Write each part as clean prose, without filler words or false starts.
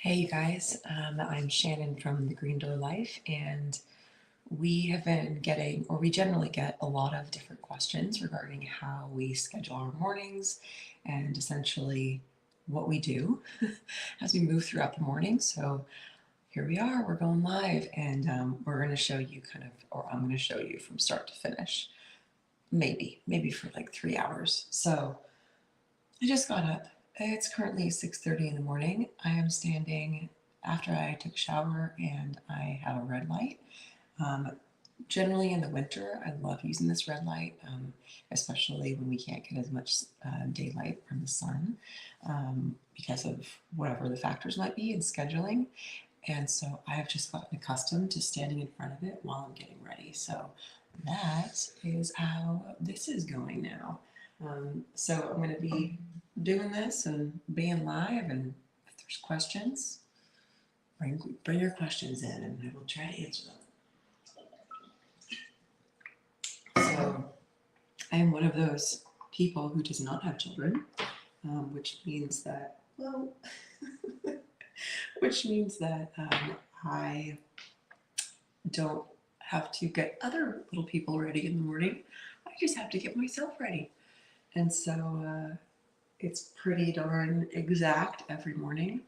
Hey, you guys. I'm Shannon from the Green Door Life, and we have been getting, or we generally get a lot of different questions regarding how we schedule our mornings and essentially what we do as we move throughout the morning. So here we are, we're going live, and we're going to show you or I'm going to show you from start to finish, maybe for like 3 hours. So I just got up. It's currently 6:30 in the morning. I am standing after I took a shower and I have a red light. Um, Generally in the winter, I love using this red light, especially when we can't get as much daylight from the sun because of whatever the factors might be in scheduling. And so I have just gotten accustomed to standing in front of it while I'm getting ready. So that is how this is going now. So I'm going to be doing this and being live, and if there's questions, bring your questions in and I will try to answer them. So I am one of those people who does not have children, which means that, well, I don't have to get other little people ready in the morning. I just have to get myself ready. And so it's pretty darn exact every morning.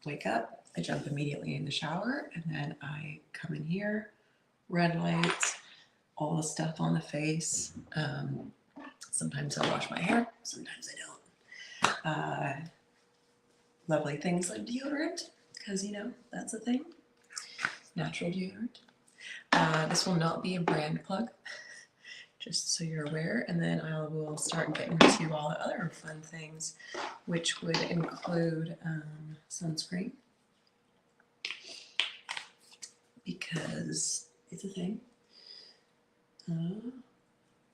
Wake up, I jump immediately in the shower, and then I come in here, red lights, all the stuff on the face. Sometimes I wash my hair, sometimes I don't. Lovely things like deodorant, because that's a thing. Natural deodorant. This will not be a brand plug, just so you're aware. And then I will start getting to all the other fun things, which would include sunscreen, because it's a thing.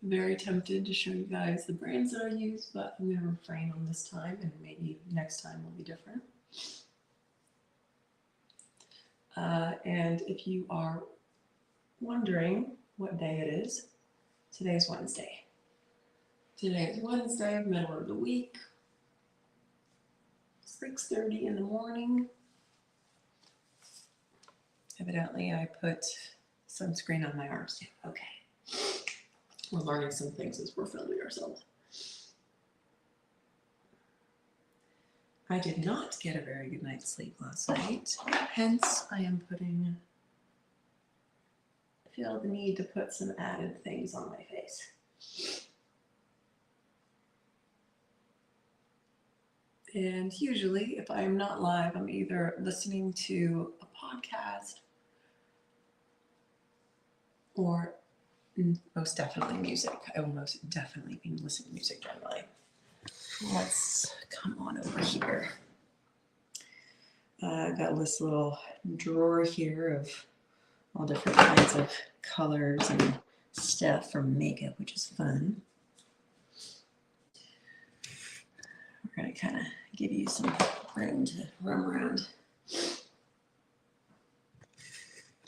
Very tempted to show you guys the brands that I use, but I'm going to refrain on this time, and maybe next time will be different. And if you are wondering what day it is, today is Wednesday. Today is Wednesday, middle of the week, 6:30 in the morning. Evidently, I put sunscreen on my arms too. Okay. We're learning some things as we're filming ourselves. I did not get a very good night's sleep last night, hence I feel the need to put some added things on my face. And usually, if I am not live, I'm either listening to a podcast or most definitely music. I will most definitely be listening to music generally. Let's come on over here. I've got this little drawer here of all different kinds of colors and stuff for makeup, which is fun. We're going to kind of give you some room to roam around.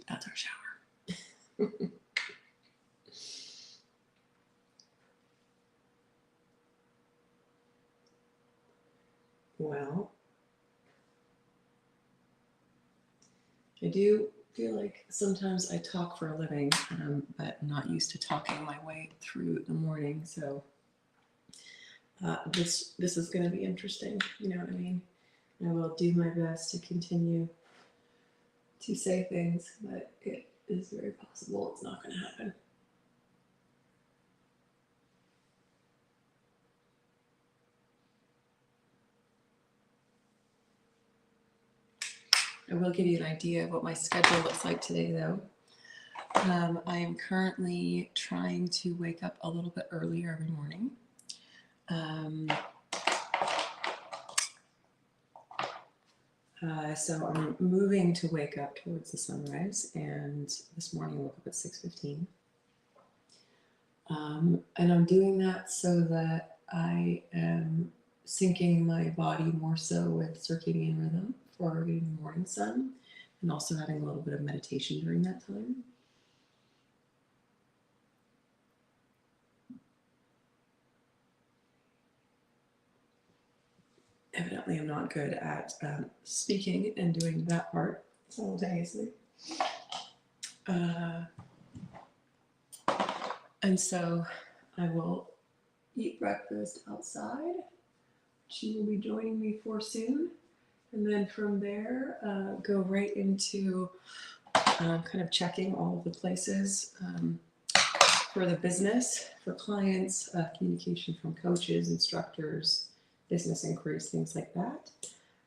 That's our shower. Well, I do feel like sometimes I talk for a living, but I'm not used to talking my way through the morning. So this is going to be interesting. You know what I mean? I will do my best to continue to say things, but it is very possible it's not going to happen. I will give you an idea of what my schedule looks like today, though. I am currently trying to wake up a little bit earlier every morning. So I'm moving to wake up towards the sunrise, and this morning I woke up at 6:15. And I'm doing that so that I am syncing my body more so with circadian rhythm for getting the morning sun, and also having a little bit of meditation during that time. evidently I'm not good at speaking and doing that part simultaneously. And so I will eat breakfast outside. She will be joining me for soon. And then from there, go right into kind of checking all of the places for the business, for clients, communication from coaches, instructors, business inquiries, things like that.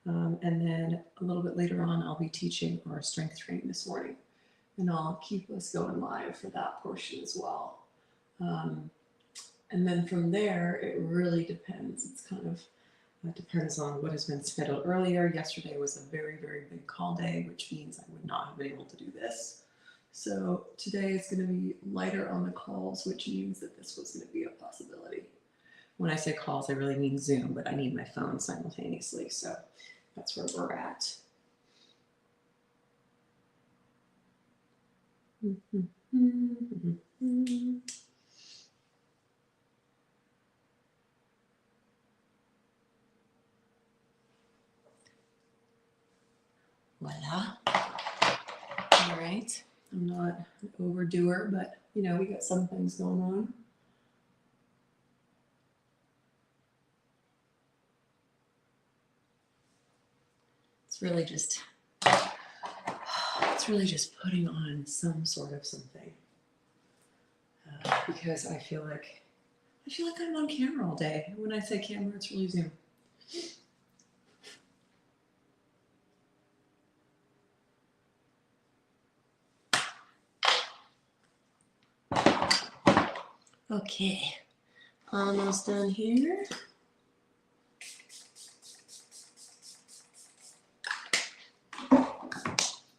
And then a little bit later on, I'll be teaching our strength training this morning. And I'll keep us going live for that portion as well. And then from there, it really depends. It's kind of depends on what has been scheduled earlier. Yesterday was a very, very big call day, which means I would not have been able to do this. So today is going to be lighter on the calls, which means that this was going to be a possibility. When I say calls, I really mean Zoom, but I need my phone simultaneously. So that's where we're at. Voila. All right. I'm not an overdoer, but you know, we got some things going on. It's really just putting on some sort of something because I feel like I'm on camera all day. When I say camera, it's really Zoom. Okay, almost done here.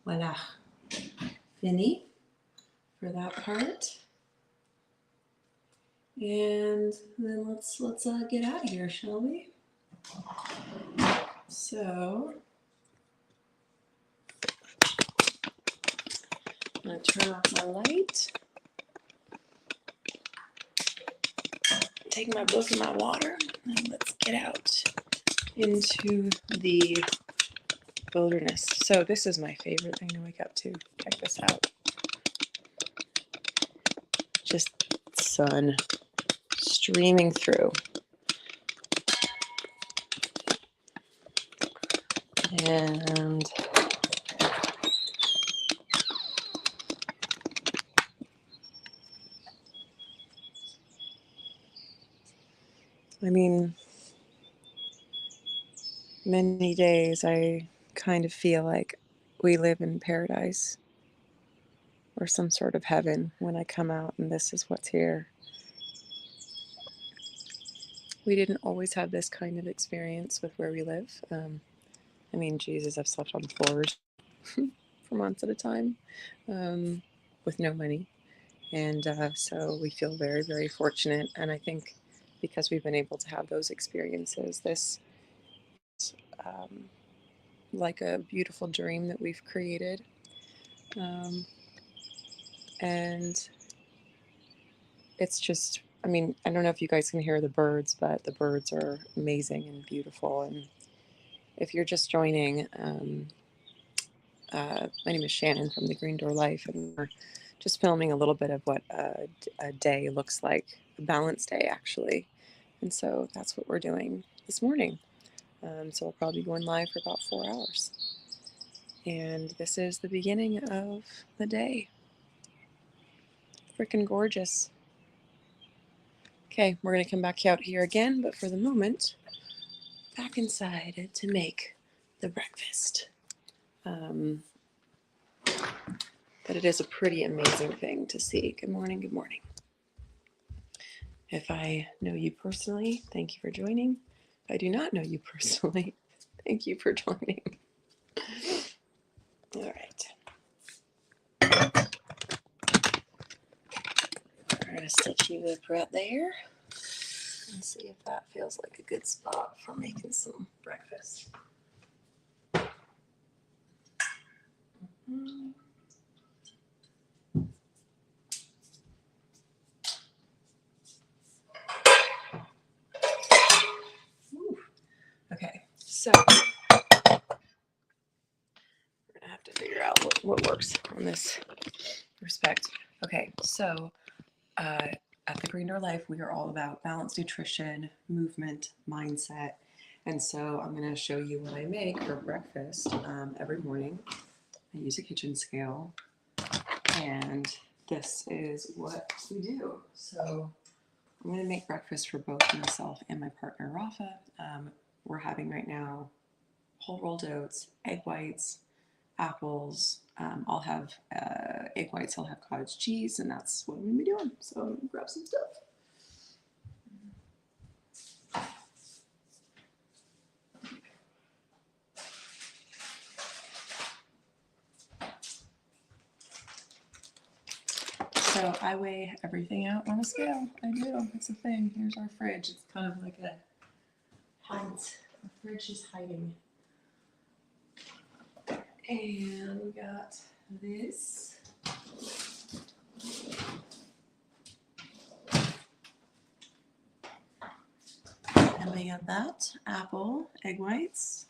Voila, fini for that part. And then let's get out of here, shall we? So I'm gonna turn off my light. Take my book and my water, and let's get out into the wilderness. So this is my favorite thing to wake up to. Check this out. Just sun streaming through. And I mean, many days I kind of feel like we live in paradise or some sort of heaven when I come out and this is what's here. We didn't always have this kind of experience with where we live. I mean, Jesus, I've slept on floors for months at a time with no money. And so we feel very, very fortunate. And I think because we've been able to have those experiences, this like a beautiful dream that we've created. And it's just, I mean, I don't know if you guys can hear the birds, but the birds are amazing and beautiful. And if you're just joining, my name is Shannon from the Green Door Life, and we're just filming a little bit of what a day looks like, a balanced day actually. And so that's what we're doing this morning. So we'll probably be going live for about 4 hours. And this is the beginning of the day. Freaking gorgeous. Okay, we're going to come back out here again, but for the moment, back inside to make the breakfast. But it is a pretty amazing thing to see. Good morning, good morning. If I know you personally, thank you for joining. If I do not know you personally, thank you for joining. All right. We're going to stitch you up right there and see if that feels like a good spot for making some breakfast. Okay, So we're gonna have to figure out what works on this respect. Okay, so at the Green Door Life, we are all about balanced nutrition, movement, mindset. And so I'm going to show you what I make for breakfast every morning. I use a kitchen scale, and this is what we do. So I'm going to make breakfast for both myself and my partner, Rafa. We're having right now whole rolled oats, egg whites, apples. I'll have egg whites, I'll have cottage cheese, and that's what I'm going to be doing. So I'm going to grab some stuff. So I weigh everything out on a scale. I do. It's a thing. Here's our fridge. It's kind of like a hides. The fridge is hiding. And we got this. And we got that. Apple, egg whites.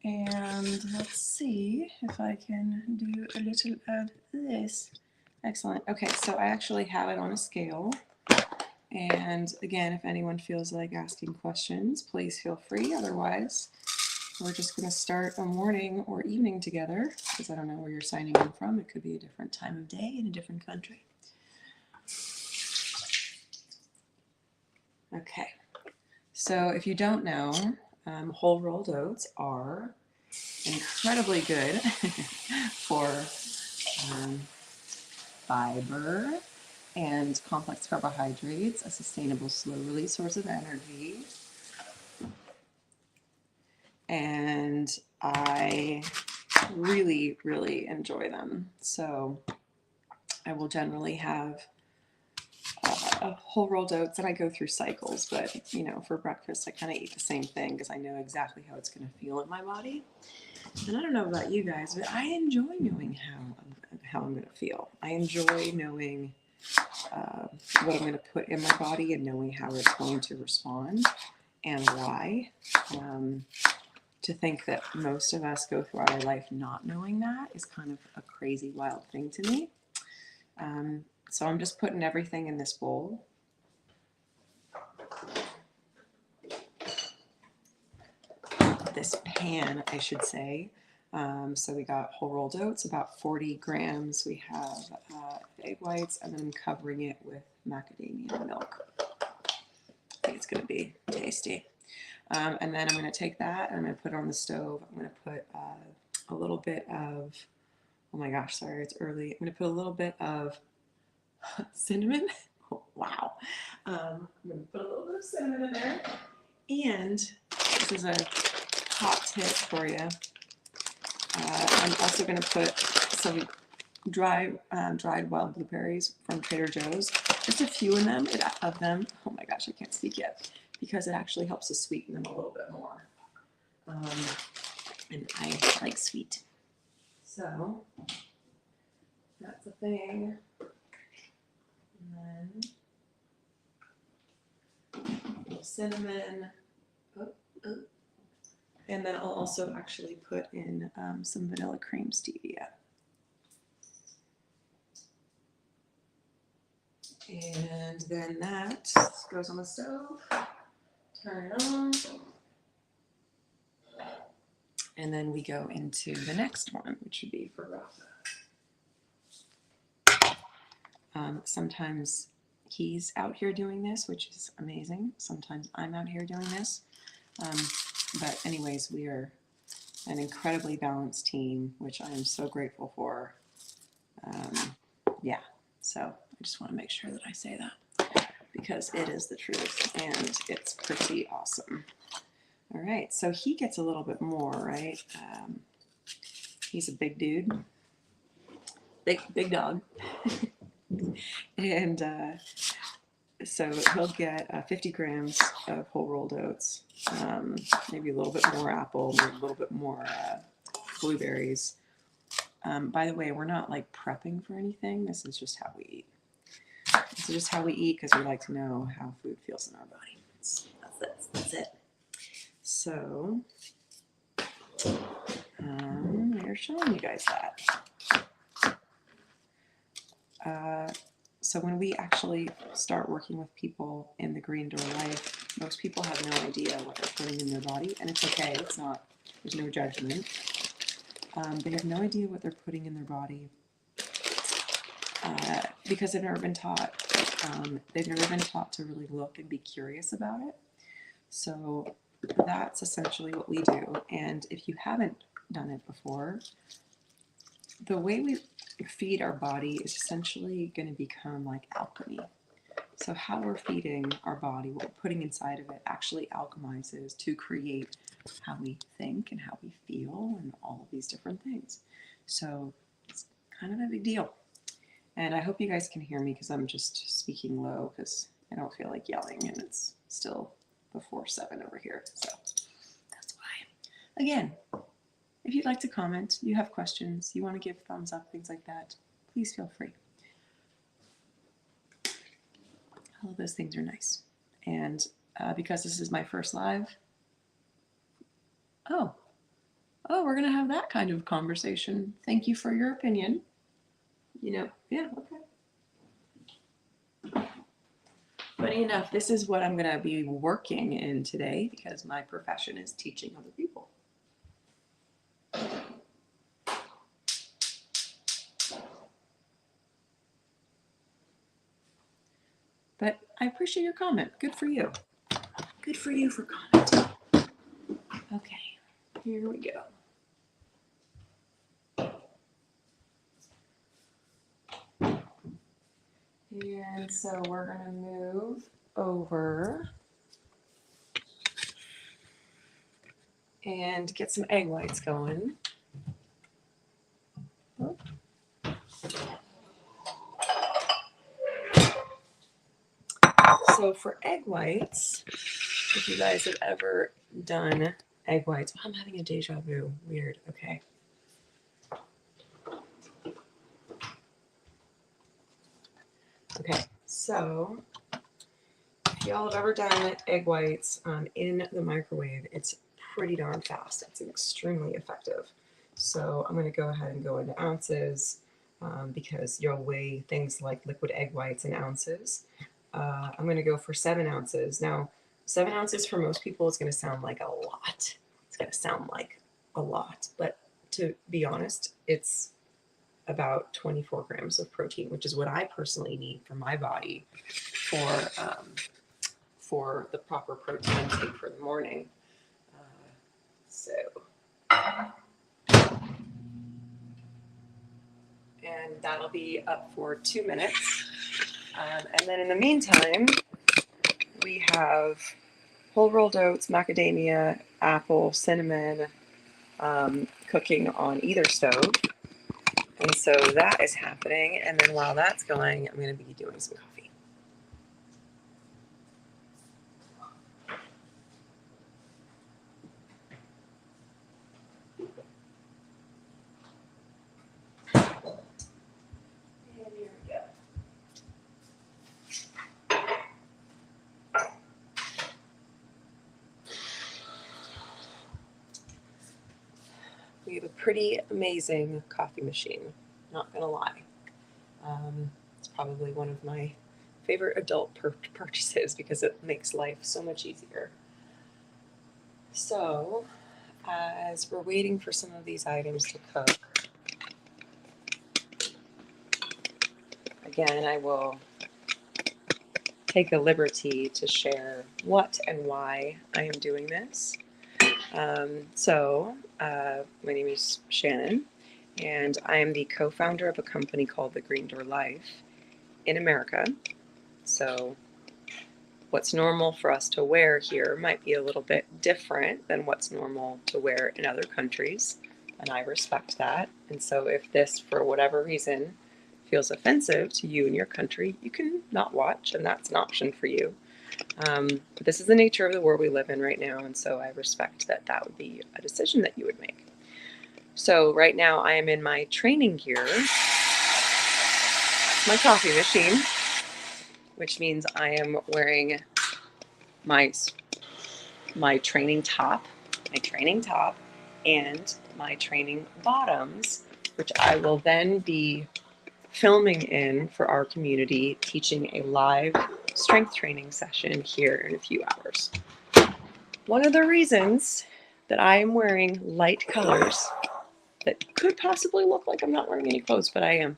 And let's see if I can do a little of this. Excellent. Okay, so I actually have it on a scale. And again, if anyone feels like asking questions, please feel free. Otherwise, we're just going to start a morning or evening together, because I don't know where you're signing in from. It could be a different time of day in a different country. Okay, so if you don't know, whole rolled oats are incredibly good for fiber and complex carbohydrates, a sustainable slow-release source of energy. And I really, really enjoy them. So I will generally have whole rolled oats, and I go through cycles, but you know, for breakfast I kind of eat the same thing because I know exactly how it's going to feel in my body. And I don't know about you guys, but I enjoy knowing how I'm going to feel. I enjoy knowing what I'm going to put in my body and knowing how it's going to respond and why. To think that most of us go throughout our life not knowing that is kind of a crazy, wild thing to me. So I'm just putting everything in this bowl. This pan, I should say. So we got whole rolled oats, about 40 grams. We have egg whites, and then I'm covering it with macadamia milk. I think it's going to be tasty. And then I'm going to take that and I'm going to put it on the stove. I'm going to put a little bit of, oh my gosh, sorry, it's early. I'm going to put a little bit of cinnamon. Wow. I'm going to put a little bit of cinnamon in there. And this is a hot tip for you. I'm also going to put some dried wild blueberries from Trader Joe's. Just a few of them. Oh my gosh, I can't speak yet, because it actually helps to sweeten them a little bit more. And I like sweet. So that's a thing. And then a little cinnamon. And then I'll also actually put in some vanilla cream stevia. And then that goes on the stove. Turn it on. And then we go into the next one, which would be for Rafa. Sometimes he's out here doing this, which is amazing. Sometimes I'm out here doing this. But anyways, we are an incredibly balanced team, which I am so grateful for. Yeah, so I just want to make sure that I say that, because it is the truth and it's pretty awesome. All right, so he gets a little bit more, right? He's a big dude, big dog. And so he'll get 50 grams of whole rolled oats, maybe a little bit more apple, maybe a little bit more blueberries. By the way, we're not like prepping for anything. This is just how we eat. This is just how we eat because we like to know how food feels in our body. That's it. So We're showing you guys that. So when we actually start working with people in the Green Door Life, most people have no idea what they're putting in their body, and it's okay. It's not. There's no judgment. They have no idea what they're putting in their body because they've never been taught. They've never been taught to really look and be curious about it. So that's essentially what we do. And if you haven't done it before, the way we feed our body is essentially going to become like alchemy. So how we're feeding our body, what we're putting inside of it, actually alchemizes to create how we think and how we feel and all of these different things. So it's kind of a big deal. And I hope you guys can hear me because I'm just speaking low because I don't feel like yelling and it's still before 7 over here. So that's why. Again, if you'd like to comment, you have questions, you want to give thumbs up, things like that, please feel free. All of those things are nice. And because this is my first live, oh, we're going to have that kind of conversation. Thank you for your opinion. You know, yeah, okay. Funny enough, this is what I'm going to be working in today because my profession is teaching other people. But I appreciate your comment. Good for you. Good for you for commenting. Okay, here we go. And so we're going to move over and get some egg whites going. So for egg whites, if you guys have ever done egg whites, I'm having a deja vu. Weird. Okay. Okay. So if y'all have ever done egg whites in the microwave, it's pretty darn fast. It's extremely effective. So I'm going to go ahead and go into ounces because you'll weigh things like liquid egg whites in ounces. I'm going to go for 7 ounces. Now, 7 ounces for most people is going to sound like a lot. It's going to sound like a lot. But to be honest, it's about 24 grams of protein, which is what I personally need for my body for the proper protein intake for the morning. And that'll be up for 2 minutes. And then in the meantime, we have whole rolled oats, macadamia, apple, cinnamon cooking on either stove. And so that is happening. And then while that's going, I'm going to be doing some coffee. And here we go. We have a pretty amazing coffee machine, not gonna lie. It's probably one of my favorite adult purchases because it makes life so much easier. So, as we're waiting for some of these items to cook, again, I will take the liberty to share what and why I am doing this. My name is Shannon, and I am the co-founder of a company called the Green Door Life in America. So what's normal for us to wear here might be a little bit different than what's normal to wear in other countries, and I respect that. And so if this, for whatever reason, feels offensive to you and your country, you can not watch, and that's an option for you. But this is the nature of the world we live in right now, and so I respect that that would be a decision that you would make. So right now I am in my training gear. That's my coffee machine, which means I am wearing my training top, and my training bottoms, which I will then be filming in for our community, teaching a live strength training session here in a few hours. One of the reasons that I am wearing light colors that could possibly look like I'm not wearing any clothes, but I am,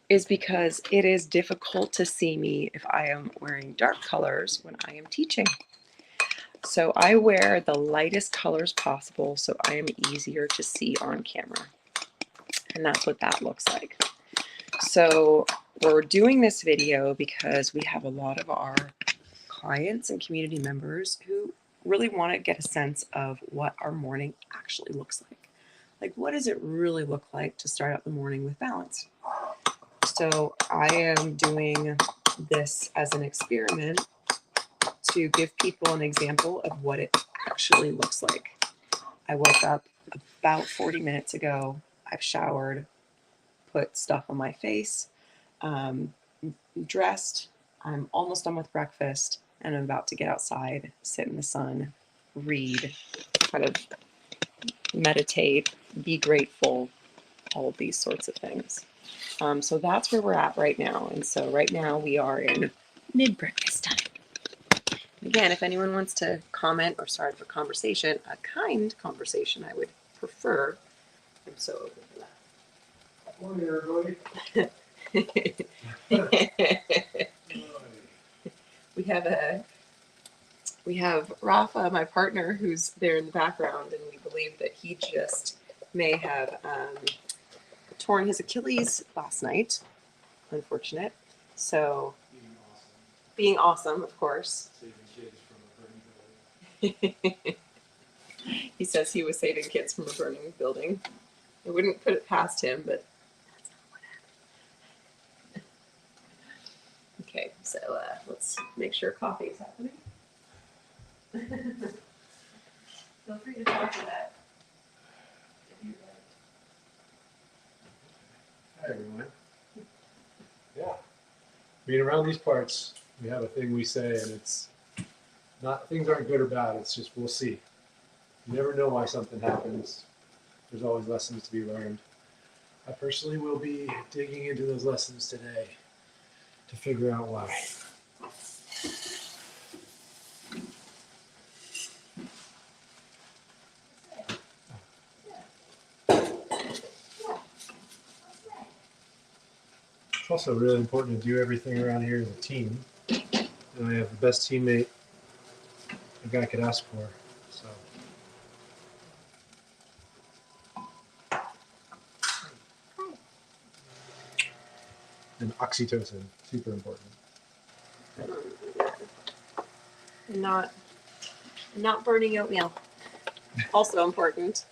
is because it is difficult to see me if I am wearing dark colors when I am teaching. So I wear the lightest colors possible so I am easier to see on camera. And that's what that looks like. So we're doing this video because we have a lot of our clients and community members who really want to get a sense of what our morning actually looks like. Like, what does it really look like to start out the morning with balance? So I am doing this as an experiment to give people an example of what it actually looks like. I woke up about 40 minutes ago. I've showered, put stuff on my face, dressed. I'm almost done with breakfast, and I'm about to get outside, sit in the sun, read, kind of meditate, be grateful, all of these sorts of things. So that's where we're at right now. And so right now we are in mid-breakfast time. Again, if anyone wants to comment or start a conversation, a kind conversation, I would prefer. I'm so open for that. Morning, everybody. We have Rafa, my partner, who's there in the background, and we believe that he just may have torn his Achilles last night. Unfortunate. So being awesome, of course. Saving kids from a burning building. He says he was saving kids from a burning building. I wouldn't put it past him, but that's not what happened. Okay, so let's make sure coffee is happening. Feel free to talk to that. Hi, everyone. Yeah. Being around these parts, we have a thing we say, and it's not, things aren't good or bad, it's just we'll see. You never know why something happens. There's always lessons to be learned. I personally will be digging into those lessons today to figure out why. It's also really important to do everything around here as a team. And I have the best teammate a guy could ask for. So and oxytocin, super important. Not burning oatmeal. Also important.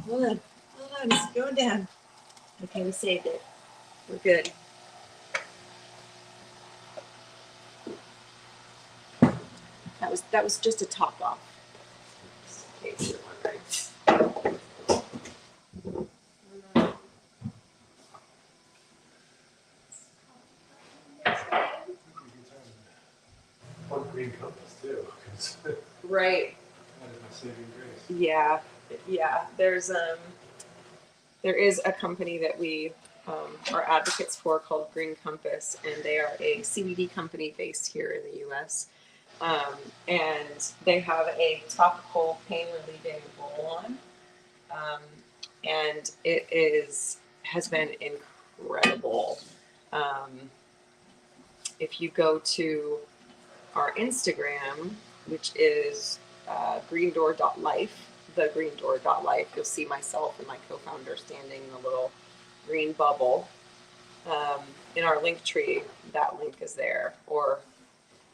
Hold on, it's going down. Okay, we saved it. We're good. That was just a top off. In case you're wondering. Fun green compass too. Right. That is my saving grace. Yeah. There is a company that we are advocates for called Green Compass, and they are a CBD company based here in the U.S. And they have a topical pain relieving roll-on, and it has been incredible. If you go to our Instagram, which is greendoor.life, thegreendoor.life, you'll see myself and my co-founder standing in a little green bubble. In our link tree, that link is there. Or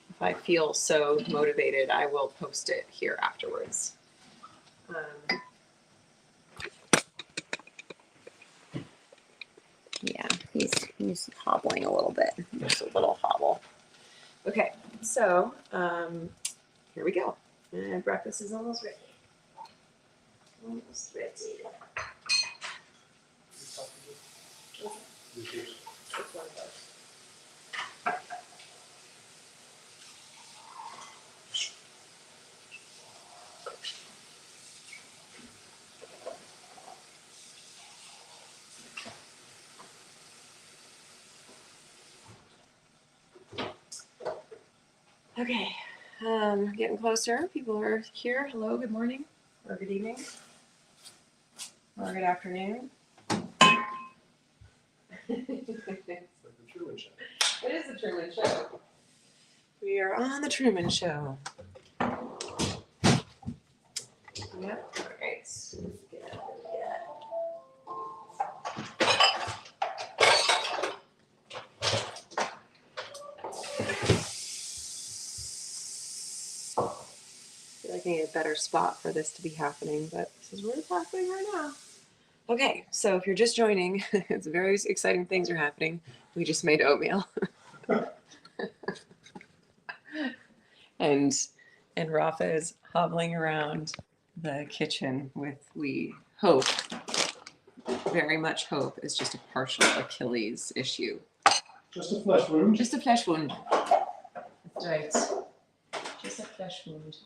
if I feel so motivated, I will post it here afterwards. Yeah, he's hobbling a little bit. Just a little hobble. Okay, so here we go. And breakfast is almost ready. Almost ready. Okay, getting closer. People are here. Hello, good morning, or good evening, or good afternoon. It's like the Truman Show. It is the Truman Show. We are on the Truman Show. Yep. All right. Get out of here. I feel like I need a better spot for this to be happening, but this is where it's happening right now. Okay, so if you're just joining, it's very exciting things are happening. We just made oatmeal. and Rafa is hobbling around the kitchen with, we hope, very much hope, is just a partial Achilles issue. Just a flesh wound. Just a flesh wound. That's right. Just a flesh wound.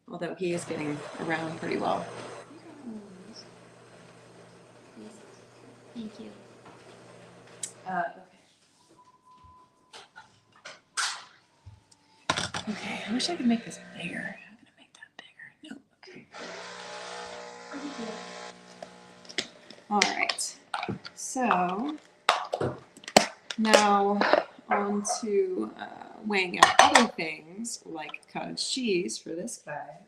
Although he is getting around pretty well. Thank you. Okay, I wish I could make this bigger. I'm gonna make that bigger. No, okay. All right. So now on to weighing out other things like cottage cheese for this guy.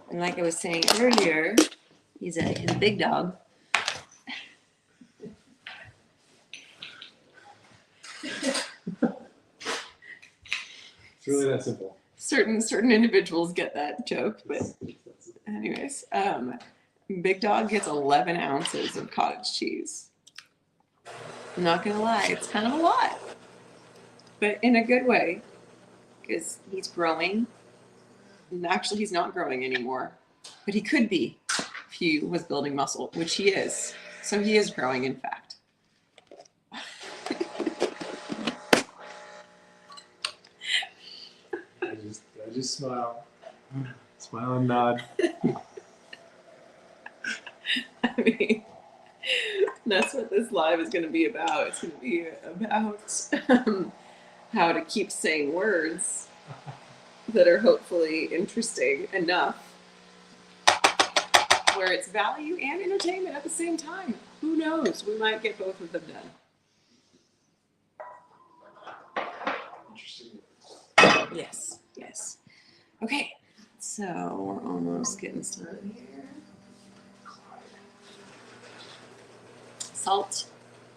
And like I was saying earlier, he's a big dog. It's really that simple. Certain individuals get that joke, but anyways, Big Dog gets 11 ounces of cottage cheese. I'm not gonna lie, it's kind of a lot, but in a good way, because he's growing. And actually, he's not growing anymore, but he could be if he was building muscle, which he is. So he is growing, in fact. I just smile. Smile and nod. I mean, that's what this live is going to be about. It's going to be about how to keep saying words that are hopefully interesting enough where it's value and entertainment at the same time. Who knows? We might get both of them done. Interesting. Yes, yes. Okay, so we're almost getting started here.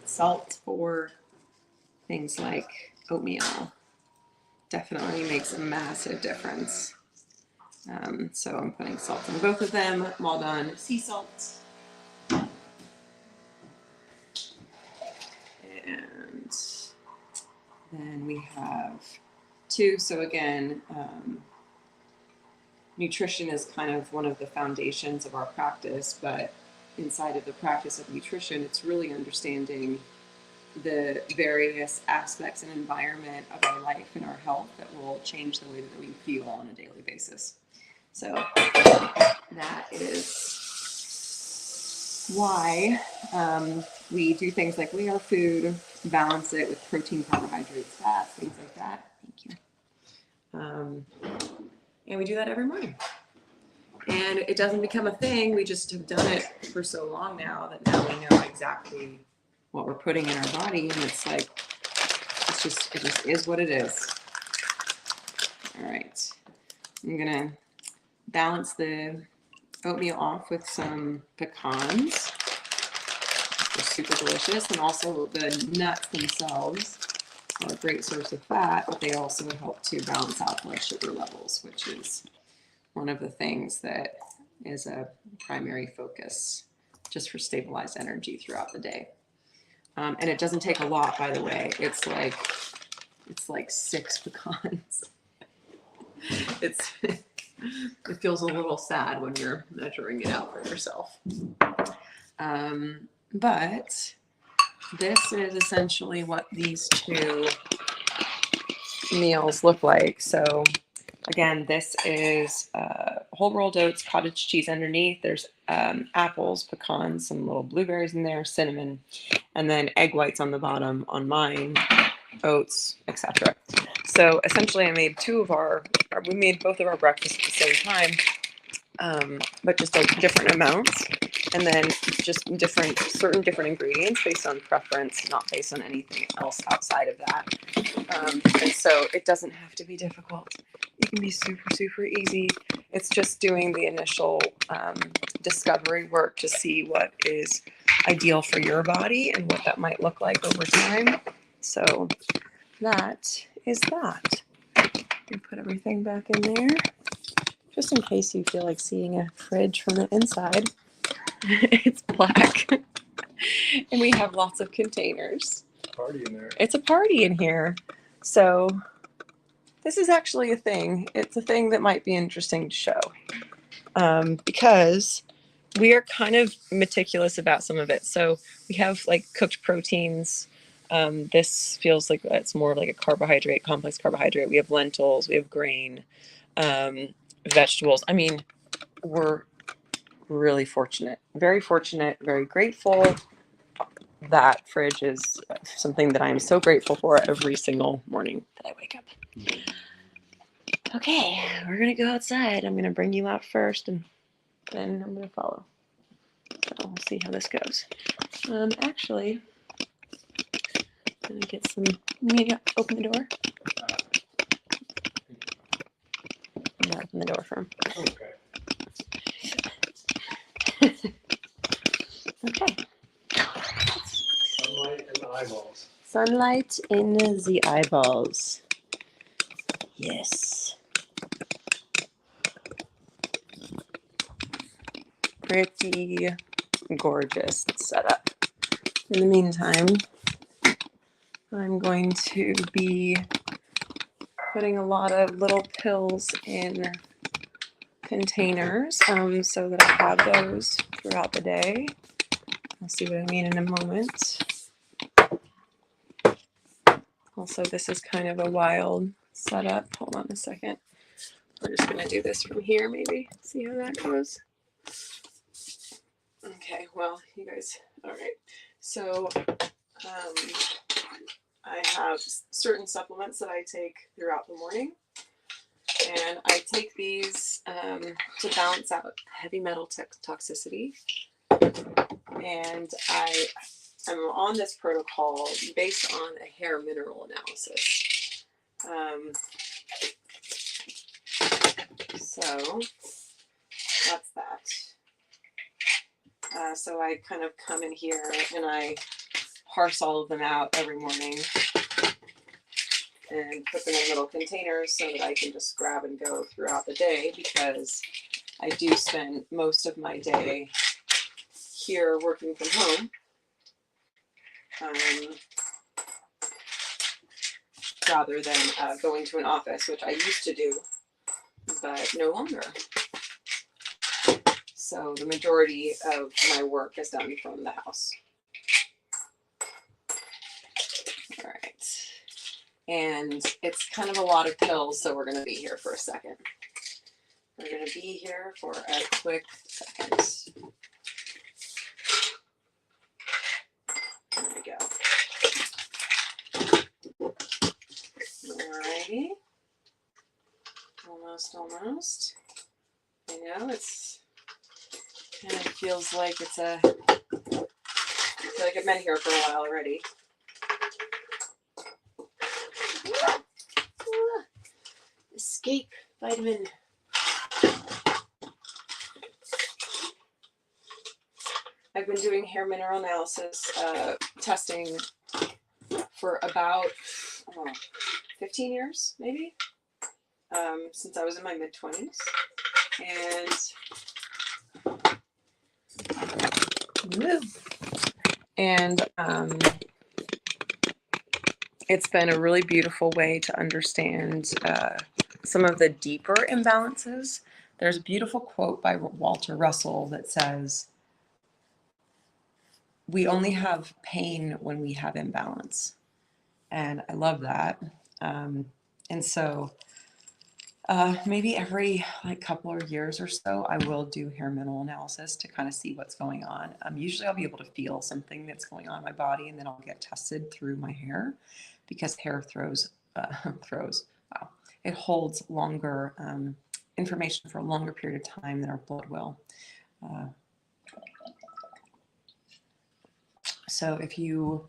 Salt for things like oatmeal definitely makes a massive difference. So I'm putting salt in both of them. I'm all done. Sea salt. And then we have two. So again, nutrition is kind of one of the foundations of our practice, but inside of the practice of nutrition, it's really understanding the various aspects and environment of our life and our health that will change the way that we feel on a daily basis. So that is why we do things like weigh our food, balance it with protein, carbohydrates, fats, things like that. Thank you. And we do that every morning. And it doesn't become a thing. We just have done it for so long now that now we know exactly what we're putting in our body. And it's like, it just is what it is. All right. I'm going to balance the oatmeal off with some pecans. They're super delicious. And also the nuts themselves are a great source of fat, but they also help to balance out blood sugar levels, which is one of the things that is a primary focus just for stabilized energy throughout the day. And it doesn't take a lot, by the way. It's like 6 pecans. It feels a little sad when you're measuring it out for yourself. But this is essentially what these two meals look like. So Again, this is whole rolled oats, cottage cheese underneath. There's apples, pecans, some little blueberries in there, cinnamon, and then egg whites on the bottom on mine, oats, etc. So essentially, I made we made both of our breakfasts at the same time, but just like different amounts, and then just certain different ingredients based on preference, not based on anything else outside of that. And so it doesn't have to be difficult. It can be super, super easy. It's just doing the initial discovery work to see what is ideal for your body and what that might look like over time. So that is that. And put everything back in there, just in case you feel like seeing a fridge from the inside. It's black. And we have lots of containers. Party in there. It's a party in here. So this is actually a thing. It's a thing that might be interesting to show, because we are kind of meticulous about some of it. So we have like cooked proteins. This feels like it's more like a carbohydrate, complex carbohydrate. We have lentils, we have grain, vegetables. I mean, we're really fortunate, very grateful. That fridge is something that I'm so grateful for every single morning that I wake up. Okay, we're gonna go outside. I'm gonna bring you out first, and then I'm gonna follow. So we'll see how this goes. Actually, I'm gonna get some. You need to open the door. I'm gonna open the door for him. Okay. Okay. Sunlight in the eyeballs. Sunlight in the eyeballs. Yes. Pretty gorgeous setup. In the meantime, I'm going to be putting a lot of little pills in containers, so that I have those throughout the day. I'll see what I mean in a moment. Also, this is kind of a wild setup. Hold on a second. We're just going to do this from here, maybe. See how that goes. Okay, well, you guys, all right. So, I have certain supplements that I take throughout the morning. And I take these to balance out heavy metal toxicity. And I'm on this protocol based on a hair mineral analysis. So that's that. So I kind of come in here and I parse all of them out every morning and put them in little containers so that I can just grab and go throughout the day, because I do spend most of my day here working from home. Rather than going to an office, which I used to do, but no longer. So the majority of my work is done from the house. All right. And it's kind of a lot of pills, so we're going to be here for a second. We're going to be here for a quick second. There we go. Alrighty. Almost. I know it's kind of feels like I feel like I've been here for a while already. Escape vitamin. I've been doing hair mineral analysis testing for about 15 years, maybe, since I was in my mid-20s. And it's been a really beautiful way to understand some of the deeper imbalances. There's a beautiful quote by Walter Russell that says, "We only have pain when we have imbalance." And I love that. And so Maybe every like couple of years or so, I will do hair mineral analysis to kind of see what's going on. Usually, I'll be able to feel something that's going on in my body, and then I'll get tested through my hair because hair throws. Wow, it holds longer information for a longer period of time than our blood will. Uh, so, if you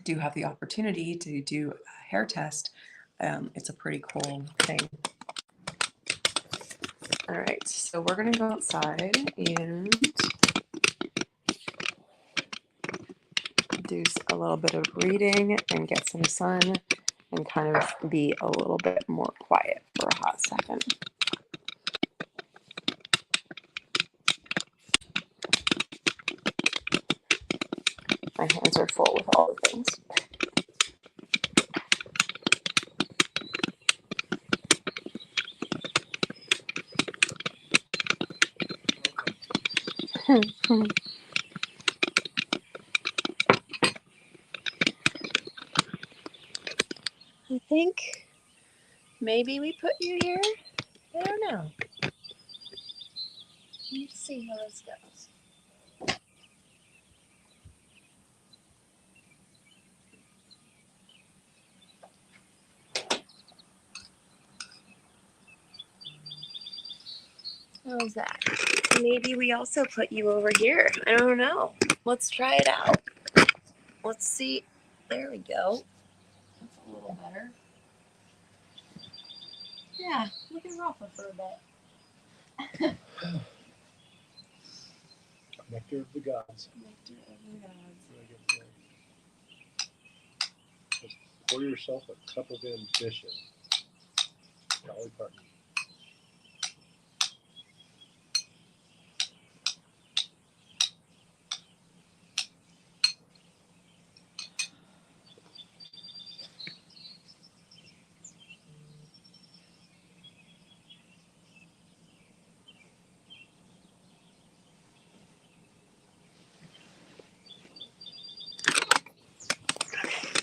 do have the opportunity to do a hair test, it's a pretty cool thing. All right, so we're gonna go outside and do a little bit of reading and get some sun and kind of be a little bit more quiet for a hot second. My hands are full with all the things. I think maybe we put you here. I don't know. Let's see how this goes. How's that? Maybe we also put you over here. I don't know. Let's try it out. Let's see. There we go. That's a little better. Yeah, we can rock it for a bit. Nectar of the gods. Nectar of the gods. Pour yourself a cup of ambition. Dolly Parton.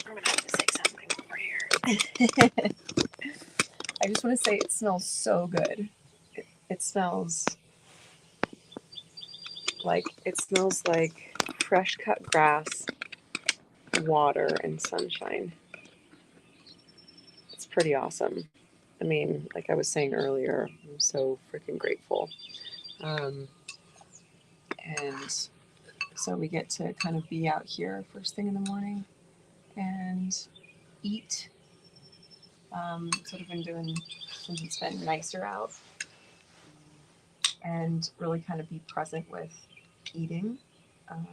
I'm gonna have to say something over here. I just want to say it smells so good. It smells like fresh cut grass, water, and sunshine. It's pretty awesome. I mean, like I was saying earlier, I'm so freaking grateful. And so we get to kind of be out here first thing in the morning and eat. Sort of been doing since it's been nicer out, and really kind of be present with eating, um,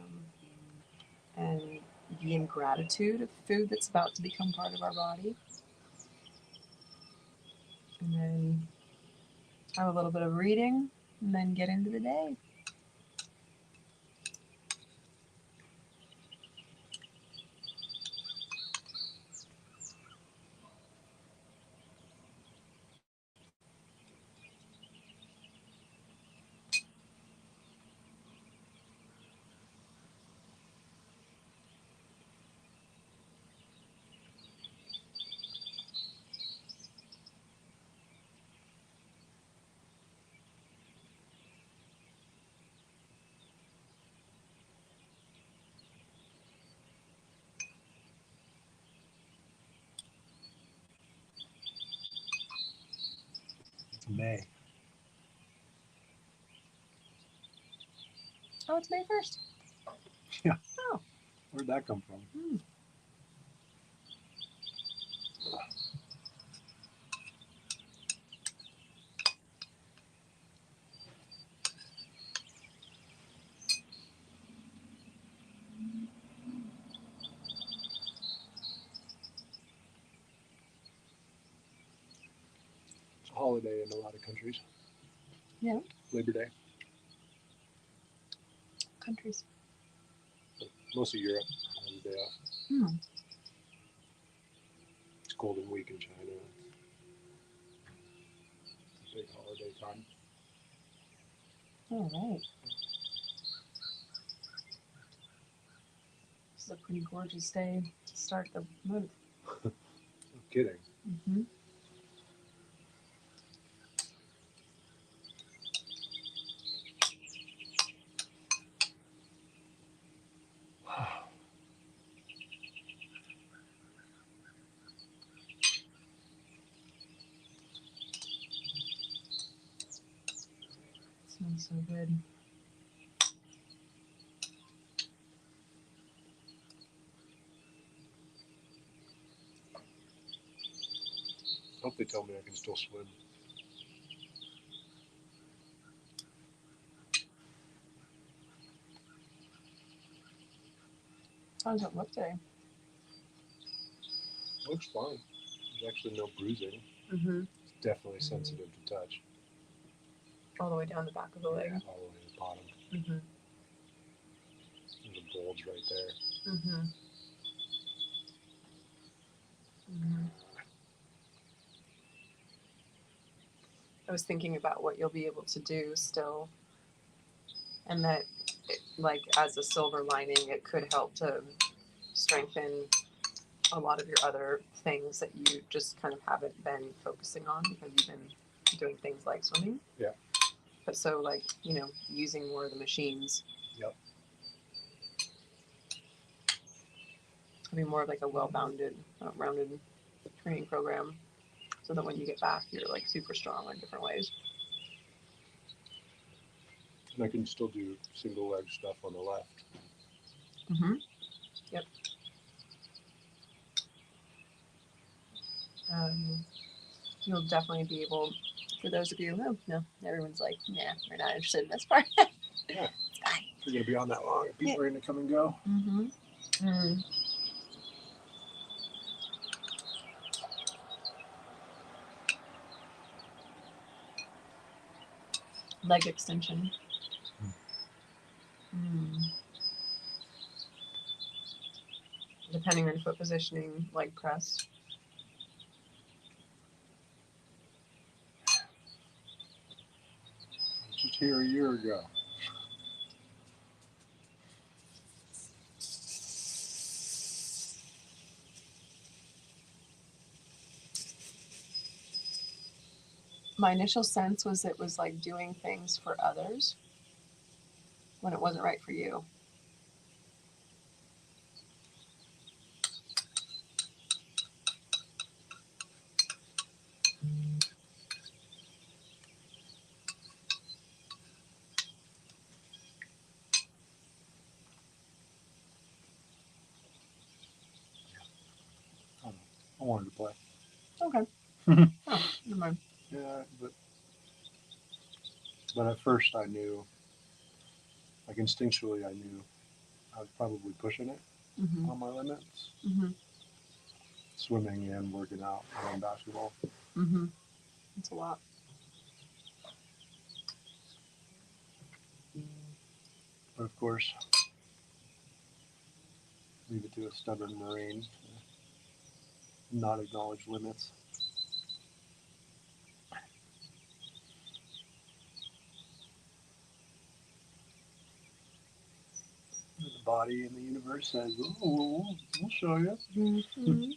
and be in gratitude of food that's about to become part of our body, and then have a little bit of reading, and then get into the day. It's May. Oh, it's May 1st. Yeah. Oh. Where'd that come from? It's a holiday in a lot of countries. Yeah. Labor Day. Countries. Most of Europe has a day off. It's Golden Week in China. It's a big holiday time. All right. This is a pretty gorgeous day to start the month. No kidding. Mm-hmm. Smells so good. I hope they tell me I can still swim. How does it look today? Looks fine. There's actually no bruising. Mm-hmm. It's definitely sensitive to touch. All the way down the back of the leg. All the way to the bottom. Mm-hmm. There's a bulge right there. Mm-hmm. Mm-hmm. I was thinking about what you'll be able to do still, and that, like, as a silver lining, it could help to strengthen a lot of your other things that you just kind of haven't been focusing on because you've been doing things like swimming. Yeah. But so, like, using more of the machines. Yep. Having more of like a well-bounded, rounded training program, so that when you get back, you're like super strong in different ways. And I can still do single leg stuff on the left. Mm-hmm. Yep. You'll definitely be able, for those of you who, no, everyone's like, nah, we're not interested in this part. Yeah. It's fine. If you're going to be on that long, people are going to come and go. Mm-hmm. Mm. Leg extension. Mm. Depending on foot positioning, leg press. I was just here a year ago. My initial sense was it was like doing things for others when it wasn't right for you. I wanted to play. Okay. Oh, never mind. Yeah, but at first I knew, like instinctually I knew I was probably pushing it Mm-hmm. on my limits. Mm-hmm. Swimming and working out and basketball. Mm-hmm. It's a lot. But of course, leave it to a stubborn Marine to not acknowledge limits. The body and the universe says, "Oh, we'll show you." Mm-hmm.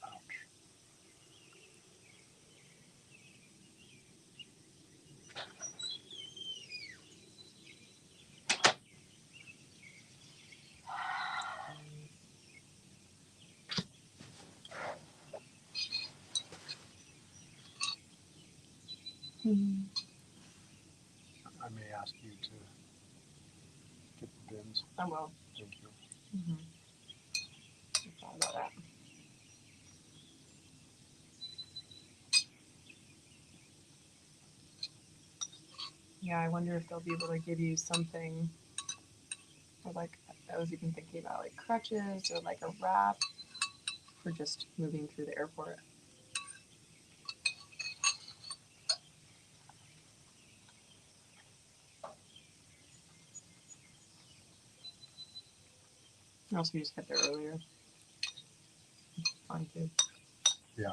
Ouch. Mm-hmm. I may ask you to get the bins. I will. Thank you. Mm-hmm. I thought about that. Yeah, I wonder if they'll be able to give you something, or like I was even thinking about like crutches or like a wrap for just moving through the airport. Also, you just get there earlier. fine too. Yeah.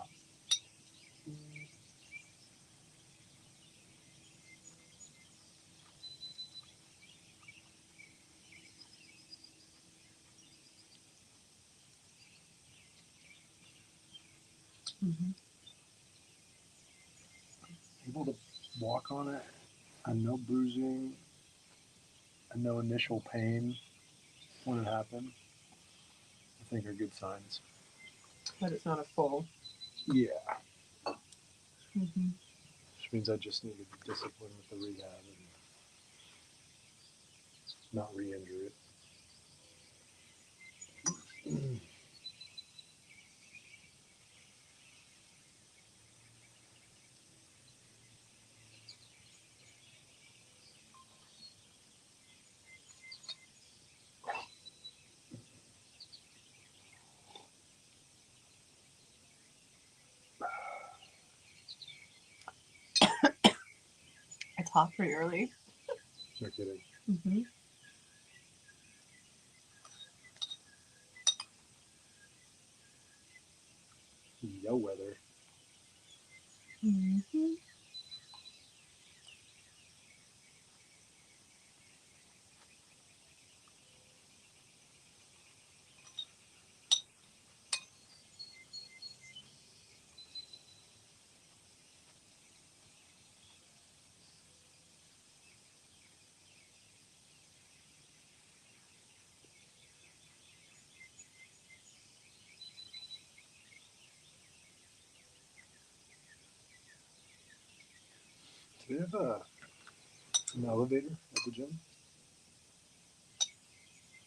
Mm-hmm. Able to walk on it and no bruising and no initial pain when it happened, I think are good signs. But it's not a full. Yeah. Mm-hmm. Which means I just need to be disciplined with the rehab and not re-injure it. It's hot pretty early. No kidding. Mm-hmm. Yo weather. Mm-hmm. Do they have an elevator at the gym?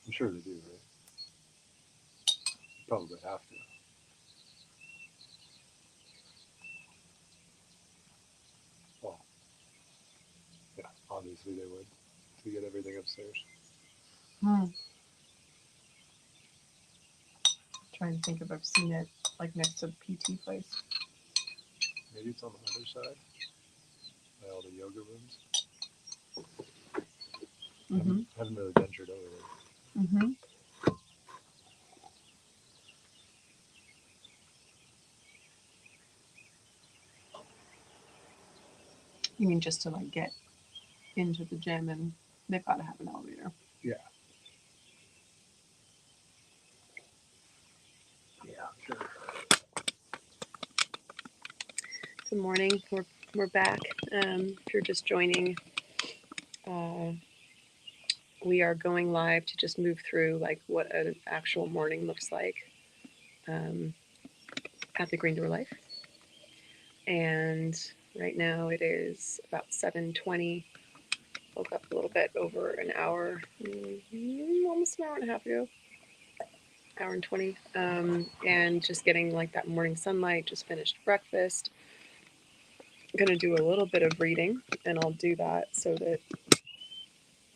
I'm sure they do, right? Probably have to. Well, yeah, obviously they would to get everything upstairs. Trying to think if I've seen it like next to the PT place. Maybe it's on the other side by all the yoga rooms. Mm-hmm. Haven't really ventured over there. Mm-hmm. You mean just to like get into the gym, and they've got to have an elevator. Yeah. Yeah, sure. Good morning. We're back. If you're just joining, we are going live to just move through like what an actual morning looks like at the Green Door Life. And right now it is about 7:20. Woke up a little bit over an hour, almost an hour and a half ago. Hour and 20. And just getting like that morning sunlight. Just finished breakfast. I'm gonna do a little bit of reading, and I'll do that so that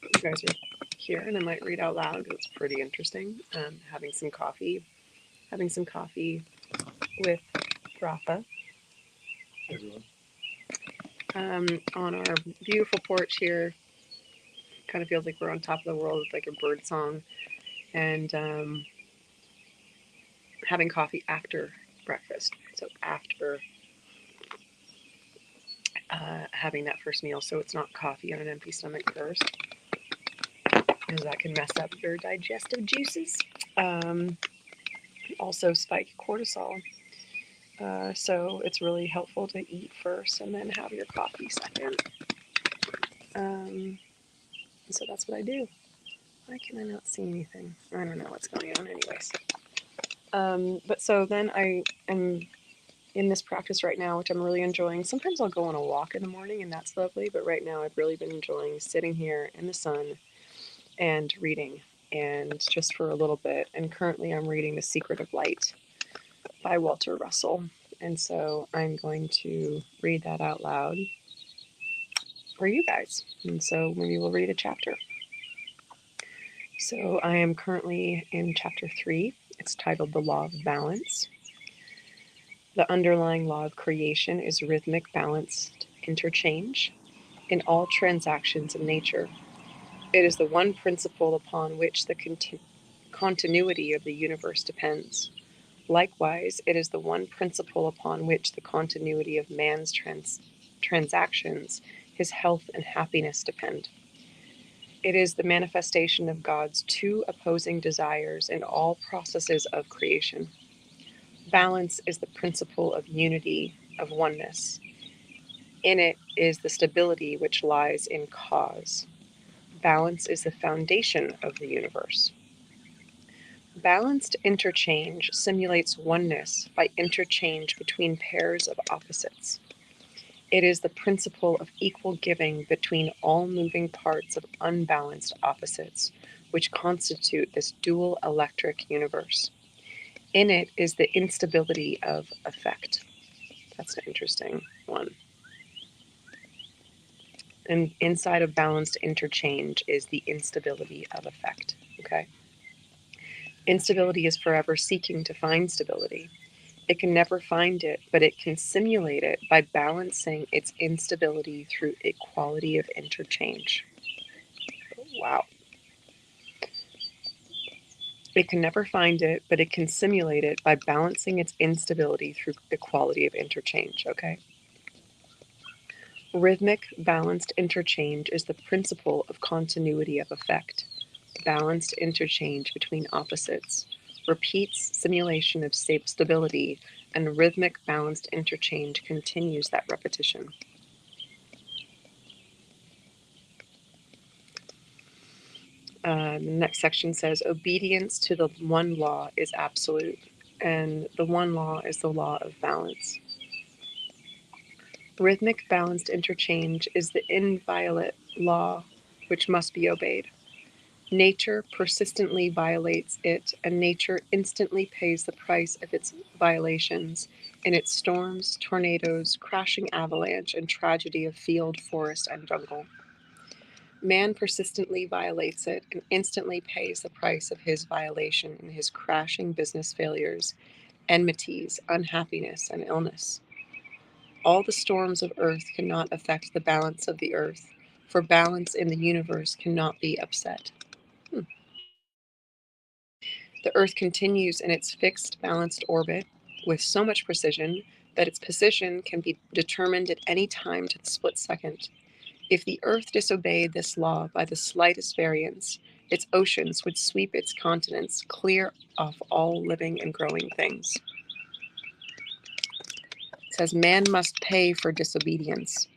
you guys are here, and I might read out loud because it's pretty interesting. Having some coffee with Rafa Everyone. on our beautiful porch here. Kind of feels like we're on top of the world with like a bird song, and having coffee after breakfast. So after having that first meal, so it's not coffee on an empty stomach first, because that can mess up your digestive juices. Also spike cortisol. So it's really helpful to eat first and then have your coffee second. So that's what I do. Why can I not see anything? I don't know what's going on anyways. But so then I am in this practice right now, which I'm really enjoying. Sometimes I'll go on a walk in the morning and that's lovely, but right now I've really been enjoying sitting here in the sun and reading, and just for a little bit. And currently I'm reading The Secret of Light by Walter Russell. And so I'm going to read that out loud for you guys. And so maybe we'll read a chapter. So I am currently in chapter 3. It's titled The Law of Balance. The underlying law of creation is rhythmic, balanced interchange in all transactions of nature. It is the one principle upon which the continuity of the universe depends. Likewise, it is the one principle upon which the continuity of man's transactions, his health and happiness depend. It is the manifestation of God's two opposing desires in all processes of creation. Balance is the principle of unity, of oneness. In it is the stability which lies in cause. Balance is the foundation of the universe. Balanced interchange simulates oneness by interchange between pairs of opposites. It is the principle of equal giving between all moving parts of unbalanced opposites, which constitute this dual electric universe. In it is the instability of effect. That's an interesting one. And inside of balanced interchange is the instability of effect. Okay. Instability is forever seeking to find stability. It can never find it, but it can simulate it by balancing its instability through equality of interchange. Wow. It can never find it, but it can simulate it by balancing its instability through equality of interchange. Okay. Rhythmic balanced interchange is the principle of continuity of effect. Balanced interchange between opposites repeats simulation of stability, and rhythmic balanced interchange continues that repetition. The next section says obedience to the one law is absolute, and the one law is the law of balance. Rhythmic balanced interchange is the inviolate law which must be obeyed. Nature persistently violates it, and nature instantly pays the price of its violations in its storms, tornadoes, crashing avalanche, and tragedy of field, forest, and jungle. Man persistently violates it and instantly pays the price of his violation in his crashing business failures, enmities, unhappiness, and illness. All the storms of earth cannot affect the balance of the earth, for balance in the universe cannot be upset. The Earth continues in its fixed, balanced orbit with so much precision that its position can be determined at any time to the split second. If the Earth disobeyed this law by the slightest variance, its oceans would sweep its continents clear of all living and growing things. It says, man must pay for disobedience.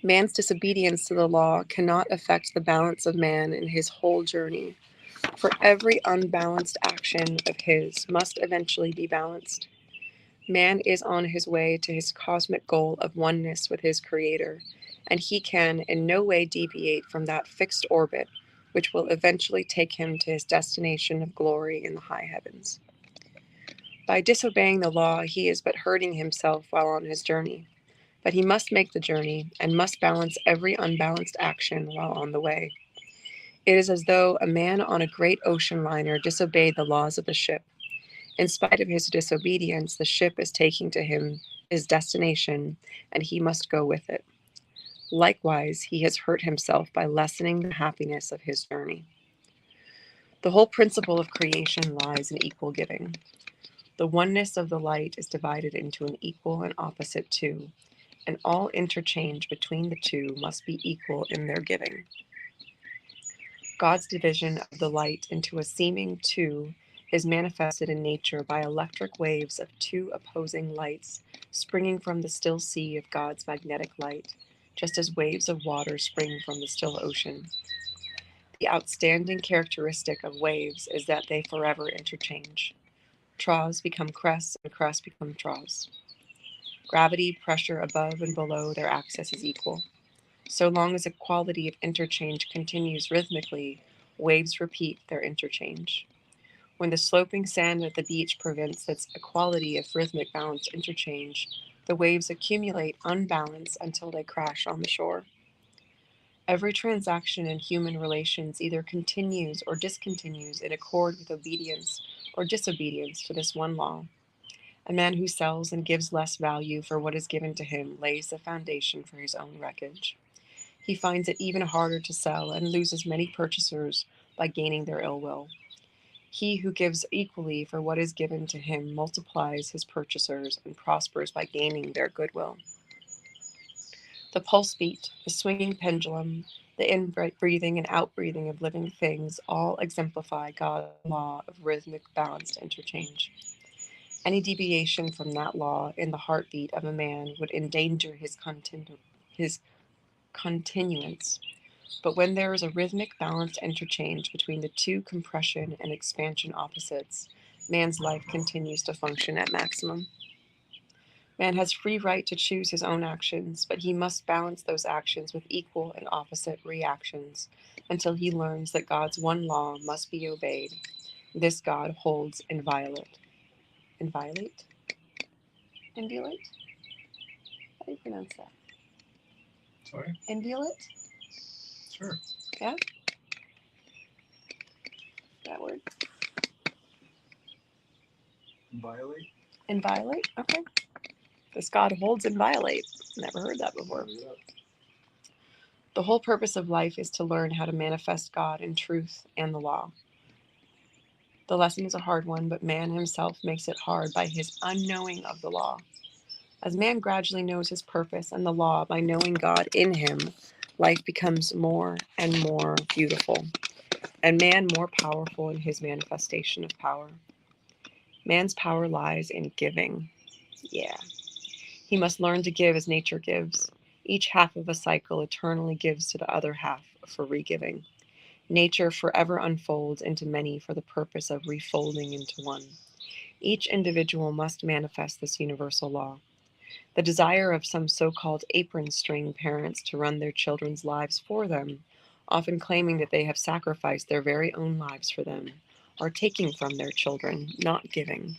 Man's disobedience to the law cannot affect the balance of man in his whole journey. For every unbalanced action of his must eventually be balanced. Man is on his way to his cosmic goal of oneness with his Creator, and he can in no way deviate from that fixed orbit, which will eventually take him to his destination of glory in the high heavens. By disobeying the law, he is but hurting himself while on his journey. But he must make the journey and must balance every unbalanced action while on the way. It is as though a man on a great ocean liner disobeyed the laws of the ship. In spite of his disobedience, the ship is taking to him his destination, and he must go with it. Likewise, he has hurt himself by lessening the happiness of his journey. The whole principle of creation lies in equal giving. The oneness of the light is divided into an equal and opposite two, and all interchange between the two must be equal in their giving. God's division of the light into a seeming two is manifested in nature by electric waves of two opposing lights springing from the still sea of God's magnetic light, just as waves of water spring from the still ocean. The outstanding characteristic of waves is that they forever interchange. Troughs become crests and crests become troughs. Gravity, pressure above and below their axis is equal. So long as a quality of interchange continues rhythmically, waves repeat their interchange. When the sloping sand at the beach prevents this equality of rhythmic balanced interchange, the waves accumulate unbalanced until they crash on the shore. Every transaction in human relations either continues or discontinues in accord with obedience or disobedience to this one law. A man who sells and gives less value for what is given to him lays the foundation for his own wreckage. He finds it even harder to sell and loses many purchasers by gaining their ill will. He who gives equally for what is given to him multiplies his purchasers and prospers by gaining their goodwill. The pulse beat, the swinging pendulum, the in-breathing and out-breathing of living things all exemplify God's law of rhythmic balanced interchange. Any deviation from that law in the heartbeat of a man would endanger his continuance. But when there is a rhythmic balanced interchange between the two compression and expansion opposites, man's life continues to function at maximum. Man has free right to choose his own actions, but he must balance those actions with equal and opposite reactions until he learns that God's one law must be obeyed. This God holds inviolate. Inviolate? Inviolate? How do you pronounce that? Sorry? Inviolate? Sure. Yeah? That word? Violate? Inviolate? Okay. This God holds inviolate. Never heard that before. The whole purpose of life is to learn how to manifest God in truth and the law. The lesson is a hard one, but man himself makes it hard by his unknowing of the law. As man gradually knows his purpose and the law by knowing God in him, life becomes more and more beautiful, and man more powerful in his manifestation of power. Man's power lies in giving. Yeah. He must learn to give as nature gives. Each half of a cycle eternally gives to the other half for regiving. Nature forever unfolds into many for the purpose of refolding into one. Each individual must manifest this universal law. The desire of some so-called apron string parents to run their children's lives for them, often claiming that they have sacrificed their very own lives for them, are taking from their children, not giving.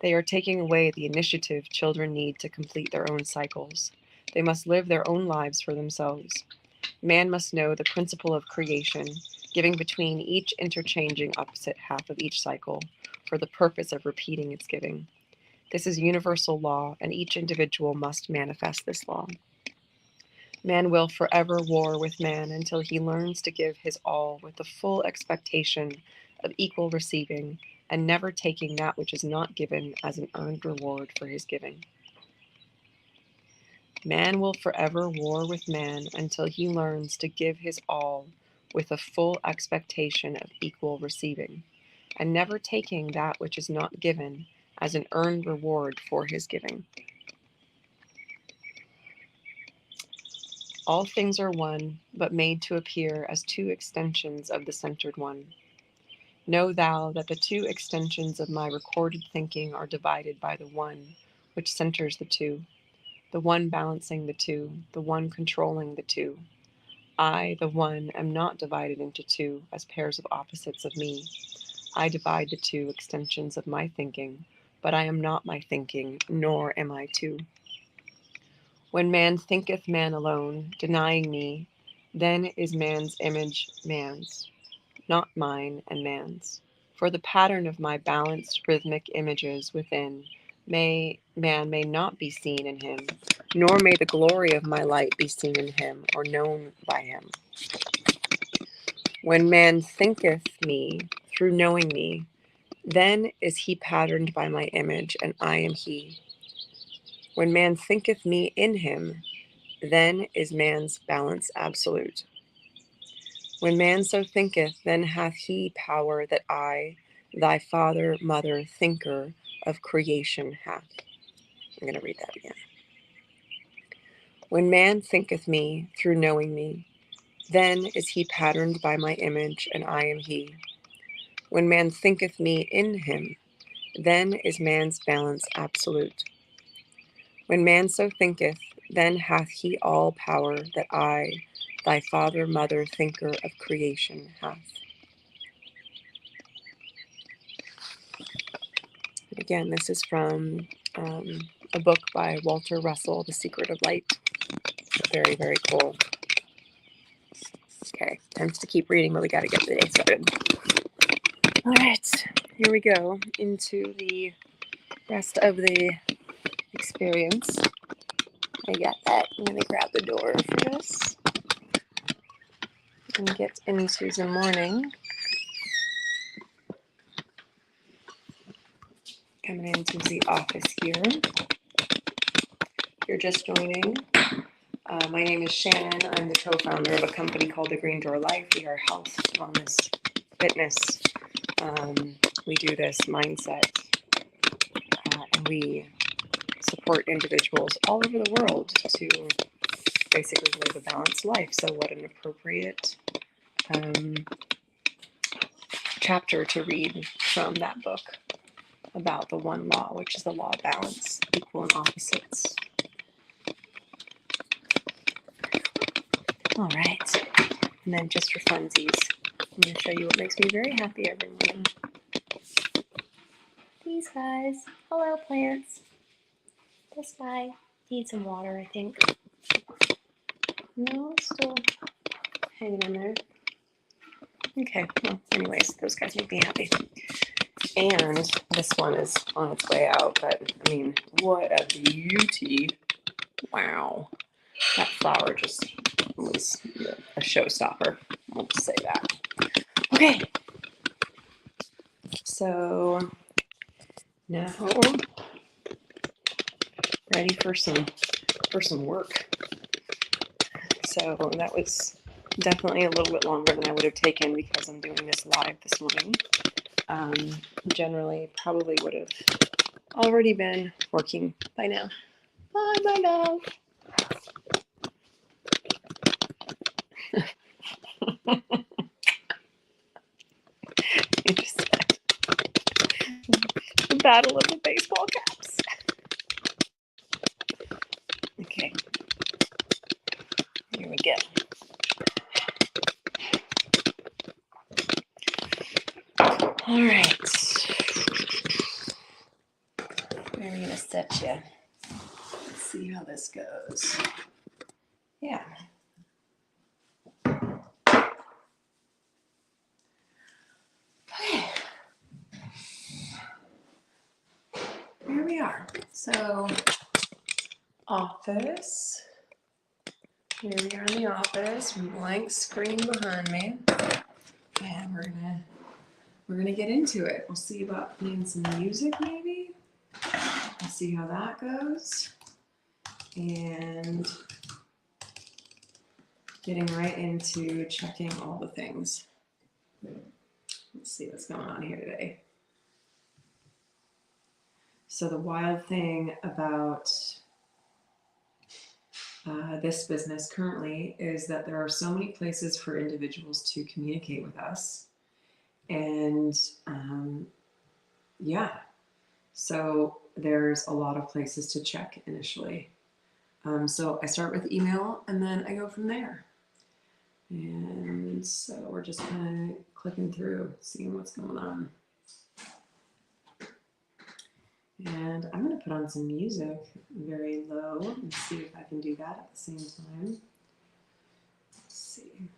They are taking away the initiative children need to complete their own cycles. They must live their own lives for themselves. Man must know the principle of creation, giving between each interchanging opposite half of each cycle, for the purpose of repeating its giving. This is universal law, and each individual must manifest this law. Man will forever war with man until he learns to give his all with the full expectation of equal receiving and never taking that which is not given as an earned reward for his giving. Man will forever war with man until he learns to give his all with a full expectation of equal receiving, and never taking that which is not given as an earned reward for his giving. All things are one, but made to appear as two extensions of the centered one. Know thou that the two extensions of my recorded thinking are divided by the one which centers the two, the one balancing the two, the one controlling the two. I, the one, am not divided into two as pairs of opposites of me. I divide the two extensions of my thinking, but I am not my thinking, nor am I two. When man thinketh man alone, denying me, then is man's image man's, not mine and man's. For the pattern of my balanced rhythmic images within man may not be seen in him, nor may the glory of my light be seen in him or known by him. When man thinketh me through knowing me, then is he patterned by my image, and I am he. When man thinketh me in him, then is man's balance absolute. When man so thinketh, then hath he power that I, thy father, mother, thinker of creation hath. I'm going to read that again. When man thinketh me through knowing me, then is he patterned by my image, and I am he. When man thinketh me in him, then is man's balance absolute. When man so thinketh, then hath he all power that I, thy father, mother, thinker of creation hath. Again, this is from a book by Walter Russell, The Secret of Light. Very, very cool. Okay, tends to keep reading, but we got to get the day started. All right, here we go into the rest of the experience. I got that. Let me grab the door for this and get into the morning. Coming into the office here. If you're just joining, my name is Shannon. I'm the co-founder of a company called the Green Door Life. We are health, wellness, fitness. We do this mindset, and we support individuals all over the world to basically live a balanced life. So what an appropriate chapter to read from that book about the one law, which is the law of balance, equal and opposites. All right, and then just for funsies, I'm going to show you what makes me very happy every morning. These guys. Hello, plants. This guy needs some water, I think. No, it's still hanging in there. Okay, well, anyways, those guys make me happy. And this one is on its way out, but I mean, what a beauty. Wow. That flower just was a showstopper. I'll just say that. Okay. So now ready for some work. So that was definitely a little bit longer than I would have taken because I'm doing this live this morning. Generally probably would have already been working by now. Bye, my love. The battle of the baseball caps. Okay. Here we go. All right. Where are we going to set you? Let's see how this goes. Yeah. Okay. Here we are. So, office. Here we are in the office. Blank screen behind me. And we're gonna get into it. We'll see about playing some music maybe. We'll see how that goes. And getting right into checking all the things. Let's see what's going on here today. So the wild thing about this business currently is that there are so many places for individuals to communicate with us. And yeah, so there's a lot of places to check initially. So I start with email and then I go from there. And so we're just kind of clicking through, seeing what's going on. And I'm going to put on some music very low and see if I can do that at the same time. Let's see.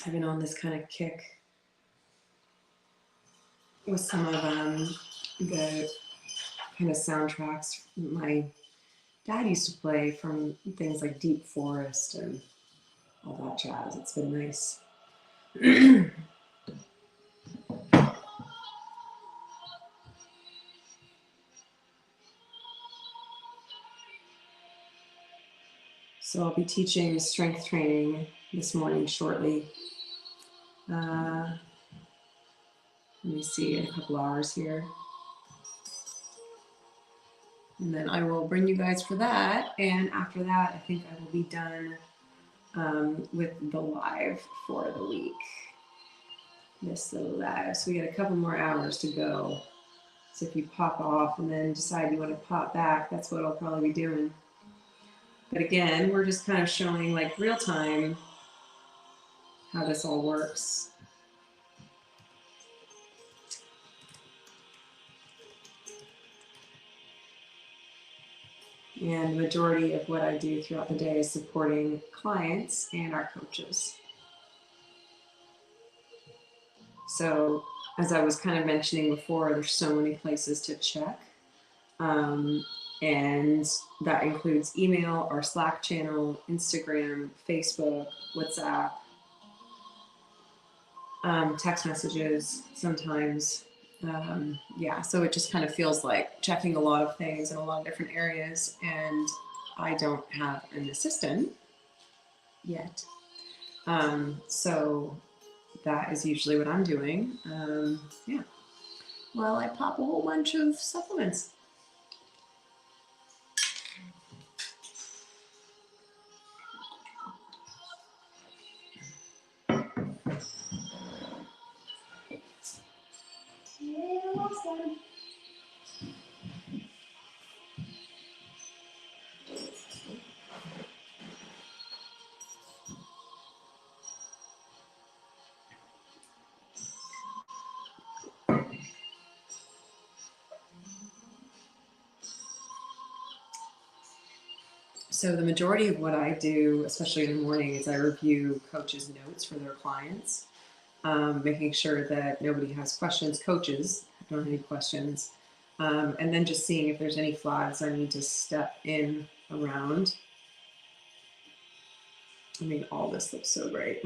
I've been on this kind of kick with some of the kind of soundtracks my dad used to play from things like Deep Forest and all that jazz. It's been nice. So I'll be teaching strength training this morning shortly. Let me see, in a couple hours here. And then I will bring you guys for that. And after that, I think I will be done with the live for the week. This little live. So we got a couple more hours to go. So if you pop off and then decide you want to pop back, that's what I'll probably be doing. But again, we're just kind of showing like real time how this all works. And the majority of what I do throughout the day is supporting clients and our coaches. So as I was kind of mentioning before, there's so many places to check. And that includes email, our Slack channel, Instagram, Facebook, WhatsApp, text messages sometimes. Yeah, so it just kind of feels like checking a lot of things in a lot of different areas. And I don't have an assistant yet. So that is usually what I'm doing. Yeah. Well, I pop a whole bunch of supplements. Yeah, almost done. So the majority of what I do, especially in the morning, is I review coaches' notes for their clients, making sure that nobody has questions. Coaches don't have any questions. And then just seeing if there's any flags I need to step in around. I mean, all this looks so great.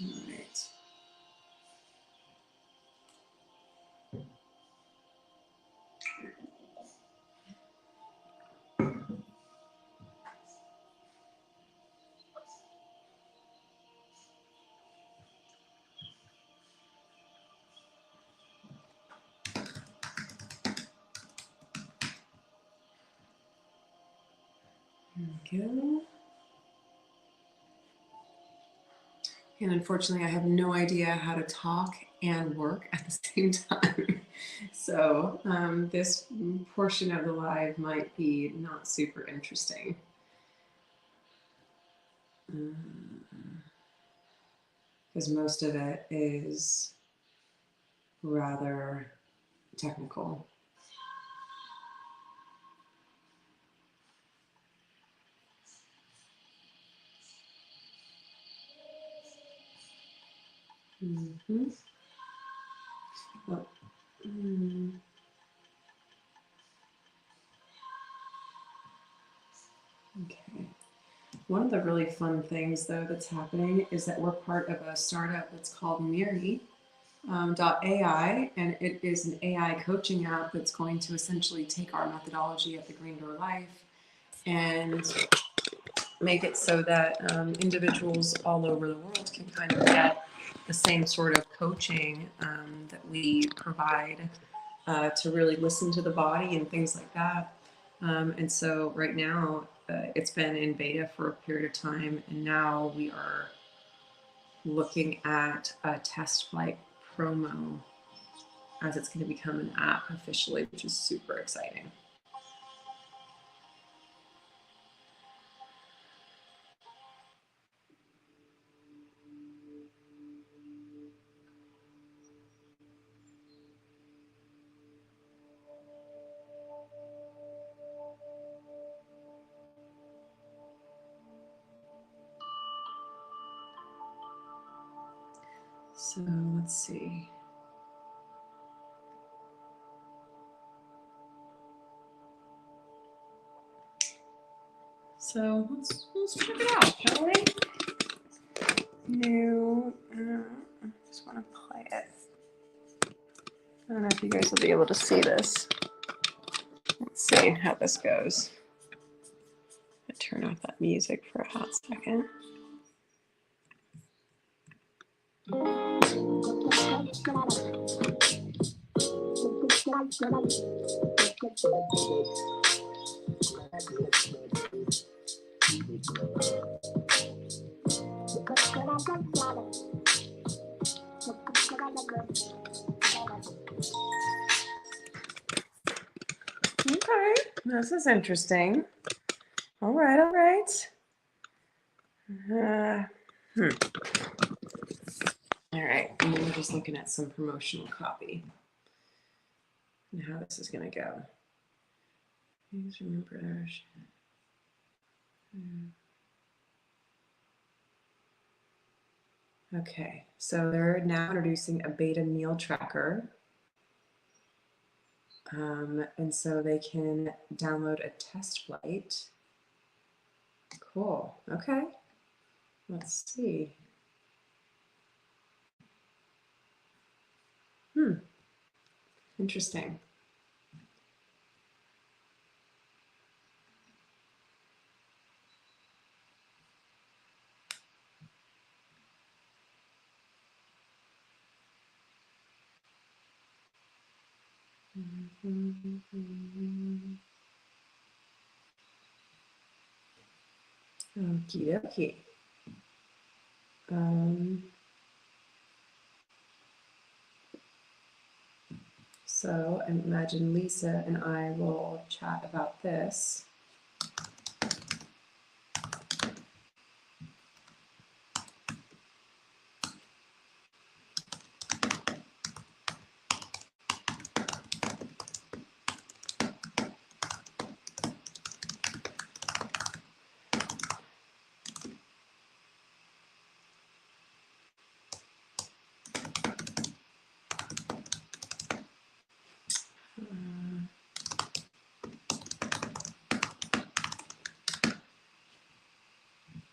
All right. There we go. And unfortunately, I have no idea how to talk and work at the same time. So this portion of the live might be not super interesting. Because most of it is rather technical. Mm-hmm. Oh. Okay. One of the really fun things, though, that's happening is that we're part of a startup that's called Miri. .ai, and it is an AI coaching app that's going to essentially take our methodology at the Green Door Life and make it so that individuals all over the world can kind of get the same sort of coaching that we provide to really listen to the body and things like that. And so right now it's been in beta for a period of time, and now we are looking at a test flight promo as it's going to become an app officially, which is super exciting. So let's see. So let's check it out, shall we? New. I just want to play it. I don't know if you guys will be able to see this. Let's see how this goes. I turn off that music for a hot second. Okay, this is interesting. All right, all right. All right, and then we're just looking at some promotional copy and how this is going to go. Please remember. Okay, so they're now introducing a beta meal tracker. And so they can download a test flight. Cool. Okay. Let's see. Interesting. Okie dokie. So I imagine Lisa and I will chat about this.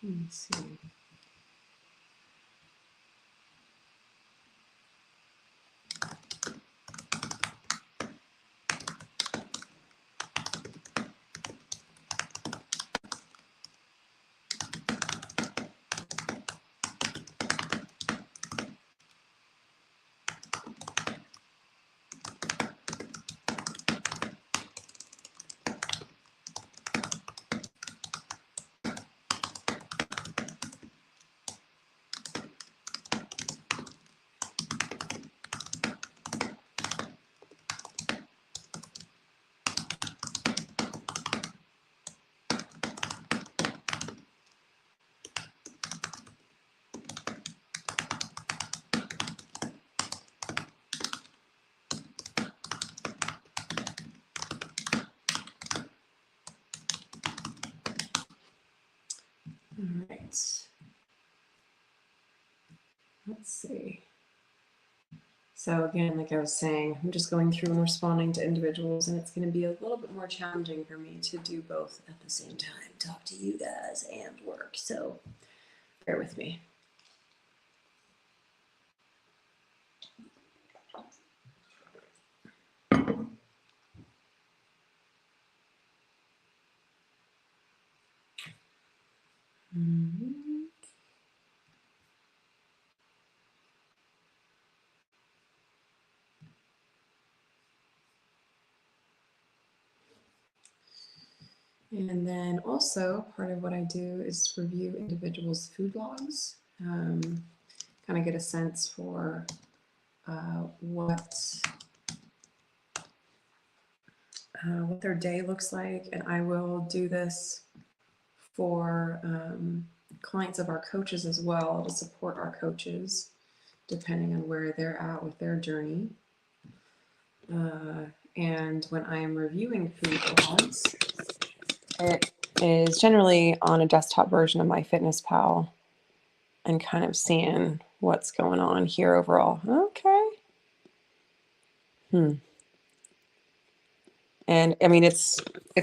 Let me see. All right. Let's see. So again, like I was saying, I'm just going through and responding to individuals, and it's going to be a little bit more challenging for me to do both at the same time, talk to you guys and work. So bear with me. Mhm. And then also part of what I do is review individuals' food logs, kind of get a sense for what their day looks like. And I will do this for clients of our coaches as well, to support our coaches depending on where they're at with their journey. And when I am reviewing food logs, it is generally on a desktop version of MyFitnessPal and kind of seeing what's going on here overall. Okay. And I mean, it's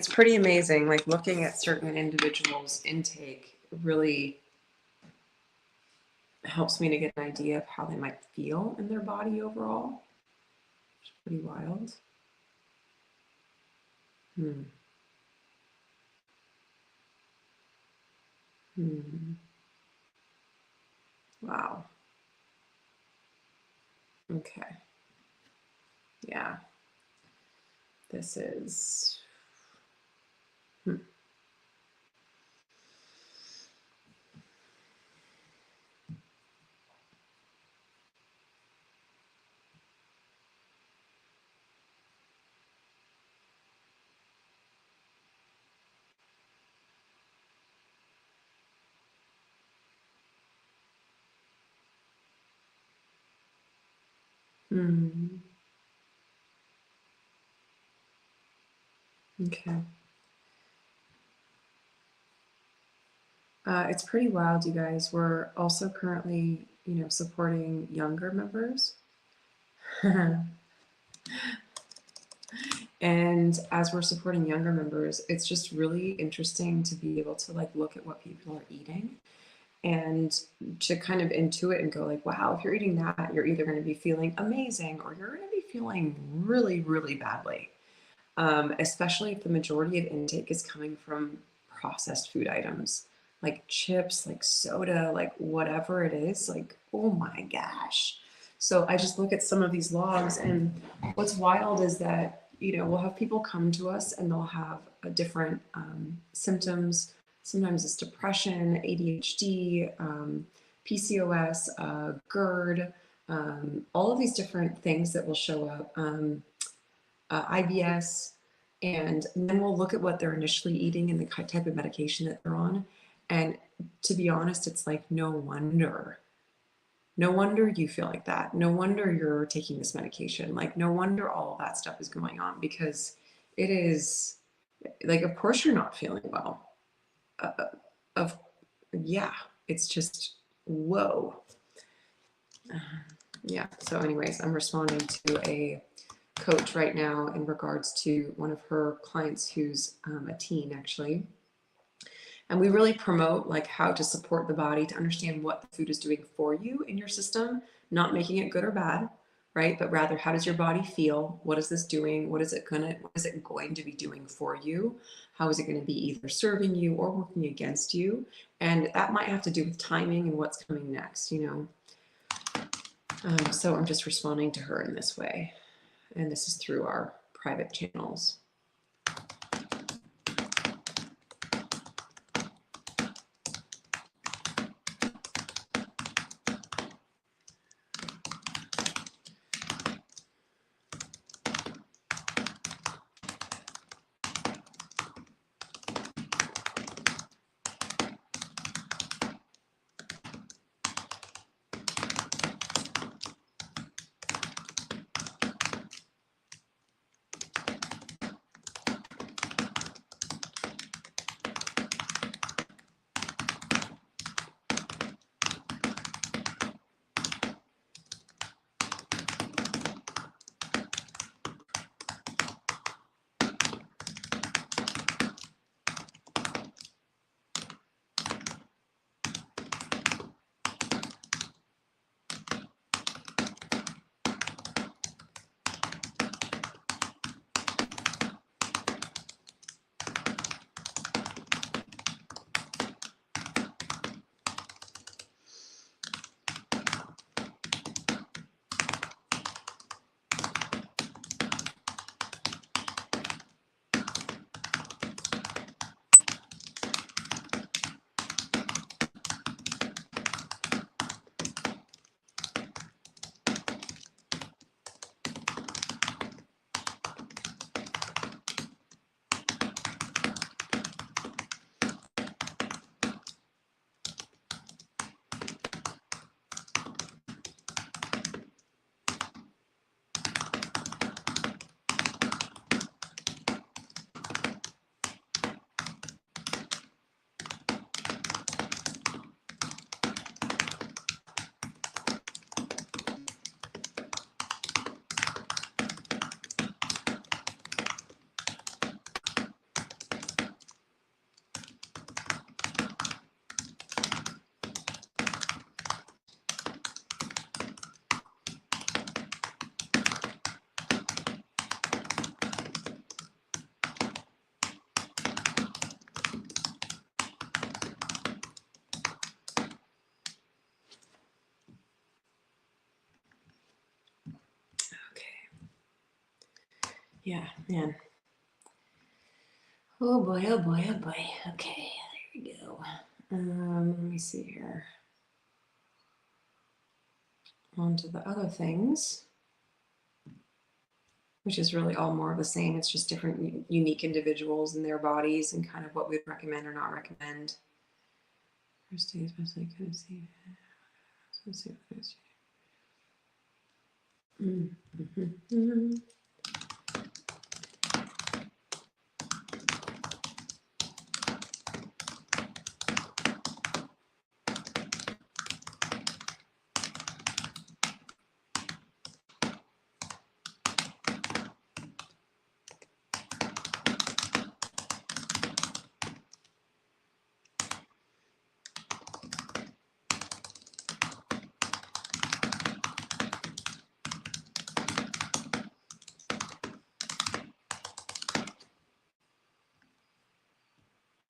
pretty amazing. Like looking at certain individuals' intake really helps me to get an idea of how they might feel in their body overall. It's pretty wild. Hmm. Wow. Okay. Yeah. This is. Okay. It's pretty wild, you guys. We're also currently supporting younger members. And as we're supporting younger members, it's just really interesting to be able to like look at what people are eating and to kind of intuit and go like, wow, if you're eating that, you're either going to be feeling amazing or you're going to be feeling really, really badly. Especially if the majority of intake is coming from processed food items like chips, like soda, like whatever it is, like, oh my gosh. So I just look at some of these logs, and what's wild is that, we'll have people come to us and they'll have a different symptoms. Sometimes it's depression, ADHD, PCOS, GERD, all of these different things that will show up. IBS, and then we'll look at what they're initially eating and the type of medication that they're on. And to be honest, it's like, no wonder you feel like that. No wonder you're taking this medication. Like, no wonder all of that stuff is going on, because it is like, of course you're not feeling well. Yeah, it's just, whoa. Yeah. So anyways, I'm responding to a coach right now in regards to one of her clients who's a teen, actually. And we really promote like how to support the body to understand what the food is doing for you in your system, not making it good or bad, right? But rather, how does your body feel? What is this doing? What is it going to be doing for you? How is it going to be either serving you or working against you? And that might have to do with timing and what's coming next, So I'm just responding to her in this way. And this is through our private channels. Yeah, man. Oh boy, oh boy, oh boy. Okay, there we go. Let me see here. On to the other things, which is really all more of the same. It's just different unique individuals and their bodies and kind of what we'd recommend or not recommend. First day, especially kind of see. Let's see what it is. Mm-hmm.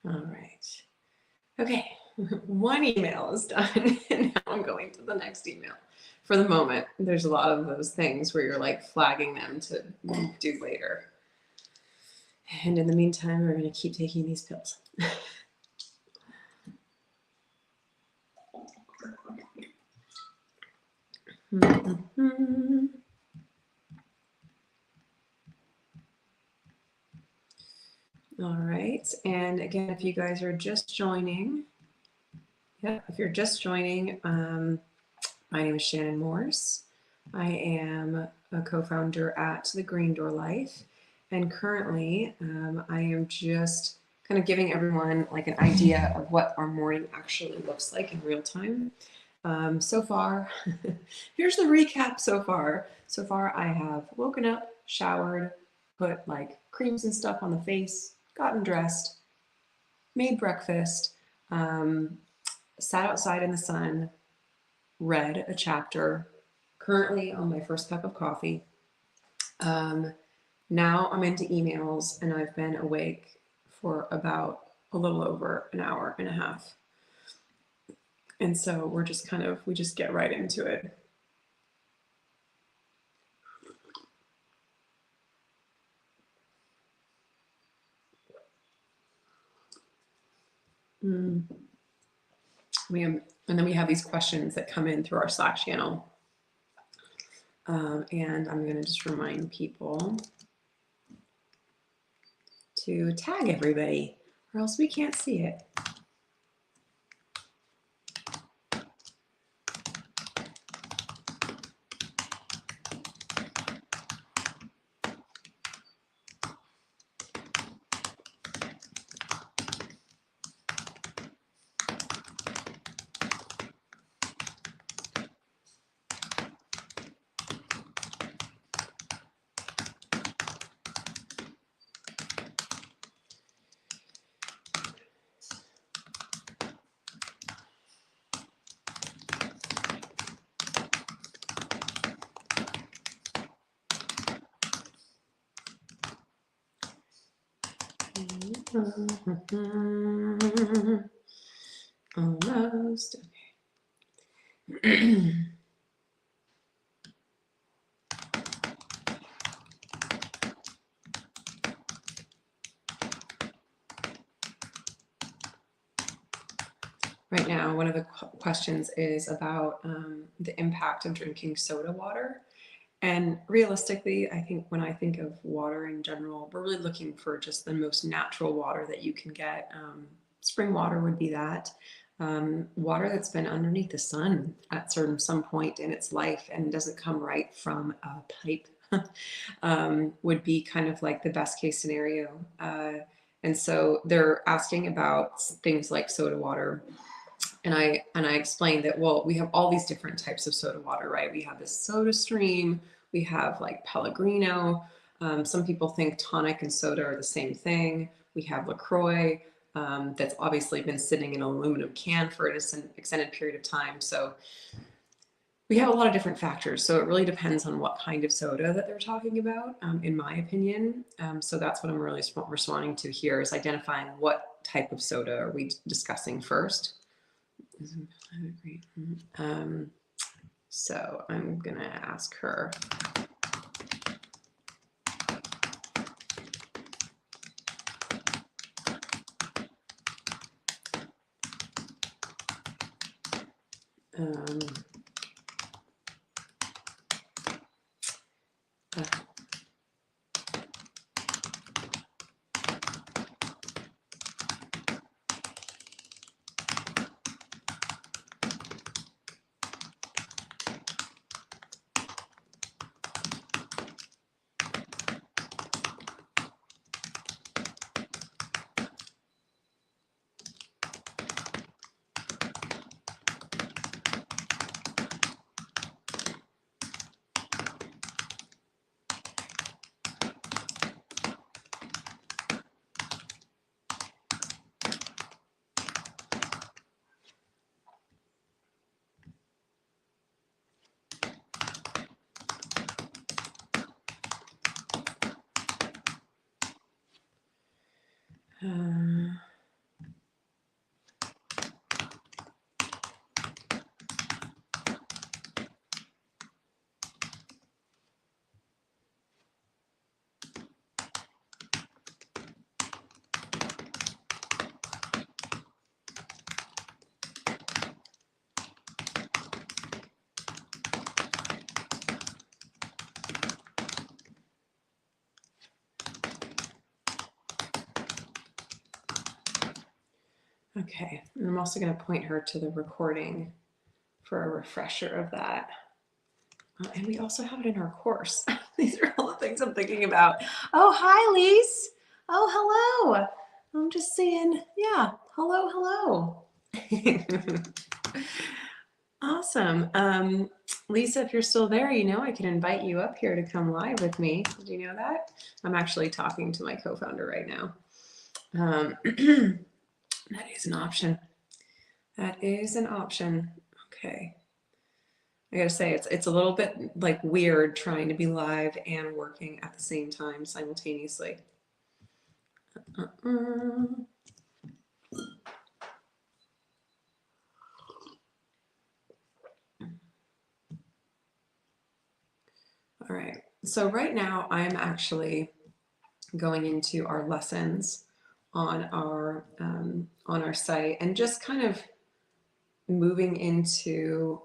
All right. Okay, one email is done, and now I'm going to the next email. For the moment, there's a lot of those things where you're like flagging them to do later. And in the meantime, we're going to keep taking these pills. All right, and again, if you guys are just joining, if you're just joining, my name is Shannon Morse. I am a co-founder at the Green Door Life, and currently I am just kind of giving everyone like an idea of what our morning actually looks like in real time. So far, here's the recap so far. So far, I have woken up, showered, put like creams and stuff on the face, gotten dressed, made breakfast, sat outside in the sun, read a chapter, currently on my first cup of coffee. Now I'm into emails, and I've been awake for about a little over an hour and a half. And so we just get right into it. And then we have these questions that come in through our Slack channel. And I'm going to just remind people to tag everybody, or else we can't see it. Almost. Okay. Right now, one of the questions is about the impact of drinking soda water. And realistically, I think when I think of water in general, we're really looking for just the most natural water that you can get. Spring water would be that. Water that's been underneath the sun at some point in its life and doesn't come right from a pipe would be kind of like the best case scenario. And so they're asking about things like soda water. And I explained that, well, we have all these different types of soda water, right? We have this Soda Stream, we have like Pellegrino. Some people think tonic and soda are the same thing. We have LaCroix, that's obviously been sitting in an aluminum can for an extended period of time. So we have a lot of different factors. So it really depends on what kind of soda that they're talking about, in my opinion. So that's what I'm really responding to here, is identifying what type of soda are we discussing first. So I'm gonna ask her. Okay, and I'm also going to point her to the recording for a refresher of that. And we also have it in our course. These are all the things I'm thinking about. Oh, hi, Lise. Oh, hello. I'm just saying, yeah, hello. Awesome. Lisa, if you're still there, you know I can invite you up here to come live with me. Did you know that? I'm actually talking to my co-founder right now. That is an option. That is an option. Okay. I gotta say, it's a little bit like weird trying to be live and working at the same time simultaneously. All right, so right now I'm actually going into our lessons on our site and just kind of moving into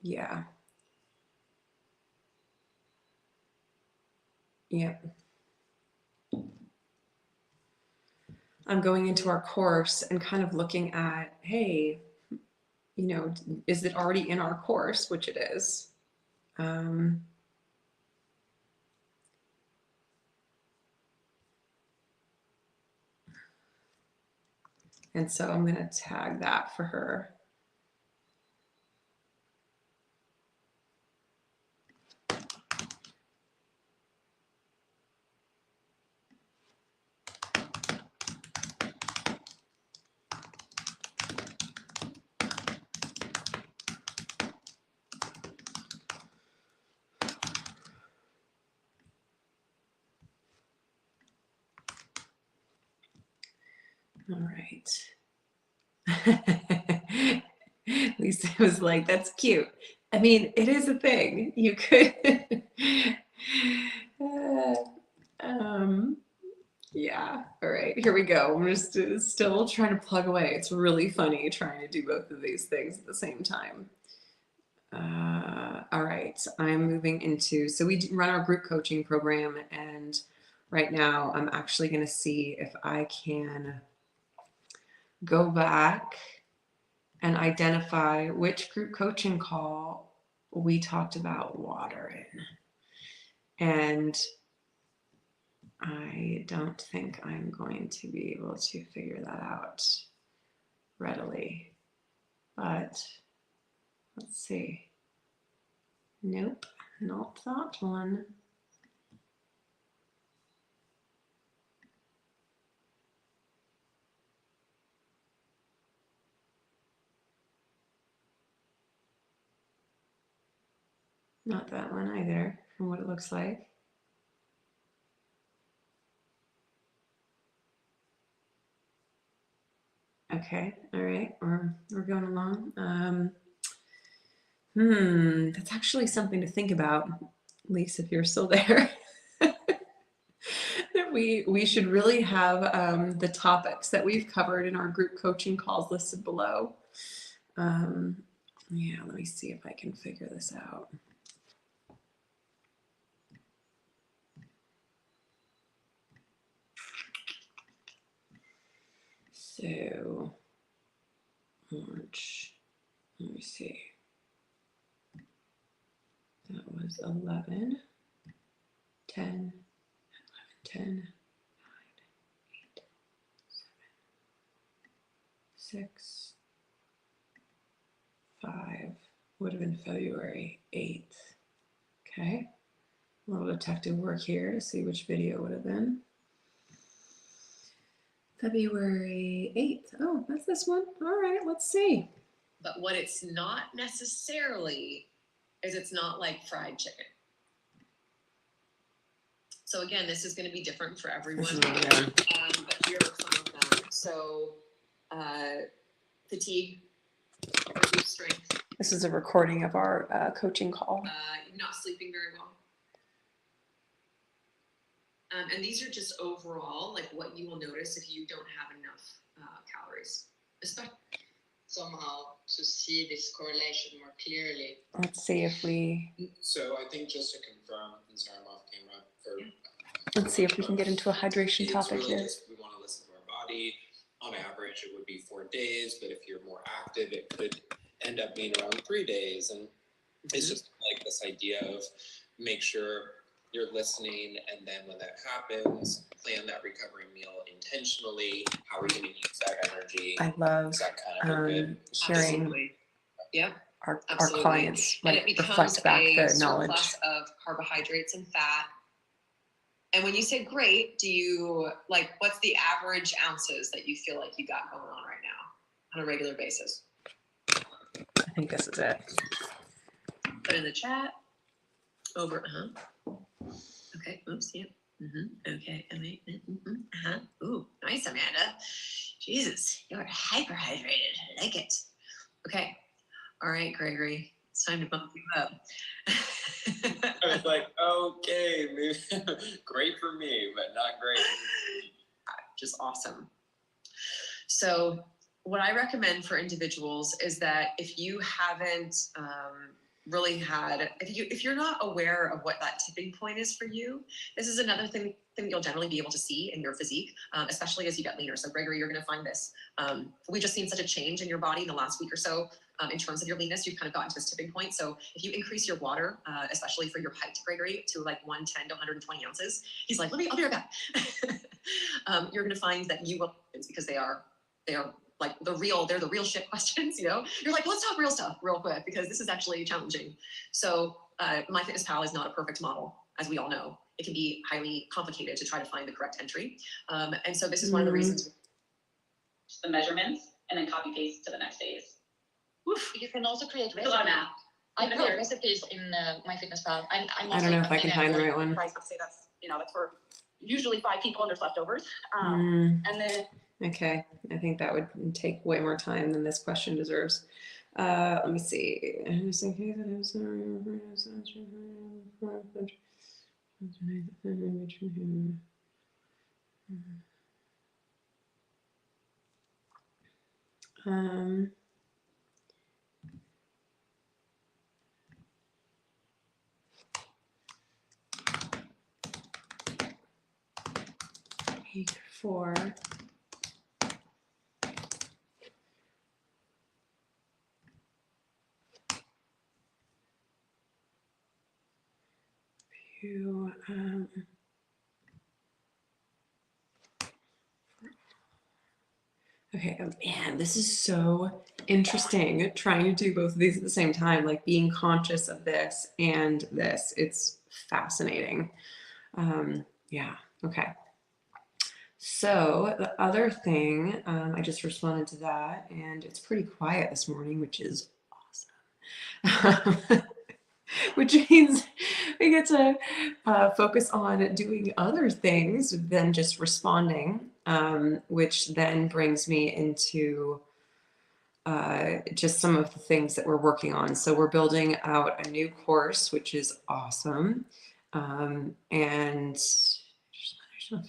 yeah. I'm going into our course and kind of looking at, hey, you know, is it already in our course, which it is. And so I'm going to tag that for her. All right. Lisa was like, that's cute. I mean, it is a thing. You could. Yeah. All right. Here we go. I'm just still trying to plug away. It's really funny trying to do both of these things at the same time. All right. I'm moving into, so we run our group coaching program, and right now I'm actually going to see if I can go back and identify which group coaching call we talked about water in. And I don't think I'm going to be able to figure that out readily. But let's see. Nope, not that one. Not that one either, from what it looks like. Okay, all right, we're going along. That's actually something to think about, Lisa, if you're still there. That we should really have the topics that we've covered in our group coaching calls listed below. Yeah, let me see if I can figure this out. So, March, let me see. That was 11, 10, 11, 10, 9, 8, 7, 6, 5, would have been February 8th. Okay, a little detective work here to see which video would have been. February 8th. Oh, that's this one. All right, let's see. But what it's not necessarily is it's not like fried chicken. So again, this is going to be different for everyone. But here are some of them. So fatigue, reduced strength. This is a recording of our coaching call. Not sleeping very well. And these are just overall, like what you will notice if you don't have enough calories. Somehow to see this correlation more clearly. Let's see if we. So I think just to confirm, Zarmov came up for Let's see if we can get into a hydration It's topic really here. just, we want to listen to our body. On average, it would be 4 days, but if you're more active, it could end up being around 3 days. And it's just like this idea of make sure you're listening, and then when that happens, plan that recovery meal intentionally. How are you going to use that energy? I love Is that kind of a good sharing Absolutely. Yeah. our Absolutely. clients, And like it becomes reflect back a the knowledge. surplus of carbohydrates and fat. And when you say great, do you like what's the average ounces that you feel like you got going on right now on a regular basis? I think this is it. Put in the chat. Over. Okay. Oops. Yep. Okay. Ooh, nice, Amanda. Jesus, you're hyperhydrated. I like it. Okay. All right, Gregory. It's time to bump you up. I was like, okay, maybe great for me, but not great. Just awesome. So what I recommend for individuals is that if you haven't really had, if you're not aware of what that tipping point is for you, this is another thing you'll generally be able to see in your physique, especially as you get leaner. So Gregory, you're going to find this. We've just seen such a change in your body in the last week or so. In terms of your leanness, you've kind of gotten to this tipping point. So if you increase your water, especially for your height, Gregory, to like 110 to 120 ounces, he's like, I'll be right back. You're going to find that you will, because they are like they're the real shit questions, you know? You're like, let's talk real stuff real quick because this is actually challenging. So MyFitnessPal is not a perfect model, as we all know. It can be highly complicated to try to find the correct entry. And so this is one of the reasons. The measurements and then copy paste to the next days. Oof. You can also create It's a lot of recipes. math. I create recipes in MyFitnessPal. I don't know if I can find the right one. Price, let's say that's for usually 5 people and there's leftovers. And then Okay, I think that would take way more time than this question deserves. Let me see. Week 4. Okay, man, this is so interesting trying to do both of these at the same time, like being conscious of this and this. It's fascinating. Yeah, okay. So the other thing, I just responded to that, and it's pretty quiet this morning, which is awesome. Which means we get to focus on doing other things than just responding, which then brings me into just some of the things that we're working on. So we're building out a new course, which is awesome. And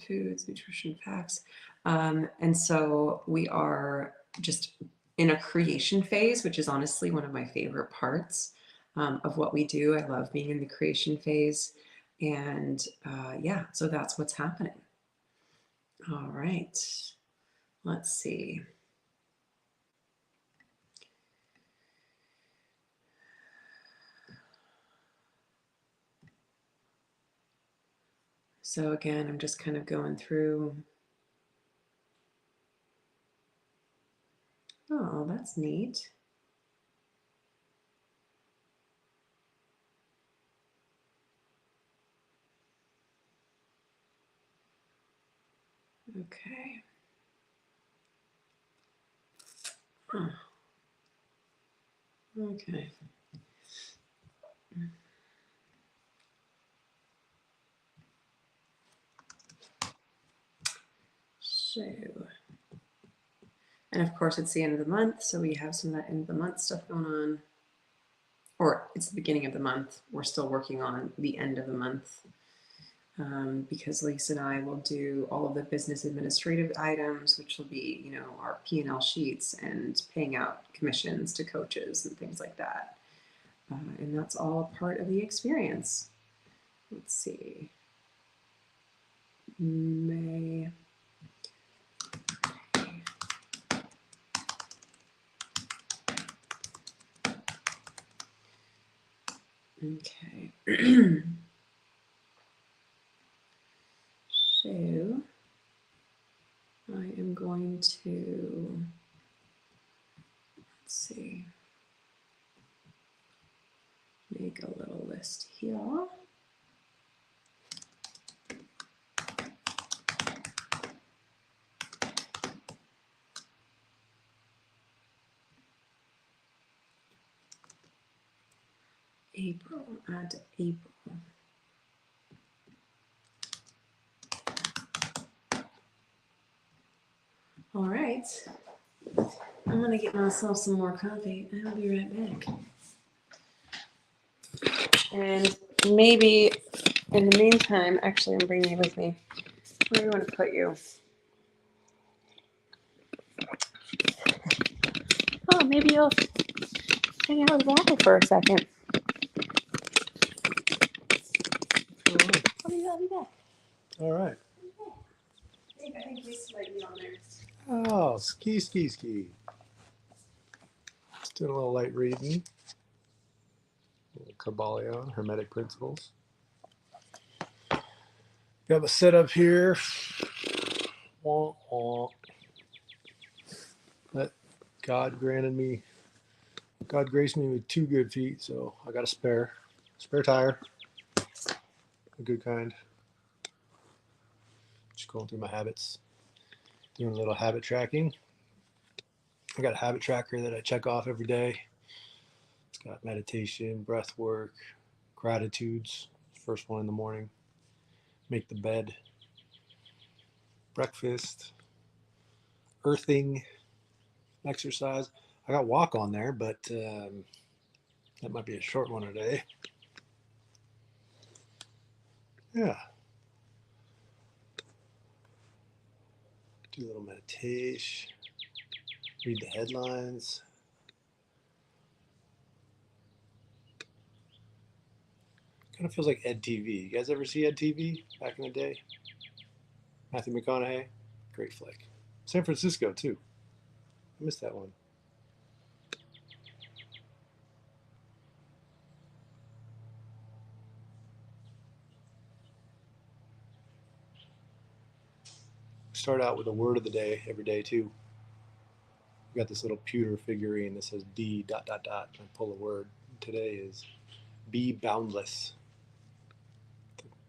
foods, nutrition facts. And so we are just in a creation phase, which is honestly one of my favorite parts of what we do. I love being in the creation phase. And yeah, so that's what's happening. All right, let's see. So again, I'm just kind of going through. Oh, that's neat. Okay. Huh. Okay. So, and of course it's the end of the month, so we have some of that end of the month stuff going on. Or it's the beginning of the month. We're still working on the end of the month because Lisa and I will do all of the business administrative items, which will be, you know, our P&L sheets and paying out commissions to coaches and things like that. And that's all a part of the experience. Let's see. May. Okay. So I am going to, let's see, make a little list here. April, add April. All right. I'm gonna get myself some more coffee. I'll be right back. And maybe in the meantime, actually, I'm bringing you with me. Where do you want to put you? Oh, maybe you'll hang out with Apple for a second. I'll be back. All right. I think we might be on there. Oh, ski. Just doing a little light reading. A little Kabbalion, Hermetic Principles. Got my setup here. Wah, wah. That God graced me with 2 good feet, so I got a spare tire, a good kind. Just going through my habits, doing a little habit tracking. I got a habit tracker that I check off every day. It's got meditation, breath work, gratitudes. First one in the morning. Make the bed. Breakfast. Earthing. Exercise. I got walk on there, but that might be a short one today. Yeah. Do a little meditation. Read the headlines. Kind of feels like Ed TV. You guys ever see Ed TV back in the day? Matthew McConaughey. Great flick. San Francisco, too. I missed that one. Start out with a word of the day every day, too. I've got this little pewter figurine that says be ... And I pull a word. Today is be boundless.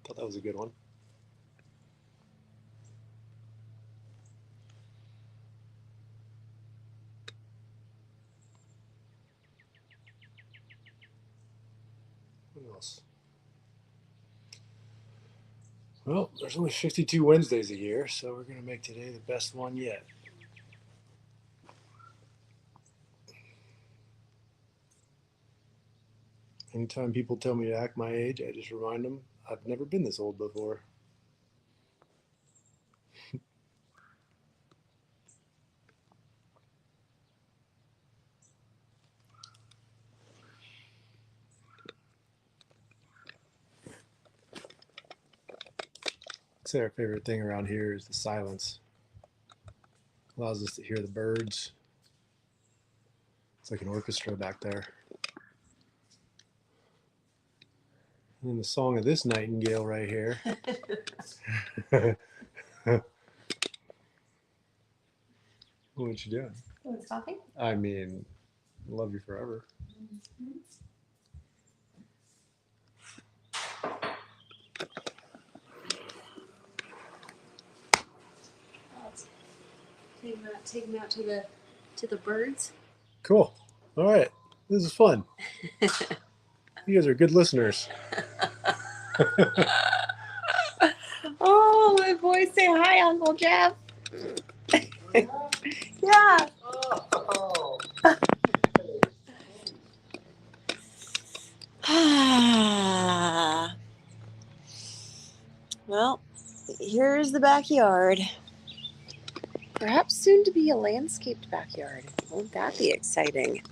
Thought that was a good one. What else? Well, there's only 52 Wednesdays a year, so we're going to make today the best one yet. Anytime people tell me to act my age, I just remind them I've never been this old before. I'd say our favorite thing around here is the silence. Allows us to hear the birds. It's like an orchestra back there. And then the song of this nightingale right here. What you doing? Oh, it's coffee? I mean, love you forever. Take them out to the birds. Cool. All right. This is fun. You guys are good listeners. Oh, my boys say hi, Uncle Jeff. Yeah. Well, here's the backyard. Perhaps soon to be a landscaped backyard. Won't that be exciting?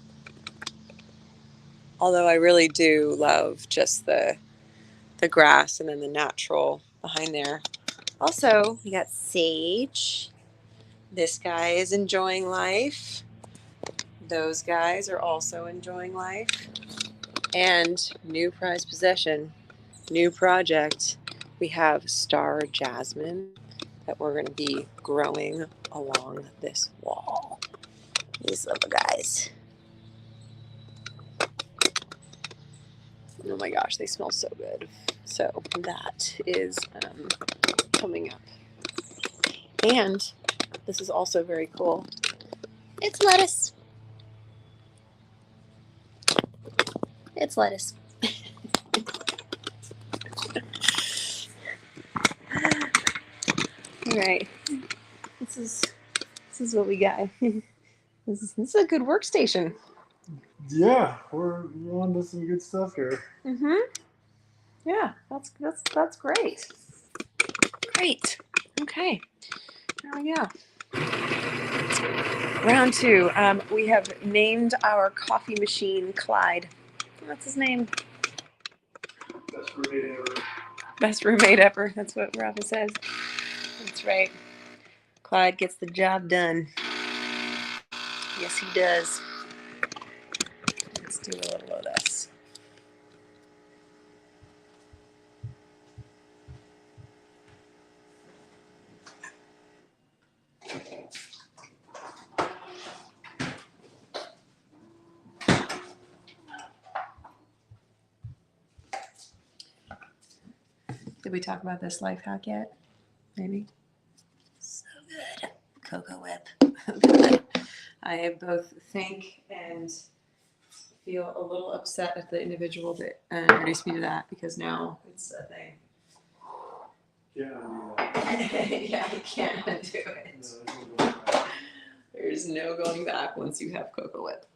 Although I really do love just the grass and then the natural behind there. Also, we got Sage. This guy is enjoying life. Those guys are also enjoying life. And new prize possession, new project. We have Star Jasmine that we're going to be growing along this wall. These little guys. Oh my gosh, they smell so good. So that is coming up. And this is also very cool. It's lettuce. It's lettuce. All right. This is what we got. This is a good workstation. Yeah, we're on to some good stuff here. Mm-hmm. Yeah, that's great. Great. Okay. There we go. Round 2. We have named our coffee machine Clyde. What's his name? Best roommate ever. Best roommate ever. That's what Rafa says. That's right. Clyde gets the job done. Yes, he does. Let's do a little of this. Did we talk about this life hack yet? Maybe? So good. Cocoa Whip. I both think and feel a little upset at the individual that introduced me to that because now it's a thing. Yeah, I do that. Yeah, you can't undo it. No, there's no going back. There's no going back once you have Cocoa Whip.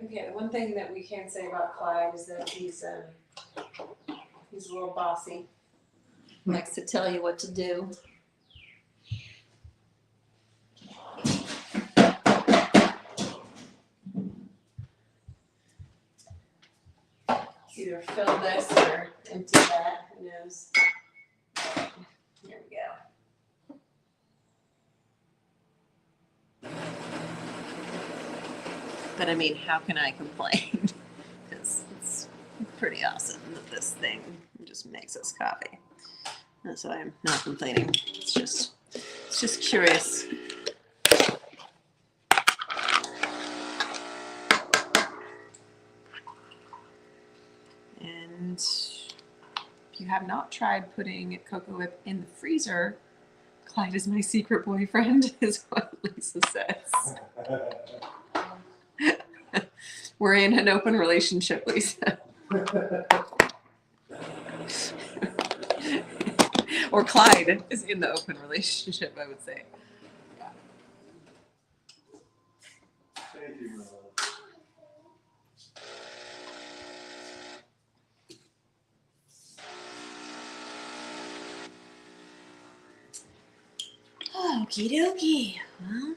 Okay, the one thing that we can say about Clyde is that he's a little bossy. Likes to tell you what to do. Either fill this or empty that. Who knows? There we go. But I mean, how can I complain? Because it's pretty awesome that this thing just makes us coffee. That's why I'm not complaining. It's just curious. And if you have not tried putting Cocoa Whip in the freezer, Clyde is my secret boyfriend, is what Lisa says. We're in an open relationship, Lisa. Or Clyde is in the open relationship, I would say. Yeah. Thank you, my love. Okie dokie. Well,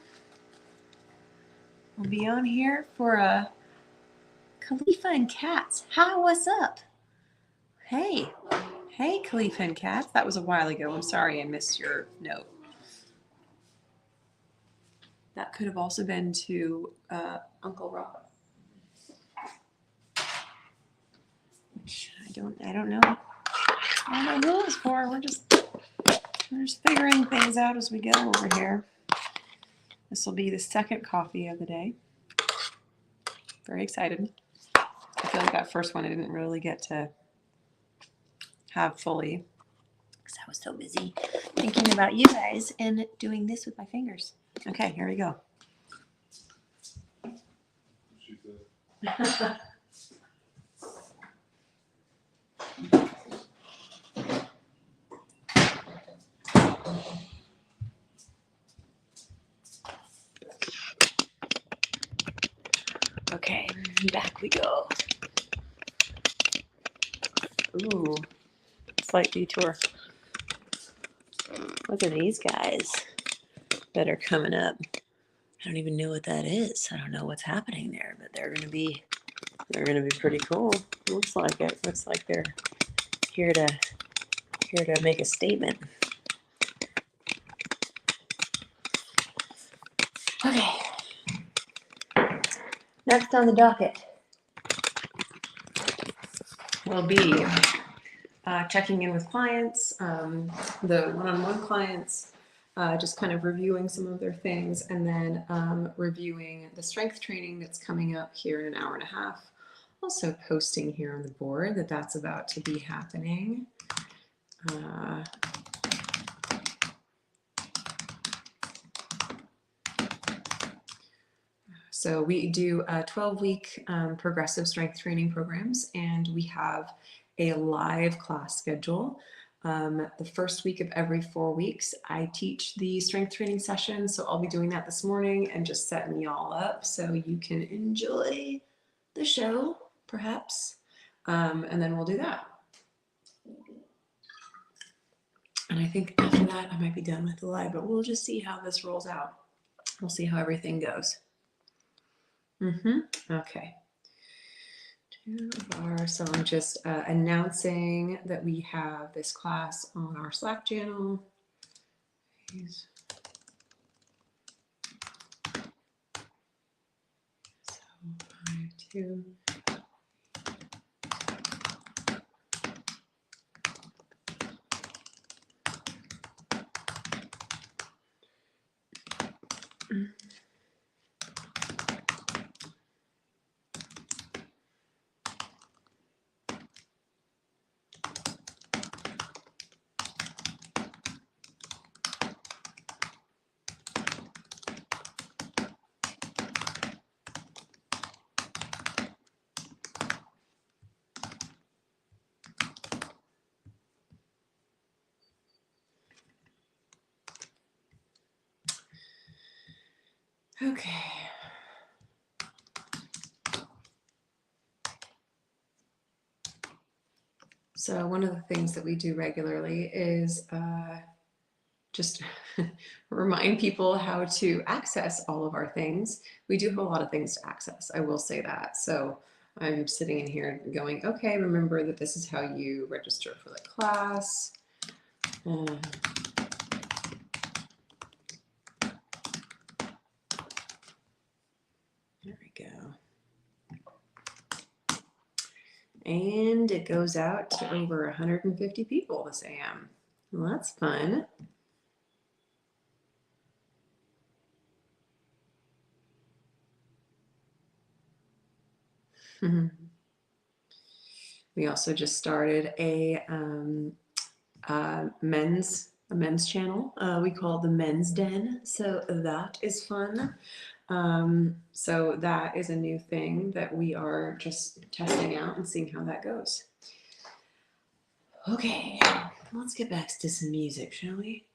we'll be on here for a Khalifa and Cats. Hi, what's up? Hey. Hey, Khalifa and Cats. That was a while ago. I'm sorry I missed your note. That could have also been to Uncle Rob. Which I don't know. I don't know who it's for. We're just figuring things out as we go over here. This will be the second coffee of the day. Very excited. I feel like that first one I didn't really get to have fully because I was so busy thinking about you guys and doing this with my fingers. Okay, here we go. She said. Okay, back we go. Ooh, slight detour. Look at these guys that are coming up. I don't even know what that is. I don't know what's happening there, but they're gonna be pretty cool. Looks like it. Looks like they're here to make a statement. Okay. Next on the docket will be checking in with clients, the one-on-one clients, just kind of reviewing some of their things, and then reviewing the strength training that's coming up here in an hour and a half. Also posting here on the board that that's about to be happening. So we do 12-week progressive strength training programs, and we have a live class schedule. The first week of every 4 weeks, I teach the strength training session. So I'll be doing that this morning and just setting y'all up so you can enjoy the show, perhaps. And then we'll do that. And I think after that, I might be done with the live, but we'll just see how this rolls out. We'll see how everything goes. Okay. So I'm just announcing that we have this class on our Slack channel. So 5, 2. Okay. So one of the things that we do regularly is just remind people how to access all of our things. We do have a lot of things to access, I will say that. So I'm sitting in here going, okay, remember that this is how you register for the class. There we go. And it goes out to over 150 people this AM. Well, that's fun. We also just started a men's channel. We call it the Men's Den. So that is fun. So that is a new thing that we are just testing out and seeing how that goes. Okay, let's get back to some music, shall we?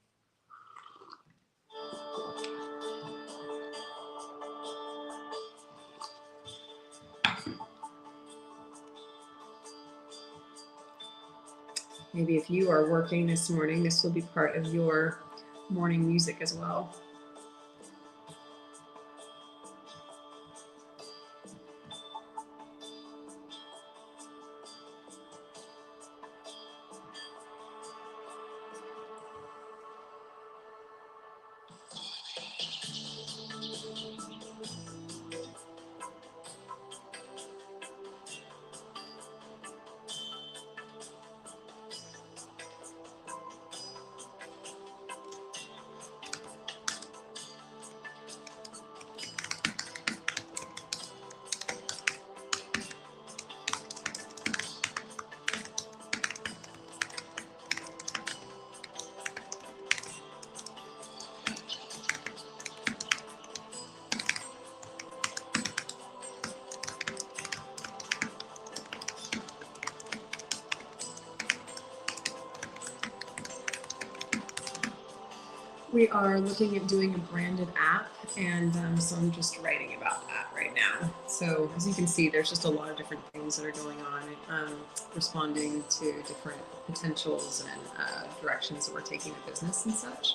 Maybe if you are working this morning, this will be part of your morning music as well. We are looking at doing a branded app, and so I'm just writing about that right now. So So as you can see, there's just a lot of different things that are going on, responding to different potentials and directions that we're taking the business and such.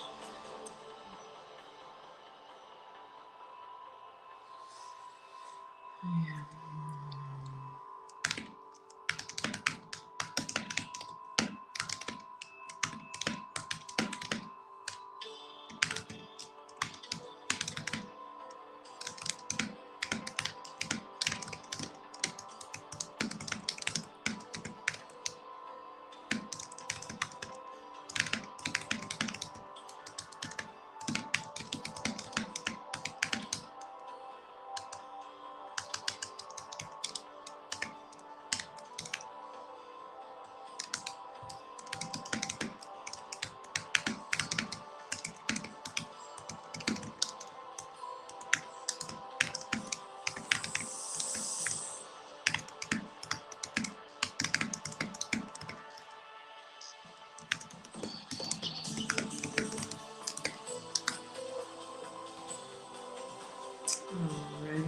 Alright.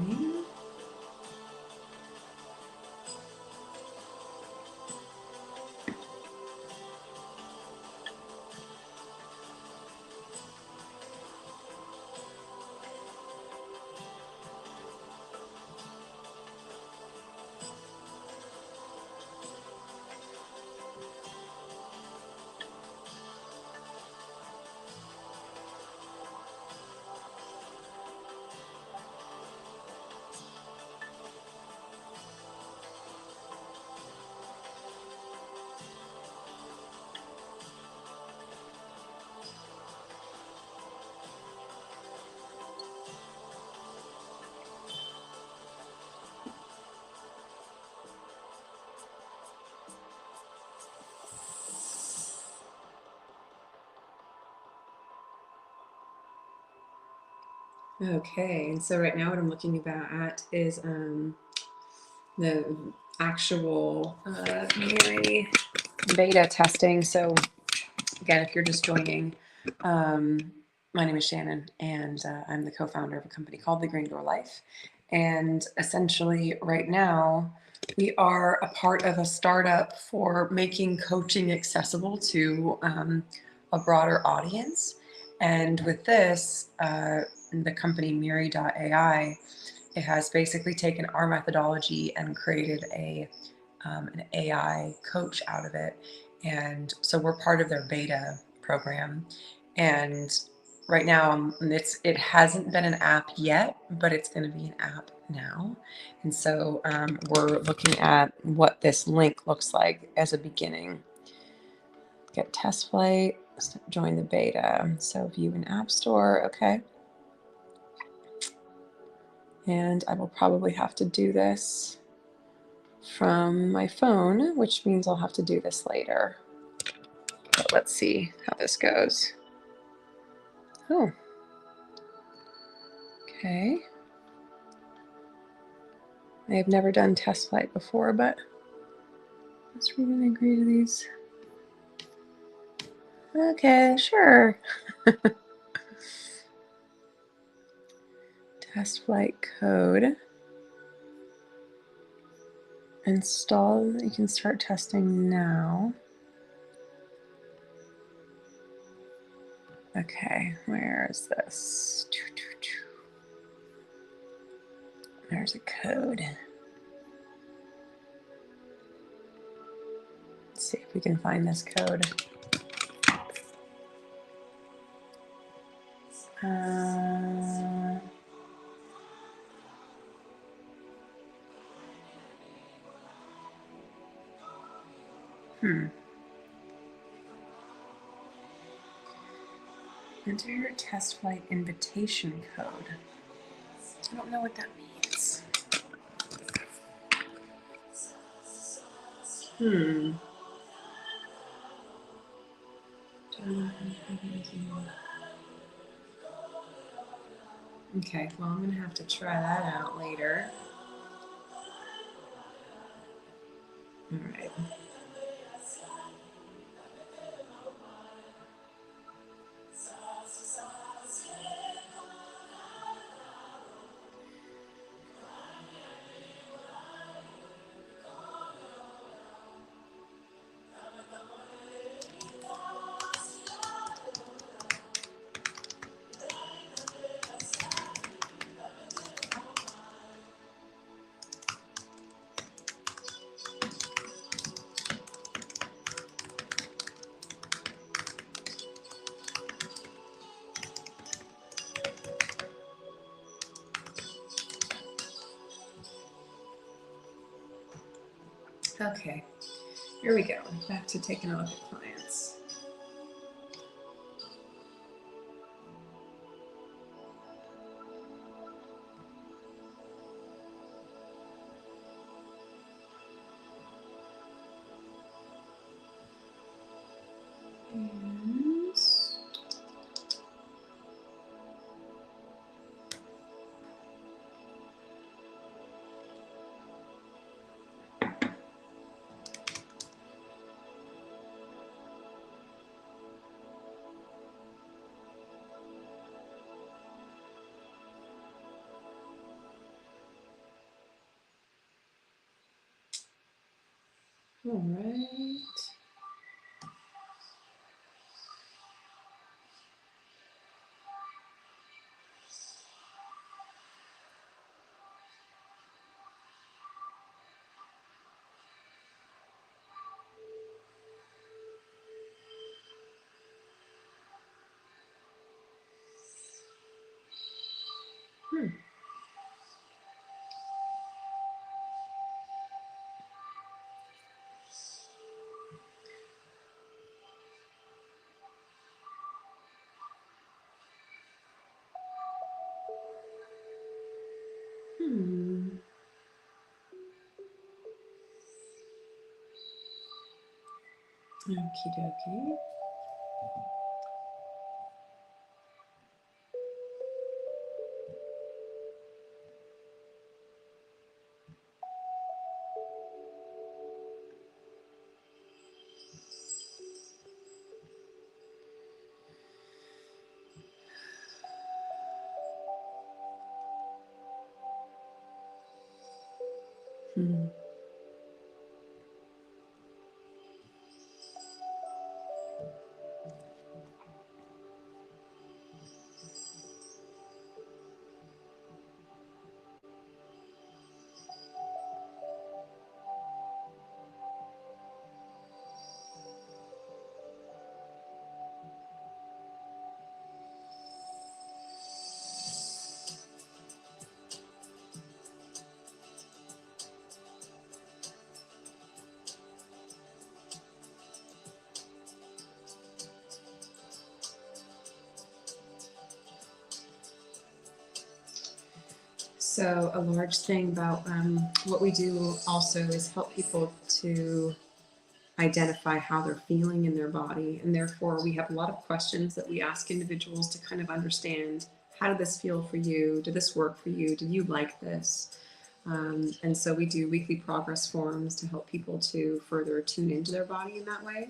Okay, and so right now what I'm looking at is the actual Mary beta testing. So again, if you're just joining, my name is Shannon, and I'm the co-founder of a company called The Green Door Life. And essentially right now, we are a part of a startup for making coaching accessible to a broader audience. And with this, the company Miri.ai, it has basically taken our methodology and created an AI coach out of it. And so we're part of their beta program. And right now, it hasn't been an app yet, but it's going to be an app now. And so we're looking at what this link looks like as a beginning. Get test flight, join the beta. So view an app store, okay. And I will probably have to do this from my phone, which means I'll have to do this later. But let's see how this goes. Oh, okay. I have never done test flight before, but let's read and agree to these. Okay, sure. Test flight code. Install. You can start testing now. Okay, where is this? There's a code. Let's see if we can find this code. Enter your test flight invitation code. I don't know what that means. Okay, well, I'm going to have to try that out later. All right. Okay, here we go. Back to taking a look at clients. And all right. Hmm. Hmm. Okie dokie. Hmm. So a large thing about what we do also is help people to identify how they're feeling in their body. And therefore, we have a lot of questions that we ask individuals to kind of understand, how did this feel for you? Did this work for you? Did you like this? And so we do weekly progress forms to help people to further tune into their body in that way.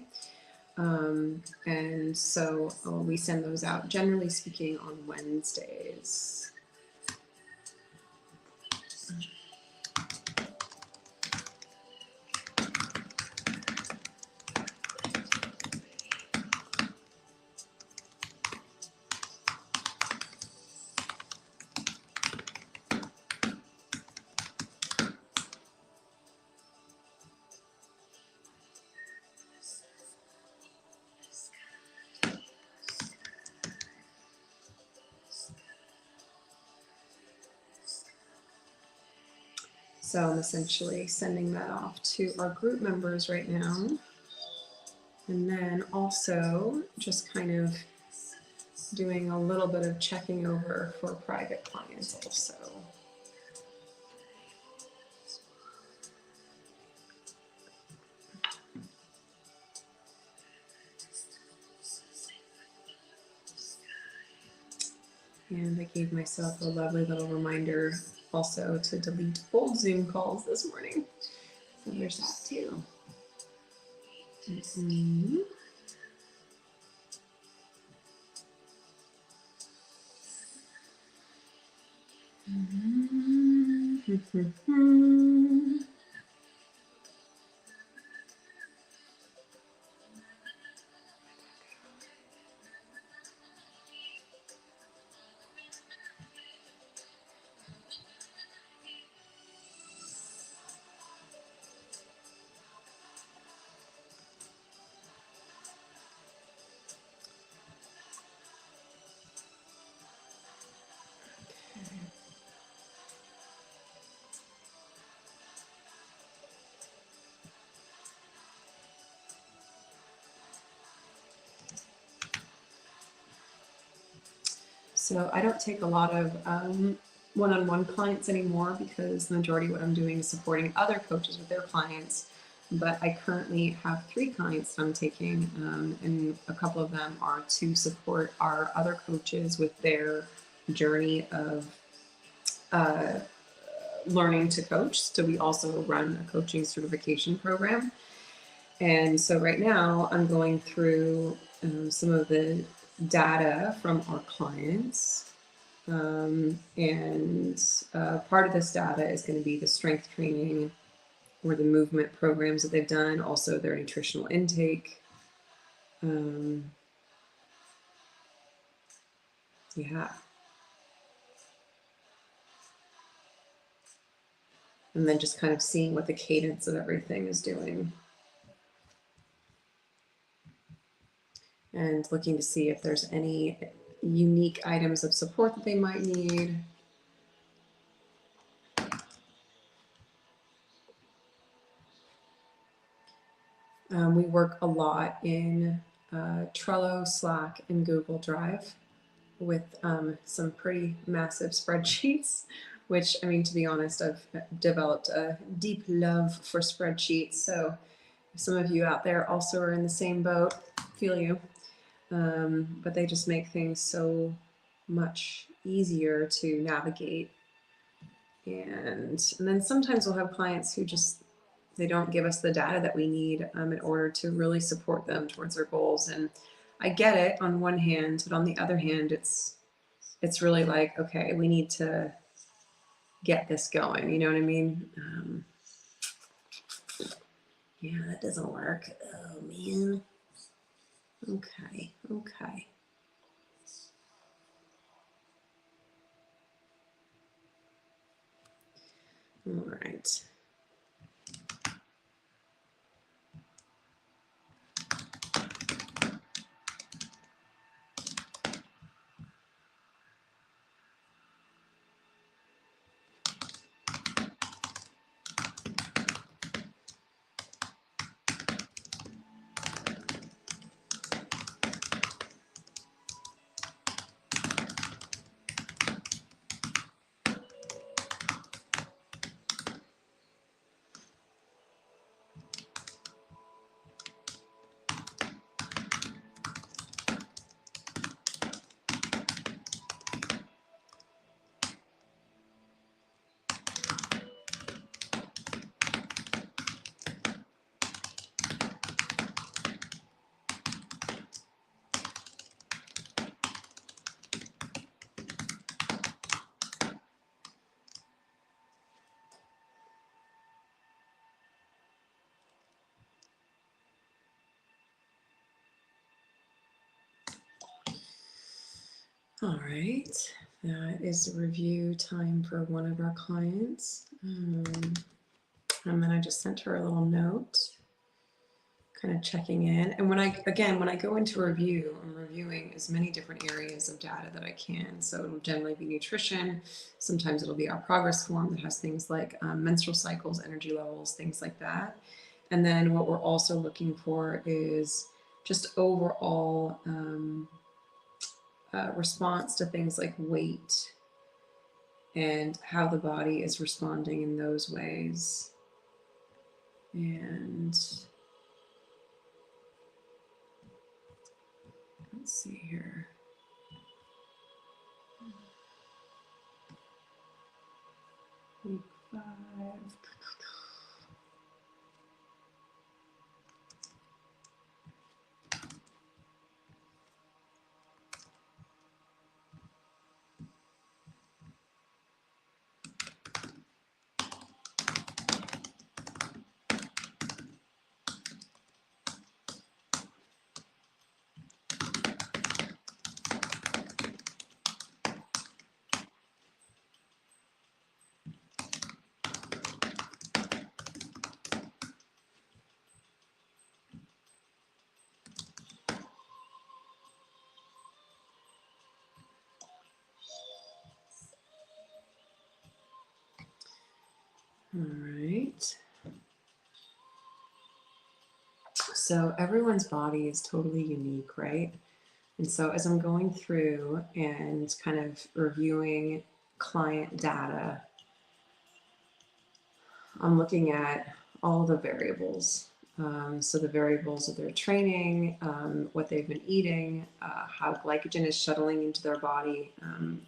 And so we send those out, generally speaking, on Wednesdays. So I'm essentially sending that off to our group members right now. And then also just kind of doing a little bit of checking over for private clients also. And I gave myself a lovely little reminder also to delete old Zoom calls this morning. So there's that too. Mm-hmm. Mm-hmm. So I don't take a lot of one-on-one clients anymore because the majority of what I'm doing is supporting other coaches with their clients. But I currently have 3 clients that I'm taking, and a couple of them are to support our other coaches with their journey of learning to coach. So we also run a coaching certification program. And so right now I'm going through some of the data from our clients. And part of this data is going to be the strength training or the movement programs that they've done, also their nutritional intake. Yeah. And then just kind of seeing what the cadence of everything is doing. And looking to see if there's any unique items of support that they might need. We work a lot in Trello, Slack, and Google Drive with some pretty massive spreadsheets, which, I mean, to be honest, I've developed a deep love for spreadsheets. So if some of you out there also are in the same boat, feel you. But they just make things so much easier to navigate. And then sometimes we'll have clients who just, they don't give us the data that we need in order to really support them towards their goals. And I get it on one hand, but on the other hand, it's really like, okay, we need to get this going. You know what I mean? Yeah, that doesn't work. Oh man. Okay. Okay. All right. All right, that is a review time for one of our clients. And then I just sent her a little note, kind of checking in. And when I go into review, I'm reviewing as many different areas of data that I can. So it'll generally be nutrition. Sometimes it'll be our progress form that has things like menstrual cycles, energy levels, things like that. And then what we're also looking for is just overall response to things like weight and how the body is responding in those ways. And let's see here. Week 5. All right. So everyone's body is totally unique, right? And so as I'm going through and kind of reviewing client data, I'm looking at all the variables. So the variables of their training, what they've been eating, how glycogen is shuttling into their body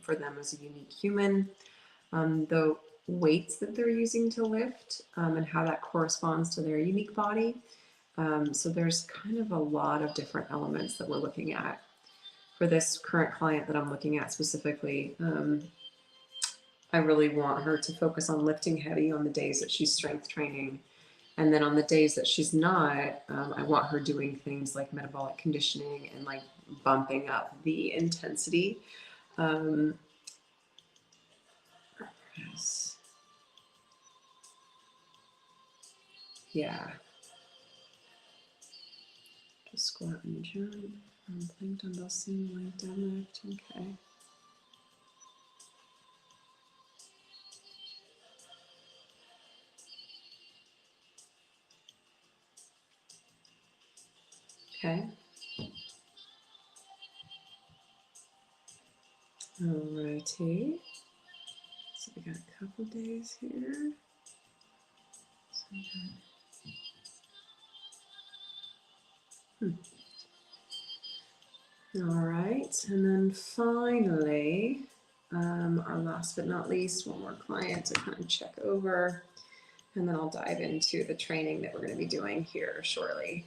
for them as a unique human, the weights that they're using to lift, and how that corresponds to their unique body. So there's kind of a lot of different elements that we're looking at. For this current client that I'm looking at specifically, I really want her to focus on lifting heavy on the days that she's strength training. And then on the days that she's not, I want her doing things like metabolic conditioning and like bumping up the intensity. Yes. Yeah. Just squat and jump. Plank, dumbbell swing, leg deadlift. Okay. Okay. Alrighty. So we got a couple days here. So we got, all right, and then finally, our last but not least, one more client to kind of check over, and then I'll dive into the training that we're going to be doing here shortly.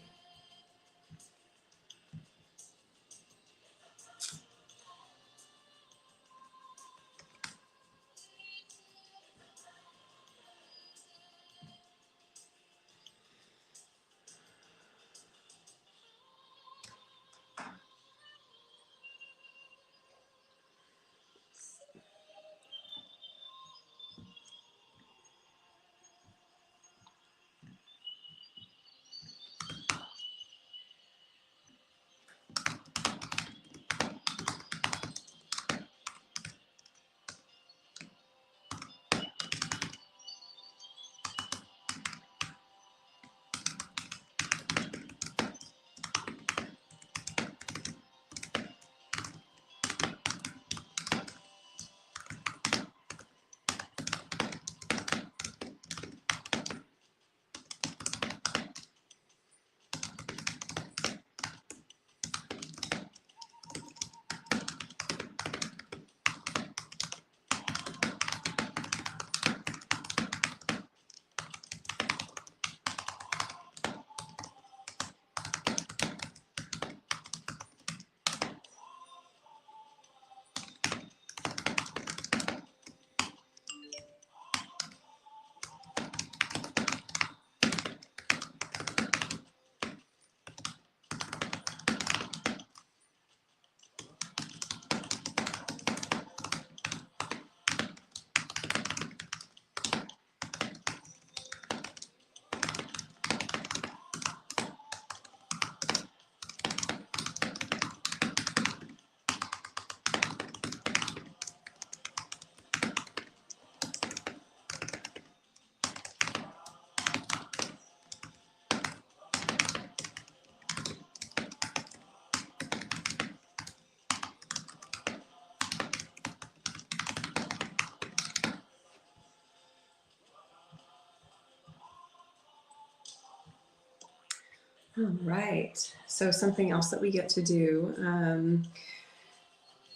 All right. So something else that we get to do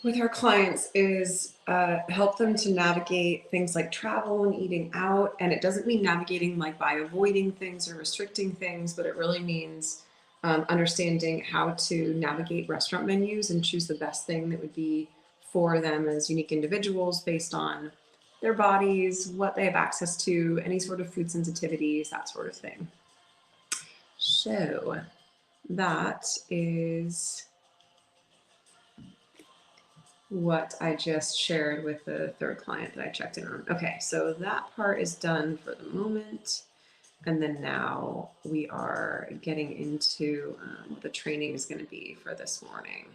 with our clients is help them to navigate things like travel and eating out. And it doesn't mean navigating like by avoiding things or restricting things, but it really means understanding how to navigate restaurant menus and choose the best thing that would be for them as unique individuals based on their bodies, what they have access to, any sort of food sensitivities, that sort of thing. So that is what I just shared with the third client that I checked in on. Okay, so that part is done for the moment. And then now we are getting into what the training is going to be for this morning.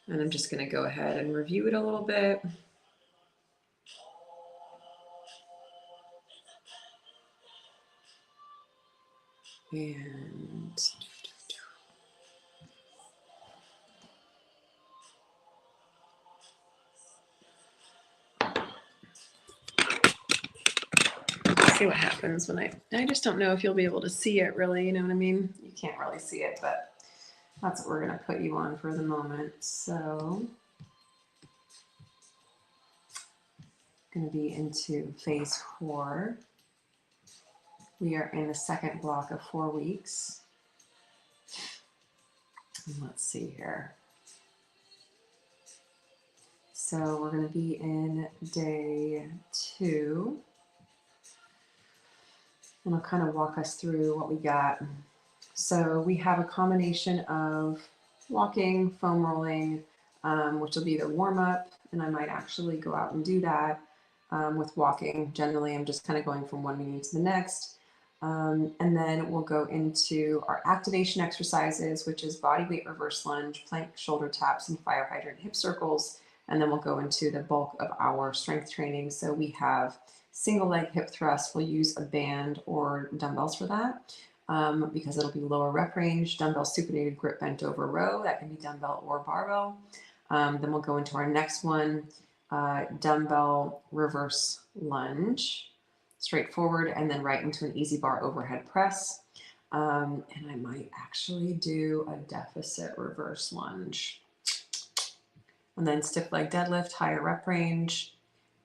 And I'm just going to go ahead and review it a little bit. And see what happens when I just don't know if you'll be able to see it really, you know what I mean? You can't really see it, but that's what we're gonna put you on for the moment. So gonna be into phase 4. We are in the second block of 4 weeks. And let's see here. So we're going to be in day 2. And I'll kind of walk us through what we got. So we have a combination of walking, foam rolling, which will be the warm up. And I might actually go out and do that with walking. Generally, I'm just kind of going from one meeting to the next. And then we'll go into our activation exercises, which is body weight reverse lunge, plank shoulder taps, and fire hydrant hip circles. And then we'll go into the bulk of our strength training. So we have single leg hip thrust. We'll use a band or dumbbells for that because it'll be lower rep range. Dumbbell supinated grip bent over row. That can be dumbbell or barbell. Then we'll go into our next one, dumbbell reverse lunge. Straight forward and then right into an easy bar overhead press. And I might actually do a deficit reverse lunge. And then stiff leg deadlift, higher rep range,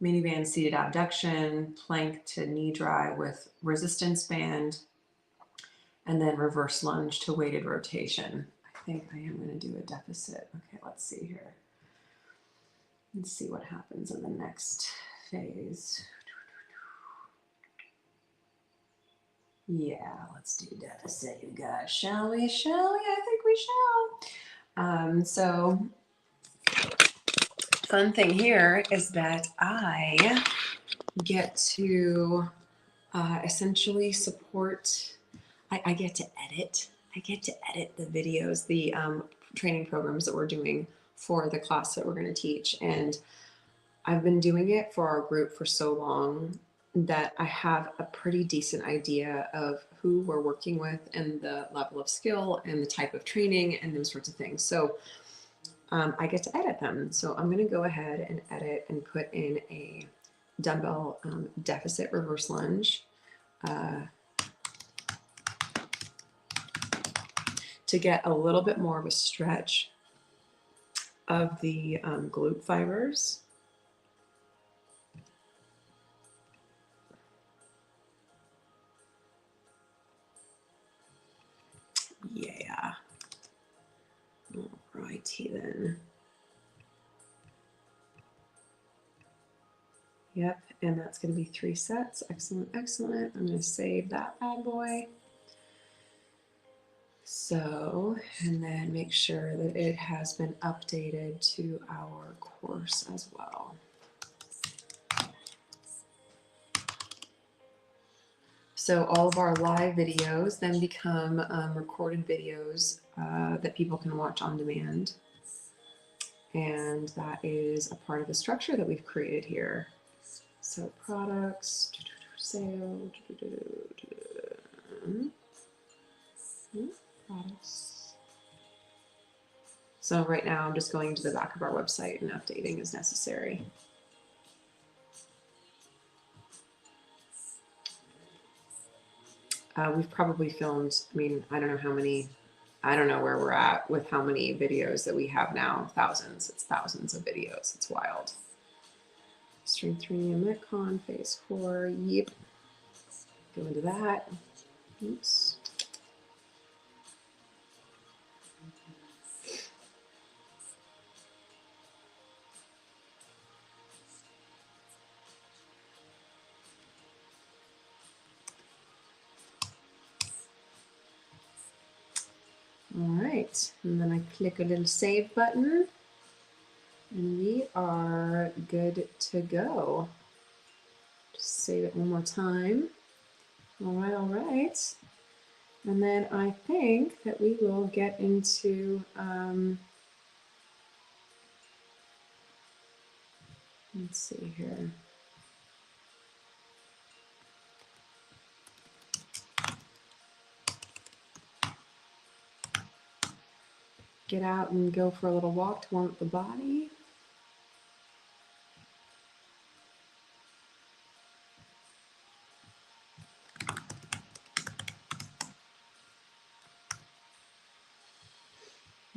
miniband seated abduction, plank to knee dry with resistance band, and then reverse lunge to weighted rotation. I think I am going to do a deficit. Okay, let's see here. Let's see what happens in the next phase. Yeah, let's do deficit, you guys. Shall we? Shall we? I think we shall. So, fun thing here is that I get to essentially support. I get to edit. I get to edit the videos, the training programs that we're doing for the class that we're going to teach, and I've been doing it for our group for so long that I have a pretty decent idea of who we're working with and the level of skill and the type of training and those sorts of things. So I get to edit them. So I'm going to go ahead and edit and put in a dumbbell deficit reverse lunge to get a little bit more of a stretch of the glute fibers. Yeah. All righty then. Yep, and that's going to be 3 sets. Excellent, excellent. I'm going to save that bad boy. So, and then make sure that it has been updated to our course as well. So all of our live videos then become recorded videos that people can watch on demand. And that is a part of the structure that we've created here. So products, sale, products. So right now I'm just going to the back of our website and updating as necessary. We've probably filmed, I mean, I don't know how many, I don't know where we're at with how many videos that we have now. Thousands, it's thousands of videos. It's wild. Strength training and Metcon, phase 4, yep. Go into that. Oops. All right, and then I click a little save button and we are good to go. Just save it one more time. All right, all right. And then I think that we will get into, let's see here. Get out and go for a little walk to warm up the body.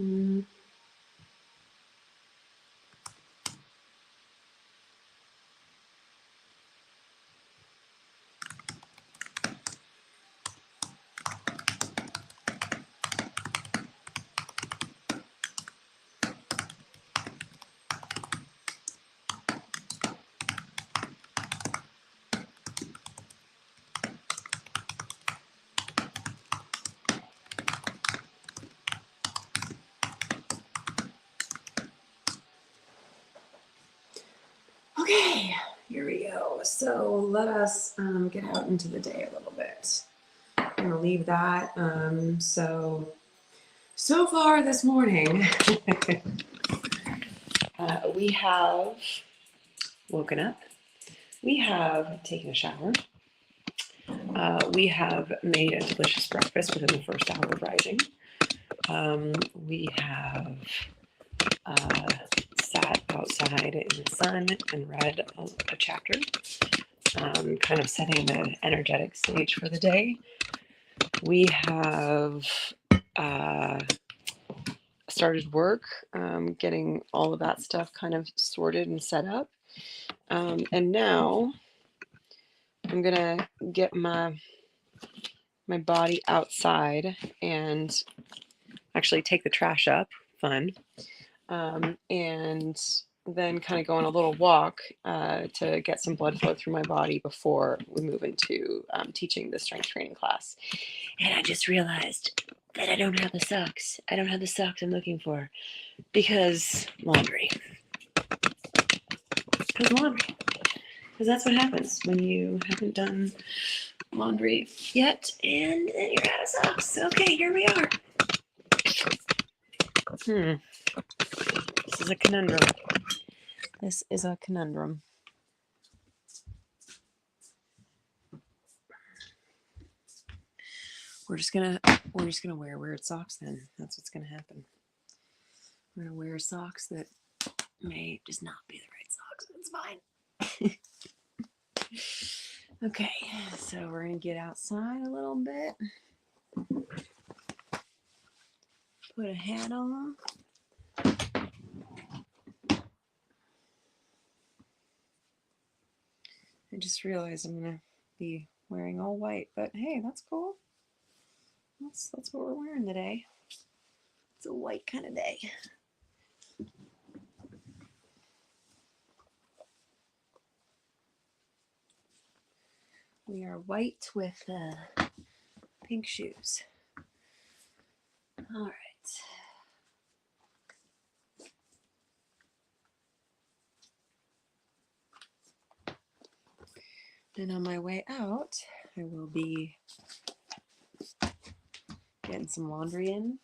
Mm. Okay, here we go. So let us get out into the day a little bit. I'm gonna leave that. So far this morning, we have woken up. We have taken a shower. We have made a delicious breakfast within the first hour of rising. We have sat outside in the sun and read a chapter, kind of setting the energetic stage for the day. We have started work, getting all of that stuff kind of sorted and set up. And now I'm gonna get my body outside and actually take the trash up. Fun. And then kind of go on a little walk to get some blood flow through my body before we move into teaching the strength training class. And I just realized that I don't have the socks. I don't have the socks I'm looking for because laundry. Because that's what happens when you haven't done laundry yet and then you're out of socks. Okay, here we are. This is a conundrum. We're just gonna wear weird socks then. That's what's gonna happen. We're gonna wear socks that may just not be the right socks. It's fine. Okay, so we're gonna get outside a little bit. Put a hat on. I just realized I'm gonna be wearing all white, but hey, that's cool. That's what we're wearing today. It's a white kind of day. We are white with pink shoes. All right. And on my way out, I will be getting some laundry in.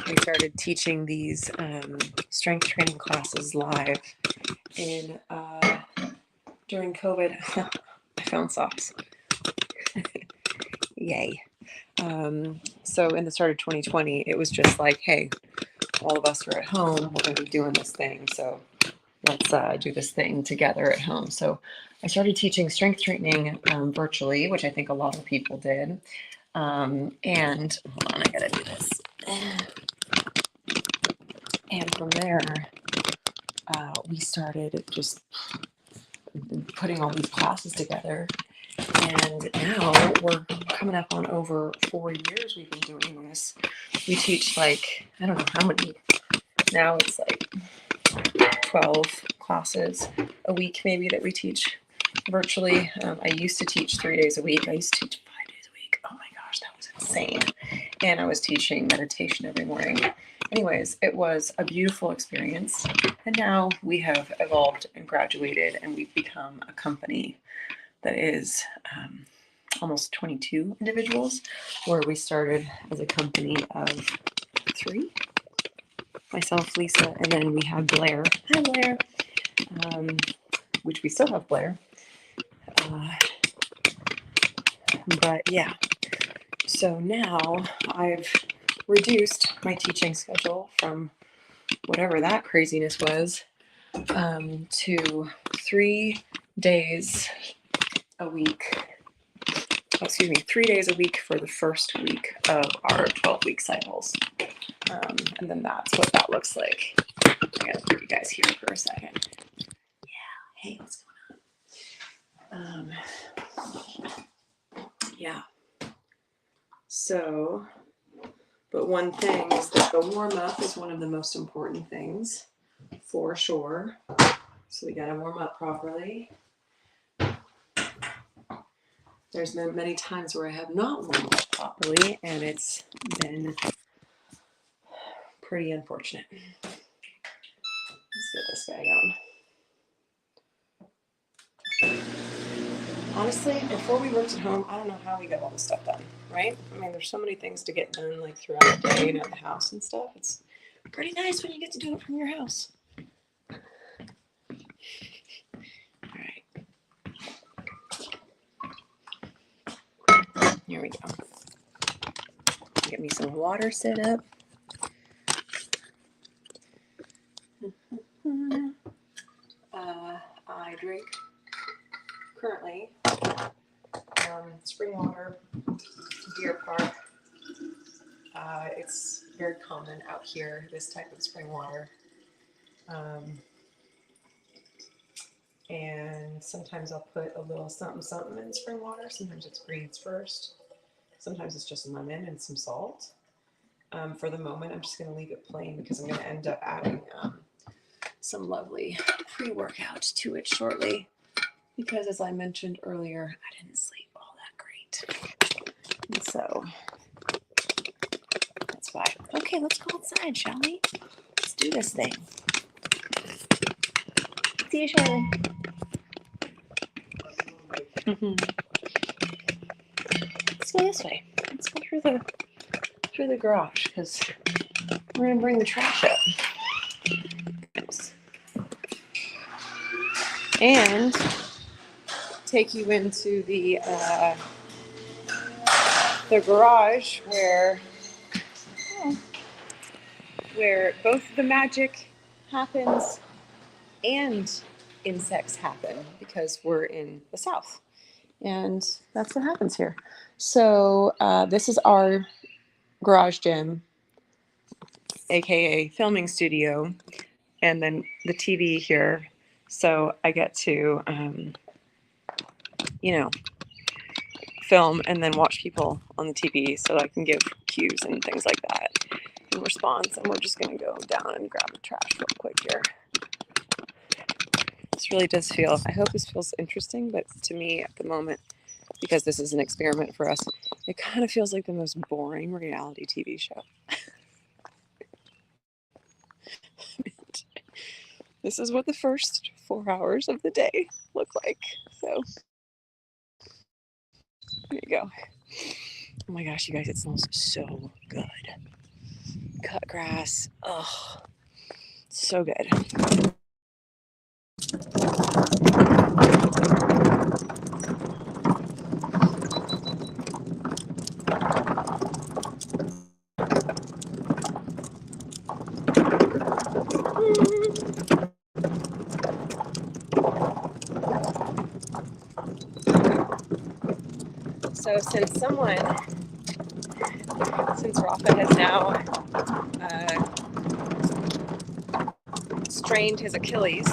We started teaching these strength training classes live in during COVID. I found socks. Yay. So in the start of 2020, it was just like, hey, all of us are at home. We're going to be doing this thing. So let's do this thing together at home. So I started teaching strength training virtually, which I think a lot of people did. And hold on, I got to do this. And from there, we started just putting all these classes together. And now we're coming up on over 4 years we've been doing this. We teach like, I don't know how many. Now it's like 12 classes a week maybe that we teach virtually. I used to teach 3 days a week. I used to teach 5 days a week. Oh my gosh, that was insane. And I was teaching meditation every morning. Anyways, it was a beautiful experience. And now we have evolved and graduated and we've become a company that is almost 22 individuals, where we started as a company of 3. Myself, Lisa, and then we have Blair. Hi, Blair. Which we still have Blair. But yeah, so now I've reduced my teaching schedule from whatever that craziness was to 3 days a week 3 days a week for the first week of our 12-week cycles. And then that's what that looks like. I gotta put you guys here for a second. Yeah, hey, what's going on? Yeah. So, but one thing is that the warm up is one of the most important things for sure. So we gotta warm up properly. There's been many times where I have not warmed up properly, and it's been pretty unfortunate. Let's get this guy going. Honestly, before we worked at home, I don't know how we got all this stuff done, right? I mean, there's so many things to get done, like throughout the day and at the house and stuff. It's pretty nice when you get to do it from your house. All right. Here we go. Get me some water set up. I drink currently spring water, Deer Park. It's very common out here, this type of spring water. And sometimes I'll put a little something something in the spring water. Sometimes it's greens first. Sometimes it's just lemon and some salt. For the moment, I'm just going to leave it plain because I'm going to end up adding some lovely pre-workout to it shortly. Because as I mentioned earlier, I didn't sleep all that great. And so that's why. Okay, let's go outside, shall we? Let's do this thing. See you, Shannon. Let's go this way. Let's go through the garage because we're gonna bring the trash up. Oops. And take you into the garage where both the magic happens and insects happen because we're in the South. And that's what happens here. So this is our garage gym, aka filming studio, and then the TV here. So I get to, film and then watch people on the TV so I can give cues and things like that in response. And we're just going to go down and grab the trash real quick here. This really does feel, I hope this feels interesting, but to me at the moment, because this is an experiment for us, it kind of feels like the most boring reality TV show. This is what the first 4 hours of the day look like. So there you go. Oh my gosh, you guys, it smells so good. Cut grass. Oh, so good. So since Rafa has now strained his Achilles,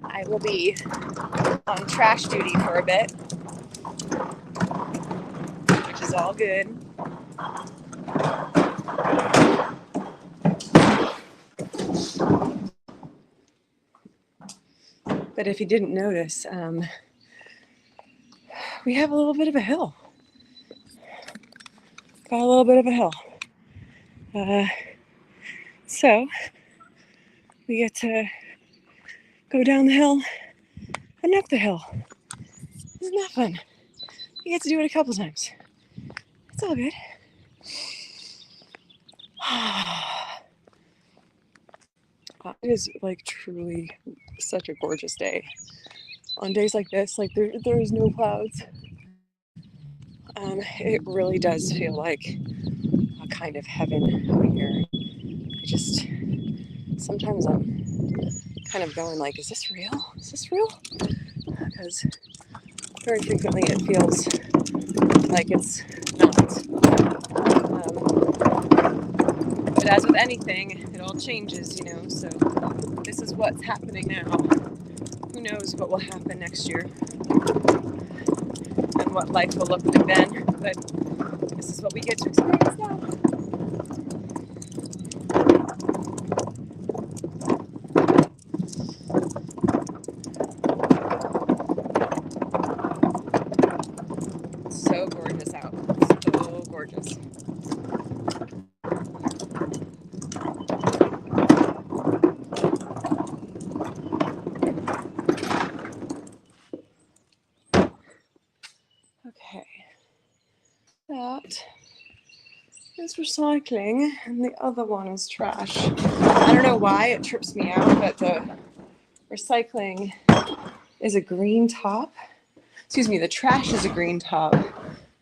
I will be on trash duty for a bit, which is all good. But if you didn't notice, we have a little bit of a hill. Got a little bit of a hill. So we get to go down the hill and up the hill. Isn't that fun? We get to do it a couple times. It's all good. It is like truly such a gorgeous day. On days like this, like there is no clouds. It really does feel like a kind of heaven out here. Sometimes I'm kind of going like, is this real? Is this real? because very frequently it feels like it's not. But as with anything, it all changes, you know, so this is what's happening now. Who knows what will happen next year and what life will look like then, but this is what we get to experience now. So gorgeous out. So gorgeous. Okay. That is recycling and the other one is trash. I don't know why it trips me out, but the recycling is a green top. Excuse me, the trash is a green top.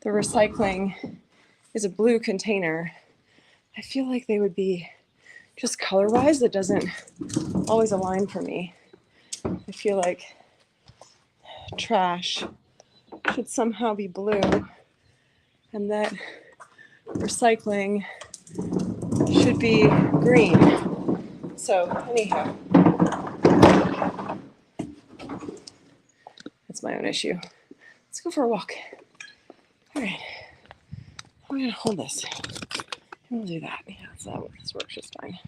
The recycling is a blue container. I feel like they would be just color-wise, that doesn't always align for me. I feel like trash should somehow be blue and that recycling should be green. So anyhow, that's my own issue. Let's go for a walk. All right, I'm gonna hold this. We'll do that. Yeah, so this works just fine.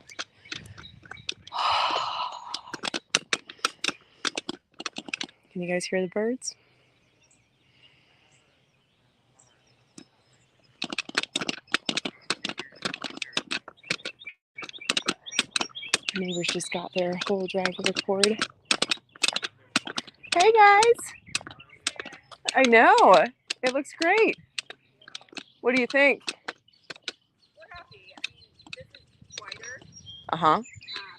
Can you guys hear the birds? My neighbors just got their whole driveway cord. Hey guys! I know! It looks great. What do you think? We're happy. I mean, this is wider. Uh-huh. I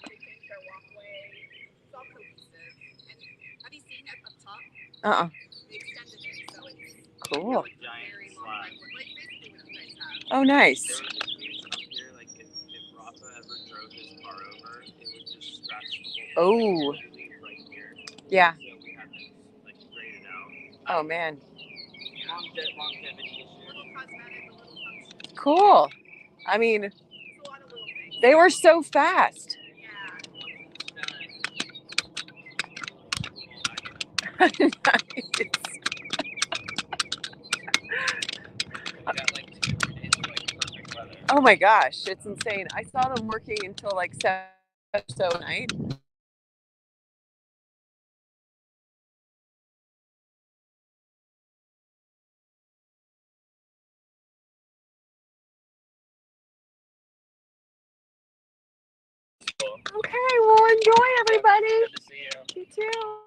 think our walkway is all cohesive. And have you seen up top? Uh-uh. They extended it, so it's Cool. very long. Like basically what you guys have. Oh, nice. There was this news up here, like if Rafa ever drove his car over, it would just scratch the whole thing, Oh. literally right here. Yeah. So we had this like graded out. Oh, man. Longevity issue. Little cosmetic, a little function. Cool. I mean, It's a lot of little things. they were so fast. Yeah. Nice. We got like 2 or 3 days of like perfect weather. Oh my gosh, it's insane. I saw them working until like 7 or so at night. Okay, well enjoy everybody. Good to see you. You too.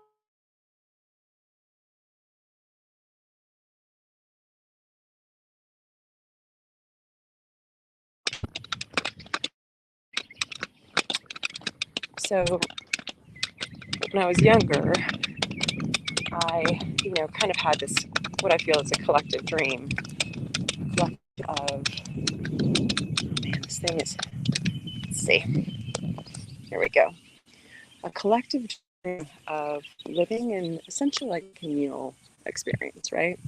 So when I was younger, I, kind of had this, what I feel is a collective dream. A collective of, man, this thing is, let's see. Here we go. A collective dream of living in essentially like a communal experience, right?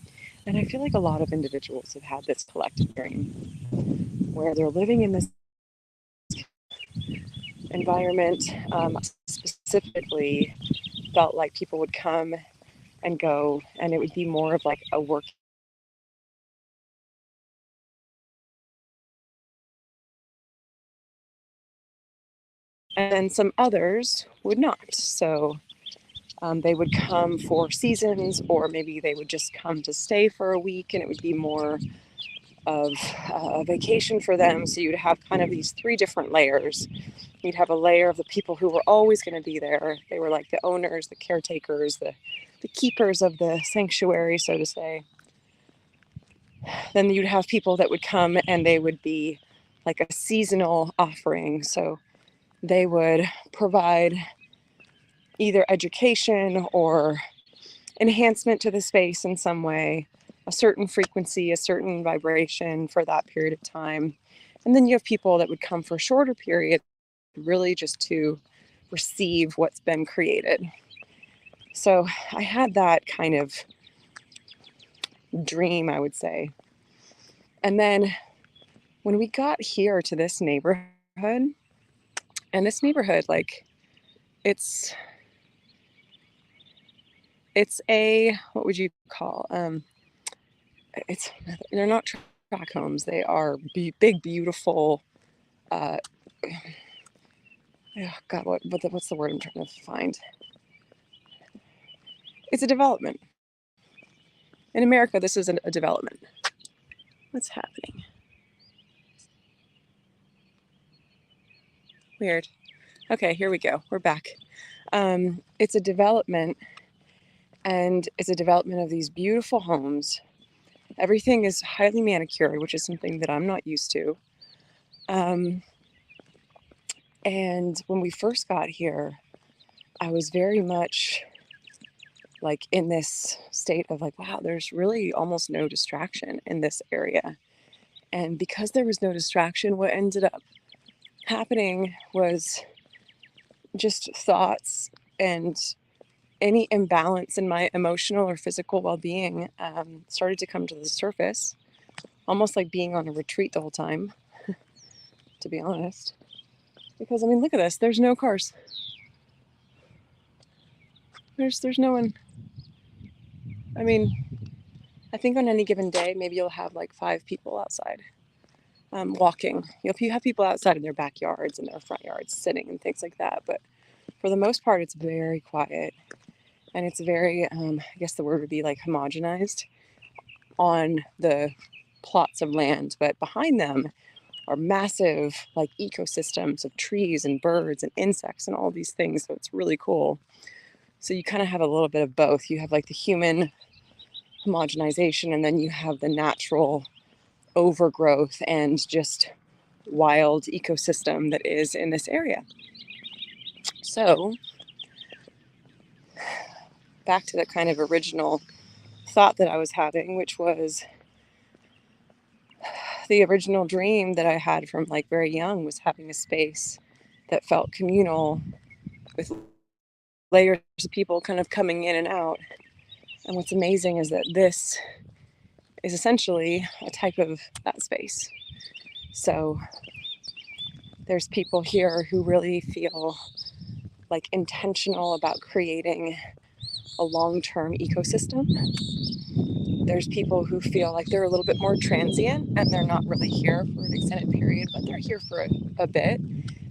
And I feel like a lot of individuals have had this collective dream where they're living in this environment. Specifically felt like people would come and go, and it would be more of like a work. And then some others would not. So they would come for seasons, or maybe they would just come to stay for a week, and it would be more of a vacation for them. So you'd have kind of these 3 different layers. You'd have a layer of the people who were always going to be there. They were like the owners, the caretakers, the keepers of the sanctuary, so to say. Then you'd have people that would come and they would be like a seasonal offering. So they would provide either education or enhancement to the space in some way, a certain frequency, a certain vibration for that period of time. And then you have people that would come for a shorter period, really just to receive what's been created. So I had that kind of dream, I would say. And then when we got here to this neighborhood, and this neighborhood, like, it's a, what would you call, it's, they're not tract homes, they are big, beautiful, oh God, what's the word I'm trying to find? It's a development. In America, this is a development. What's happening? Weird. Okay, here we go. We're back. It's a development, and it's a development of these beautiful homes. Everything is highly manicured, which is something that I'm not used to. And when we first got here, I was very much like in this state of like, wow, there's really almost no distraction in this area. And because there was no distraction, what ended up happening was just thoughts and any imbalance in my emotional or physical well-being started to come to the surface, almost like being on a retreat the whole time, to be honest. Because I mean, look at this. There's no cars. There's no one. I mean, I think on any given day, maybe you'll have like 5 people outside walking. You'll have people outside in their backyards and their front yards sitting and things like that. But for the most part, it's very quiet. And it's very, I guess the word would be like homogenized on the plots of land. But behind them are massive like ecosystems of trees and birds and insects and all these things. So it's really cool. So you kind of have a little bit of both. You have like the human homogenization, and then you have the natural overgrowth and just wild ecosystem that is in this area. So back to the kind of original thought that I was having, which was the original dream that I had from like very young was having a space that felt communal with layers of people kind of coming in and out. And what's amazing is that this is essentially a type of that space. So there's people here who really feel like intentional about creating a long-term ecosystem. There's people who feel like they're a little bit more transient and they're not really here for an extended period, but they're here for a bit,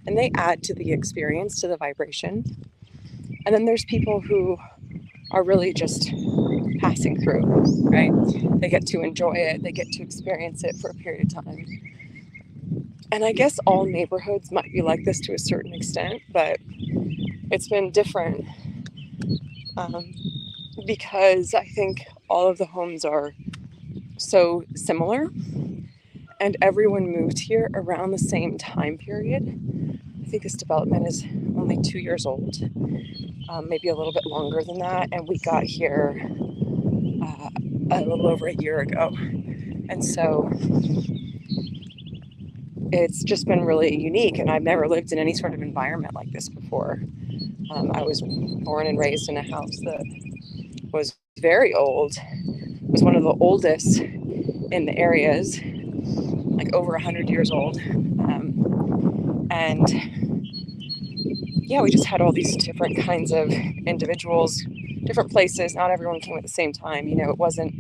and they add to the experience, to the vibration. And then there's people who are really just passing through, right? They get to enjoy it, they get to experience it for a period of time. And I guess all neighborhoods might be like this to a certain extent, but it's been different because I think all of the homes are so similar, and everyone moved here around the same time period. I think this development is only 2 years old, maybe a little bit longer than that, and we got here a little over a year ago. And so it's just been really unique, and I've never lived in any sort of environment like this before. I was born and raised in a house that was very old. It was one of the oldest in the areas, like over 100 years old. And yeah, we just had all these different kinds of individuals, different places. Not everyone came at the same time. You know, it wasn't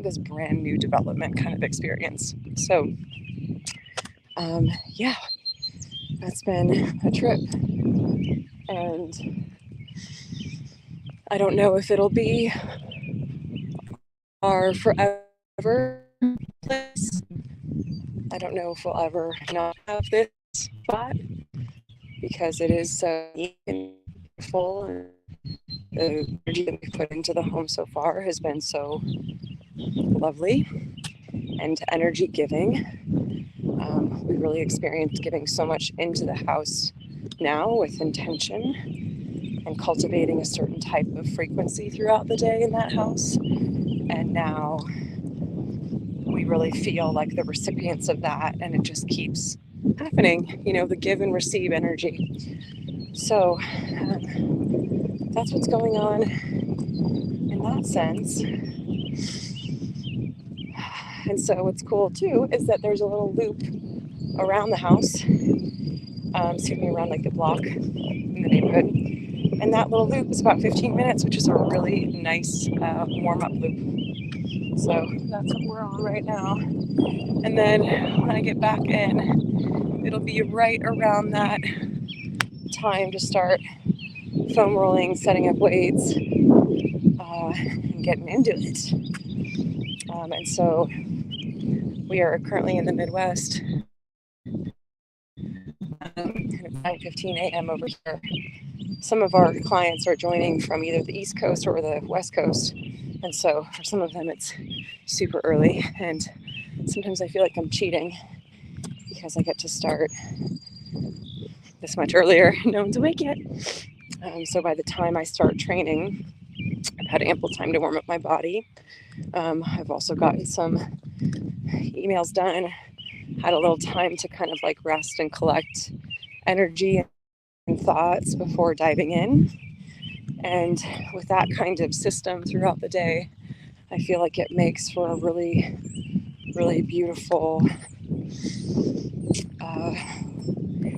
this brand new development kind of experience. So yeah, that's been a trip. And I don't know if it'll be our forever place. I don't know if we'll ever not have this spot because it is so neat and beautiful, and the energy that we've put into the home so far has been so lovely and energy giving. We really experienced giving so much into the house now with intention and cultivating a certain type of frequency throughout the day in that house. And now we really feel like the recipients of that, and it just keeps happening, you know, the give and receive energy. So that's what's going on in that sense. And so what's cool too is that there's a little loop around the house, around like the block in the neighborhood. And that little loop is about 15 minutes, which is a really nice warm-up loop. So that's what we're on right now. And then when I get back in, it'll be right around that time to start foam rolling, setting up weights, and getting into it. And so we are currently in the Midwest. It's 9:15 a.m. over here. Some of our clients are joining from either the East Coast or the West Coast. And so for some of them, it's super early. And sometimes I feel like I'm cheating because I get to start this much earlier. No one's awake yet. So by the time I start training, I've had ample time to warm up my body. I've also gotten some emails done, had a little time to kind of like rest and collect energy and thoughts before diving in. And with that kind of system throughout the day, I feel like it makes for a really, really beautiful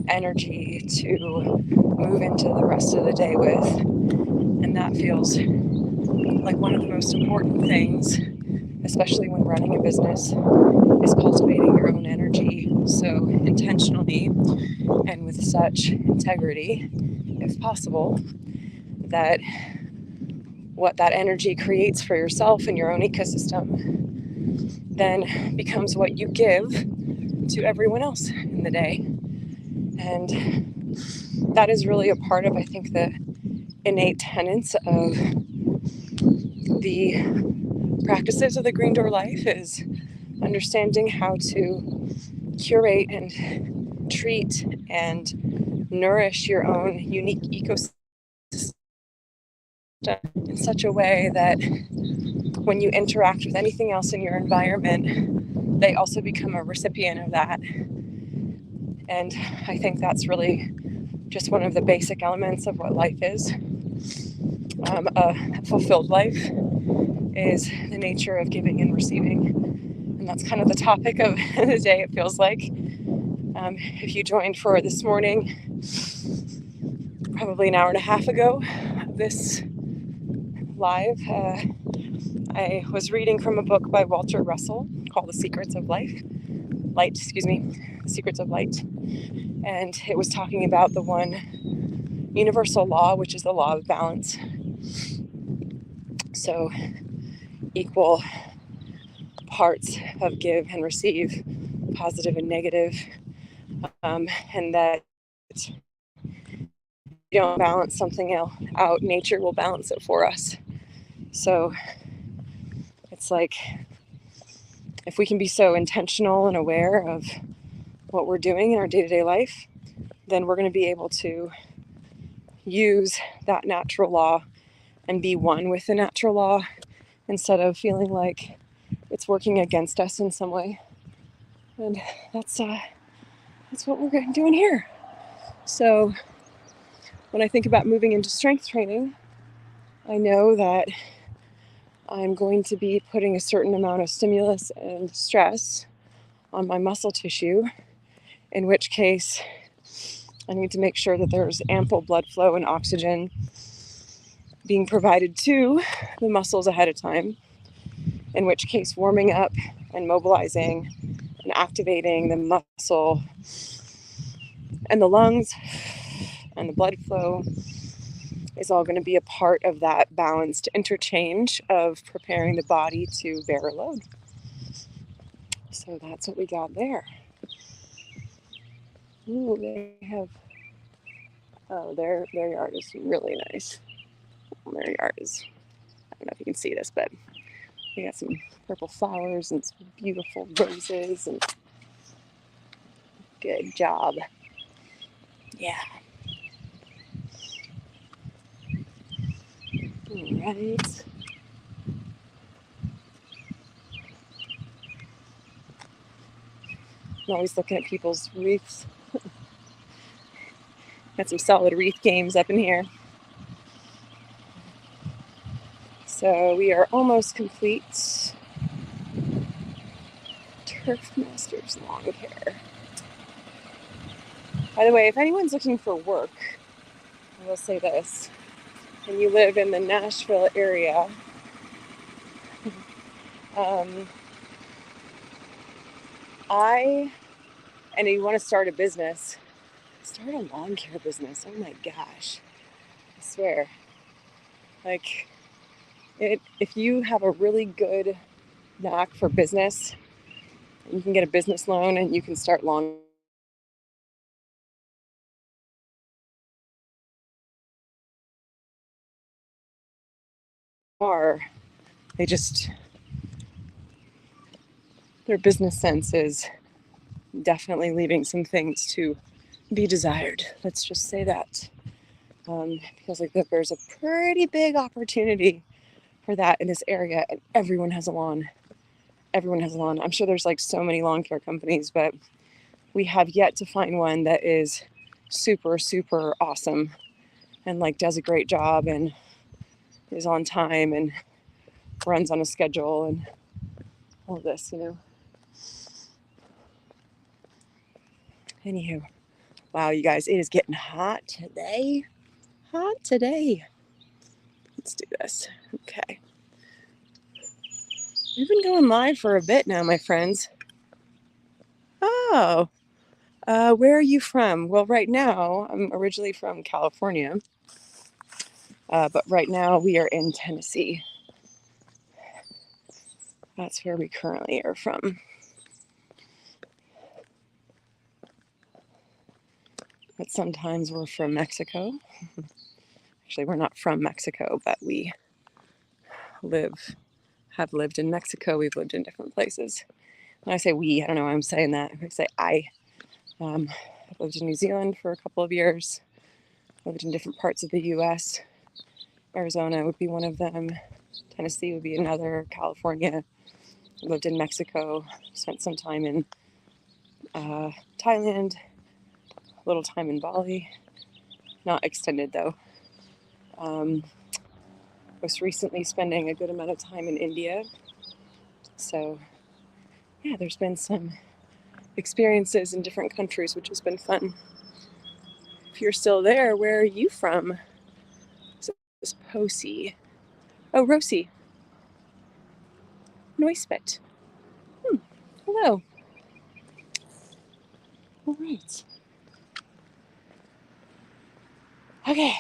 energy to move into the rest of the day with. And that feels like one of the most important things, especially when running a business, is cultivating your own energy so intentionally and with such integrity, if possible, that what that energy creates for yourself and your own ecosystem then becomes what you give to everyone else in the day. And that is really a part of, I think, the innate tenets of the practices of the Green Door Life is understanding how to curate and treat and nourish your own unique ecosystem in such a way that when you interact with anything else in your environment, they also become a recipient of that. And I think that's really just one of the basic elements of what life is. A fulfilled life is the nature of giving and receiving. And that's kind of the topic of the day, it feels like. If you joined for this morning, probably an hour and a half ago, this live, I was reading from a book by Walter Russell called The Secrets of Light, The Secrets of Light. And it was talking about the one universal law, which is the law of balance. So equal parts of give and receive, positive and negative, and that if you don't balance something out, nature will balance it for us. So it's like, if we can be so intentional and aware of what we're doing in our day-to-day life, then we're going to be able to use that natural law and be one with the natural law instead of feeling like it's working against us in some way. And that's what we're doing here. So when I think about moving into strength training, I know that I'm going to be putting a certain amount of stimulus and stress on my muscle tissue, in which case I need to make sure that there's ample blood flow and oxygen being provided to the muscles ahead of time, in which case warming up and mobilizing and activating the muscle and the lungs and the blood flow is all going to be a part of that balanced interchange of preparing the body to bear a load. So that's what we got there. Ooh, they have, their yard is really nice. Their yard is, I don't know if you can see this, but we got some purple flowers and some beautiful roses, and good job. Yeah. All right. I'm always looking at people's wreaths. Got some solid wreath games up in here. So we are almost complete. Turf Masters Lawn Care. By the way, if anyone's looking for work, I will say this, and you live in the Nashville area, and you want to start a business, start a lawn care business. Oh my gosh. I swear. Like, if you have a really good knack for business, you can get a business loan and you can start lawn. They just, their business sense is definitely leaving some things to be desired. Let's just say that. Feels like there's a pretty big opportunity for that in this area, and everyone has a lawn. Everyone has a lawn. I'm sure there's like so many lawn care companies, but we have yet to find one that is super, super awesome and like does a great job and is on time and runs on a schedule and all of this, you know. Anywho, wow, you guys, it is getting hot today. Hot today. Let's do this. Okay. We've been going live for a bit now, my friends. Oh, where are you from? Well, right now, I'm originally from California, but right now we are in Tennessee. That's where we currently are from. But sometimes we're from Mexico. Actually, we're not from Mexico, but we have lived in Mexico. We've lived in different places. When I say we, I don't know why I'm saying that. I say I. I've lived in New Zealand for a couple of years. Lived in different parts of the U.S. Arizona would be one of them. Tennessee would be another. California. Lived in Mexico. Spent some time in Thailand. A little time in Bali. Not extended though. Most recently spending a good amount of time in India. So yeah, there's been some experiences in different countries, which has been fun. If you're still there, where are you from? Is this Posi? Oh, Rosie. Noisebet. Hello. All right. Okay.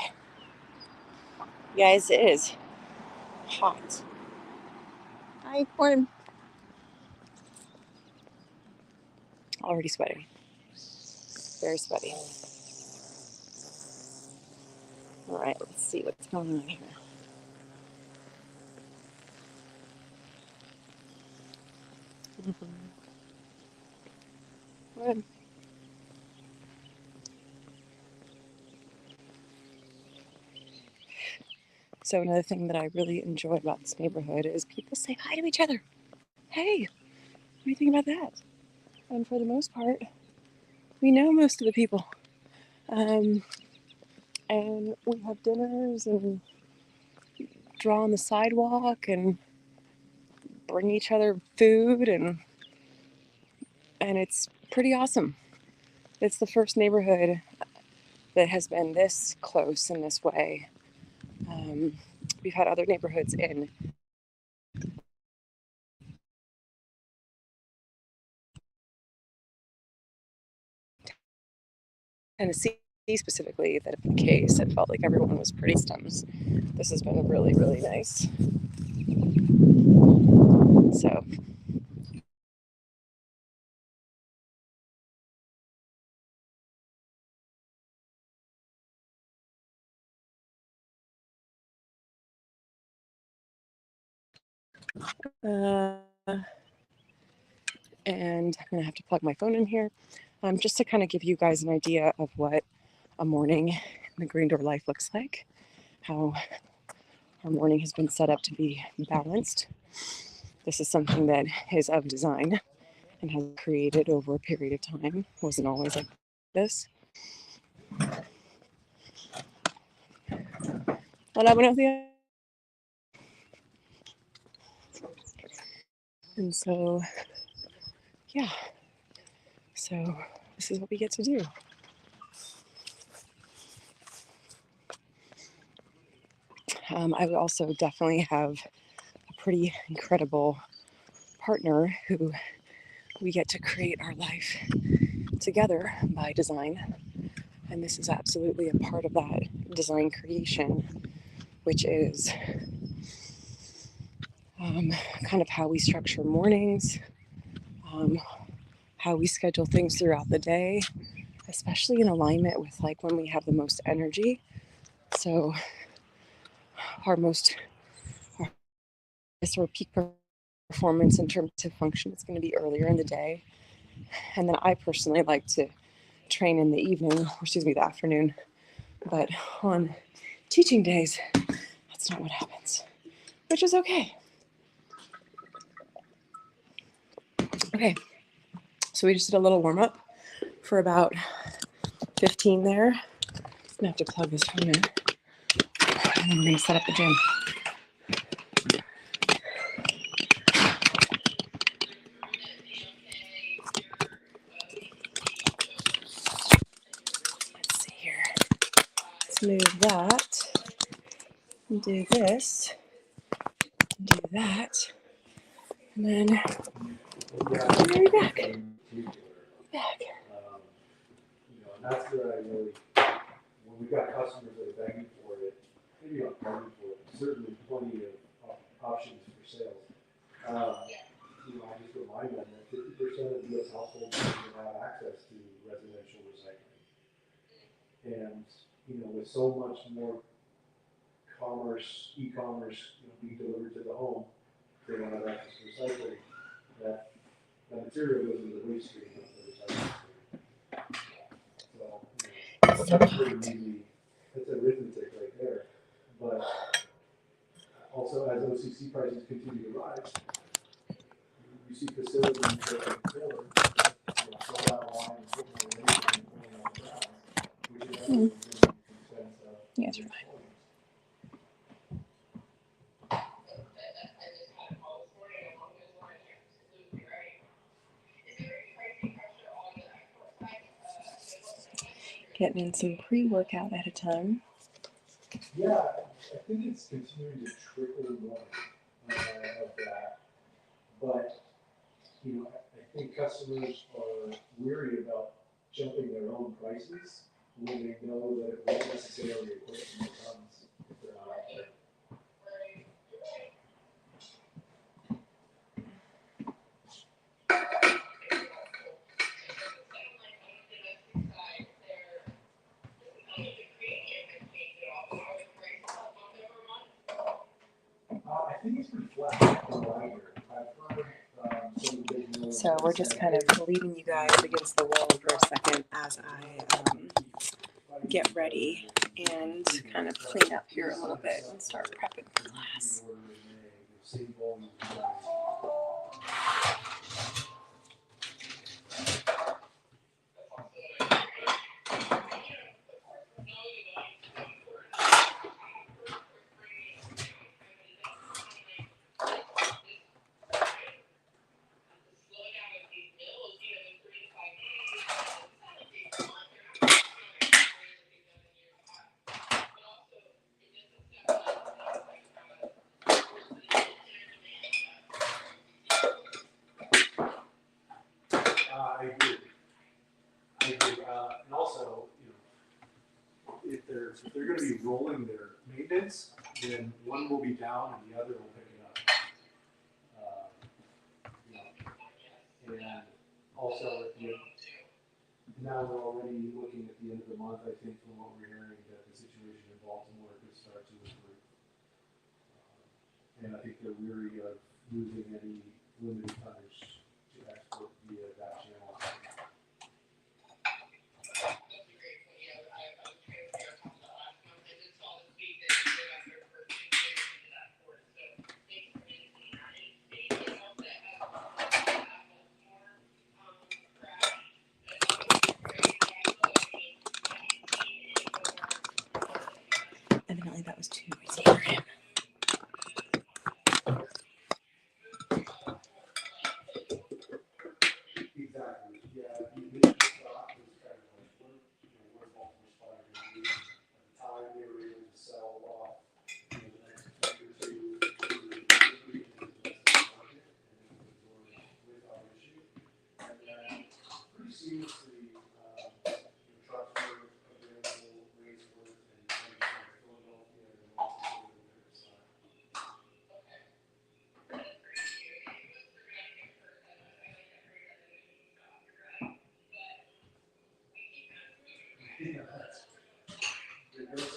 Guys, it is hot. Hi, morning. Already sweating. Very sweaty. All right, let's see what's going on here. Good. So another thing that I really enjoy about this neighborhood is people say hi to each other. Hey, what do you think about that? And for the most part, we know most of the people. And we have dinners and draw on the sidewalk and bring each other food and it's pretty awesome. It's the first neighborhood that has been this close in this way. We've had other neighborhoods in Tennessee specifically that have been the case. It felt like everyone was pretty stems. This has been really, really nice. So and I'm gonna have to plug my phone in here, just to kind of give you guys an idea of what a morning in the Green Door life looks like, how our morning has been set up to be balanced. This is something that is of design and has created over a period of time. It wasn't always like this. Hola, buenos días. And so, yeah, so this is what we get to do. I also definitely have a pretty incredible partner who we get to create our life together by design. And this is absolutely a part of that design creation, which is kind of how we structure mornings, how we schedule things throughout the day, especially in alignment with like when we have the most energy. So our sort of peak performance in terms of function is going to be earlier in the day. And then I personally like to train in the evening, or excuse me, the afternoon. But on teaching days, that's not what happens, which is okay. Okay, so we just did a little warm up for about 15 there. I'm gonna have to plug this phone in, and then we're gonna set up the gym. Let's see here. Let's move that, and do this, and do that, and then we'll be back. And that's where I really, when we've got customers that are begging for it, maybe not begging for it, but certainly plenty of options for sales. I just remind them that 50% of US households don't have access to residential recycling. And, with so much more commerce, e-commerce, being delivered to the home, they don't have access to recycling, that material goes into the waste stream of the recycling stream. So, that's pretty easy, that's arithmetic right there. But also, as OCC prices continue to rise, you see facilities that are filled, fill that line and put more labor and pulling out the ground, which is actually going to be at the expense of Yes, right. volumes. Getting in some pre-workout at a time. Yeah, I think it's continuing to trickle more of that. But, I think customers are weary about jumping their own prices when they know that it won't necessarily equate to more tons if they're not out there. I think it's pretty flat from what I hear. I've heard some big mills So we're just kind of leaving you guys against the wall for a second as I get ready and kind of clean up here a little bit and start prepping for class. I agree. And also, if they're going to be rolling their maintenance, then one will be down and the other will pick it up. And also, now we're already looking at the end of the month. I think from what we're hearing that the situation in Baltimore could start to improve. And I think they're weary of losing any limited tonnage to export via that channel. Evidently that was too noisy for him. From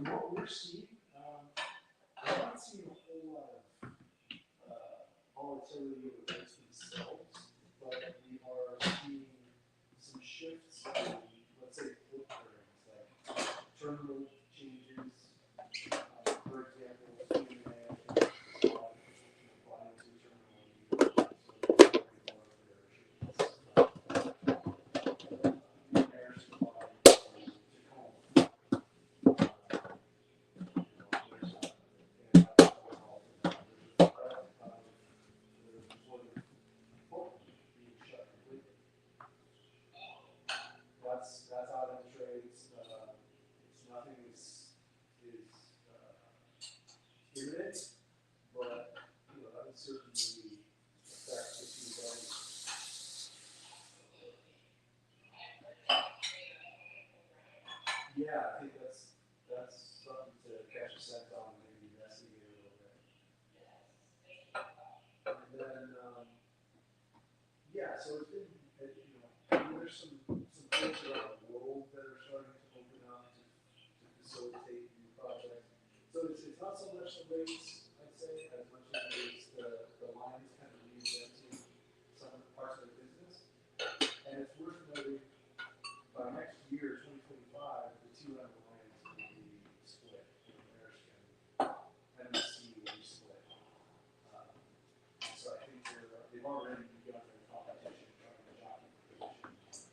what we're seeing, we're not seeing a whole lot of volatility of events themselves, but we are seeing some shifts in, let's say, flip pairings, like terminal changes. For example, Q&A, a lot of people applying to terminal. That's out of the trades. It's nothing is imminent, but that would certainly affect the two events. Yeah, I think that's something to catch a sense on, maybe investigate a little bit. And then yeah, so it's been there's some things around the world that are starting to open up to facilitate new projects. So it's not so much the rates, I'd say, as much as it's the lines kind of reinventing some of the parts of the business. And it's worth noting, by next year, 2025, the two M lines will be split. American and MSC will be split. So I think they've already begun their competition trying to jockey for position.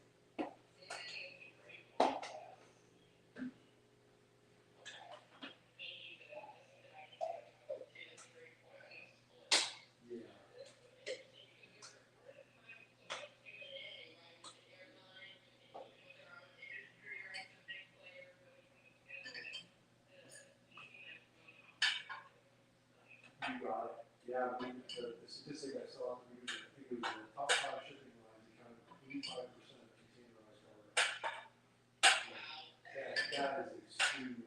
You got it. Yeah, the statistic I saw, I think it was the top 5 shipping lines accounted for 85% of containerized cargo. That is extremely,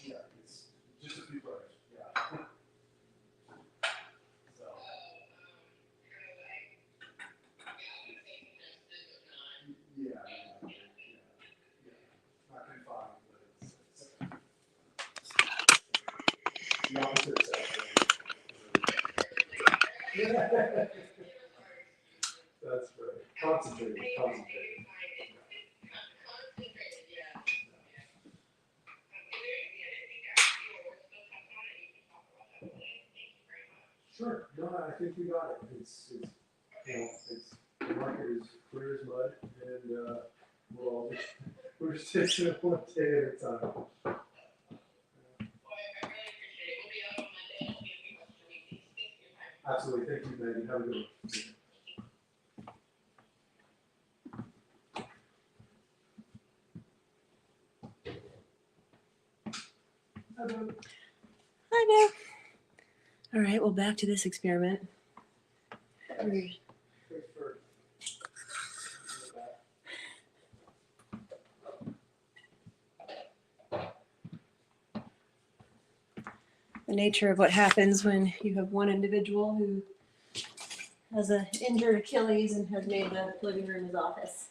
yeah, it's just a few players. Yeah. So. Yeah. Not confined, but it's the opposite side. That's right. Concentrated. Sure. No, I think we got it. It's the market is clear as mud, and we're just taking it one day at a time. Absolutely. Thank you, Megan. Have a good one. Hi there. All right, well, back to this experiment. The nature of what happens when you have one individual who has an injured Achilles and has made the living room his office.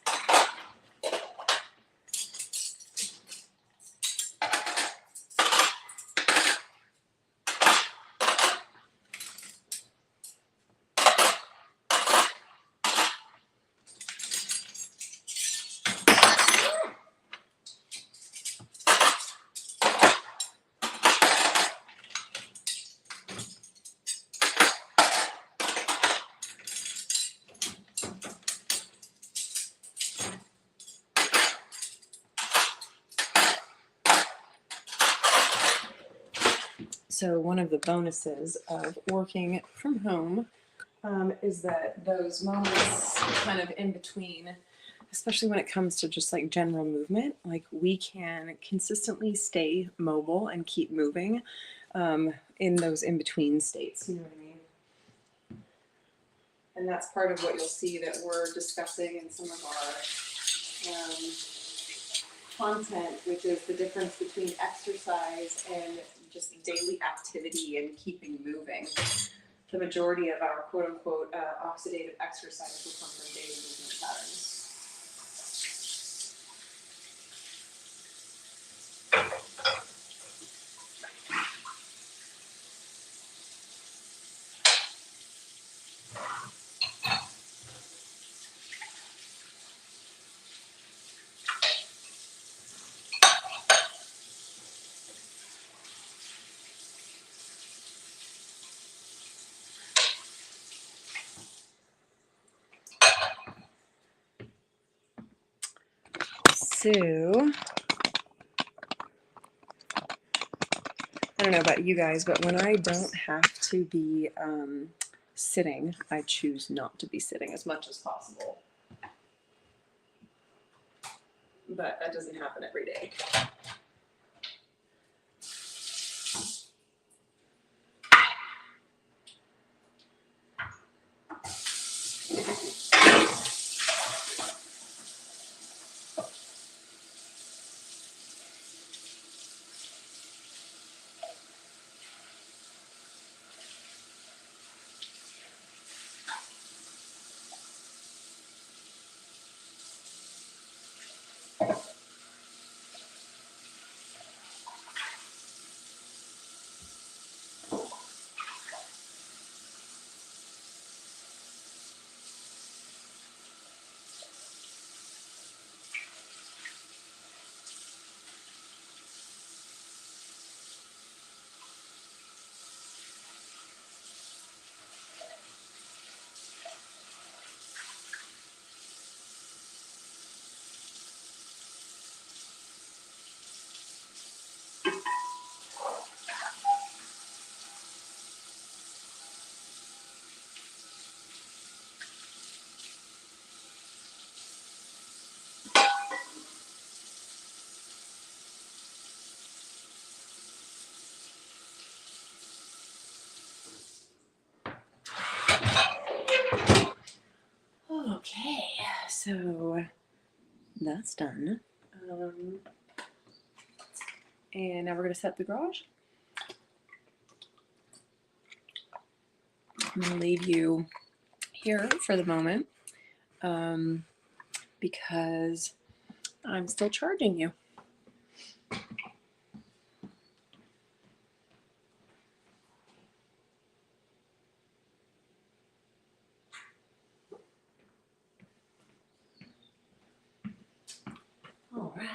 So one of the bonuses of working from home is that those moments kind of in between, especially when it comes to just like general movement, like we can consistently stay mobile and keep moving in those in-between states. You know what I mean? And that's part of what you'll see that we're discussing in some of our content, which is the difference between exercise and just daily activity and keeping moving. The majority of our quote unquote oxidative exercise will come from daily movement patterns. So, I don't know about you guys, but when I don't have to be sitting, I choose not to be sitting as much as possible. But that doesn't happen every day. Okay, so that's done. And now we're going to set the garage. I'm going to leave you here for the moment because I'm still charging you. All right.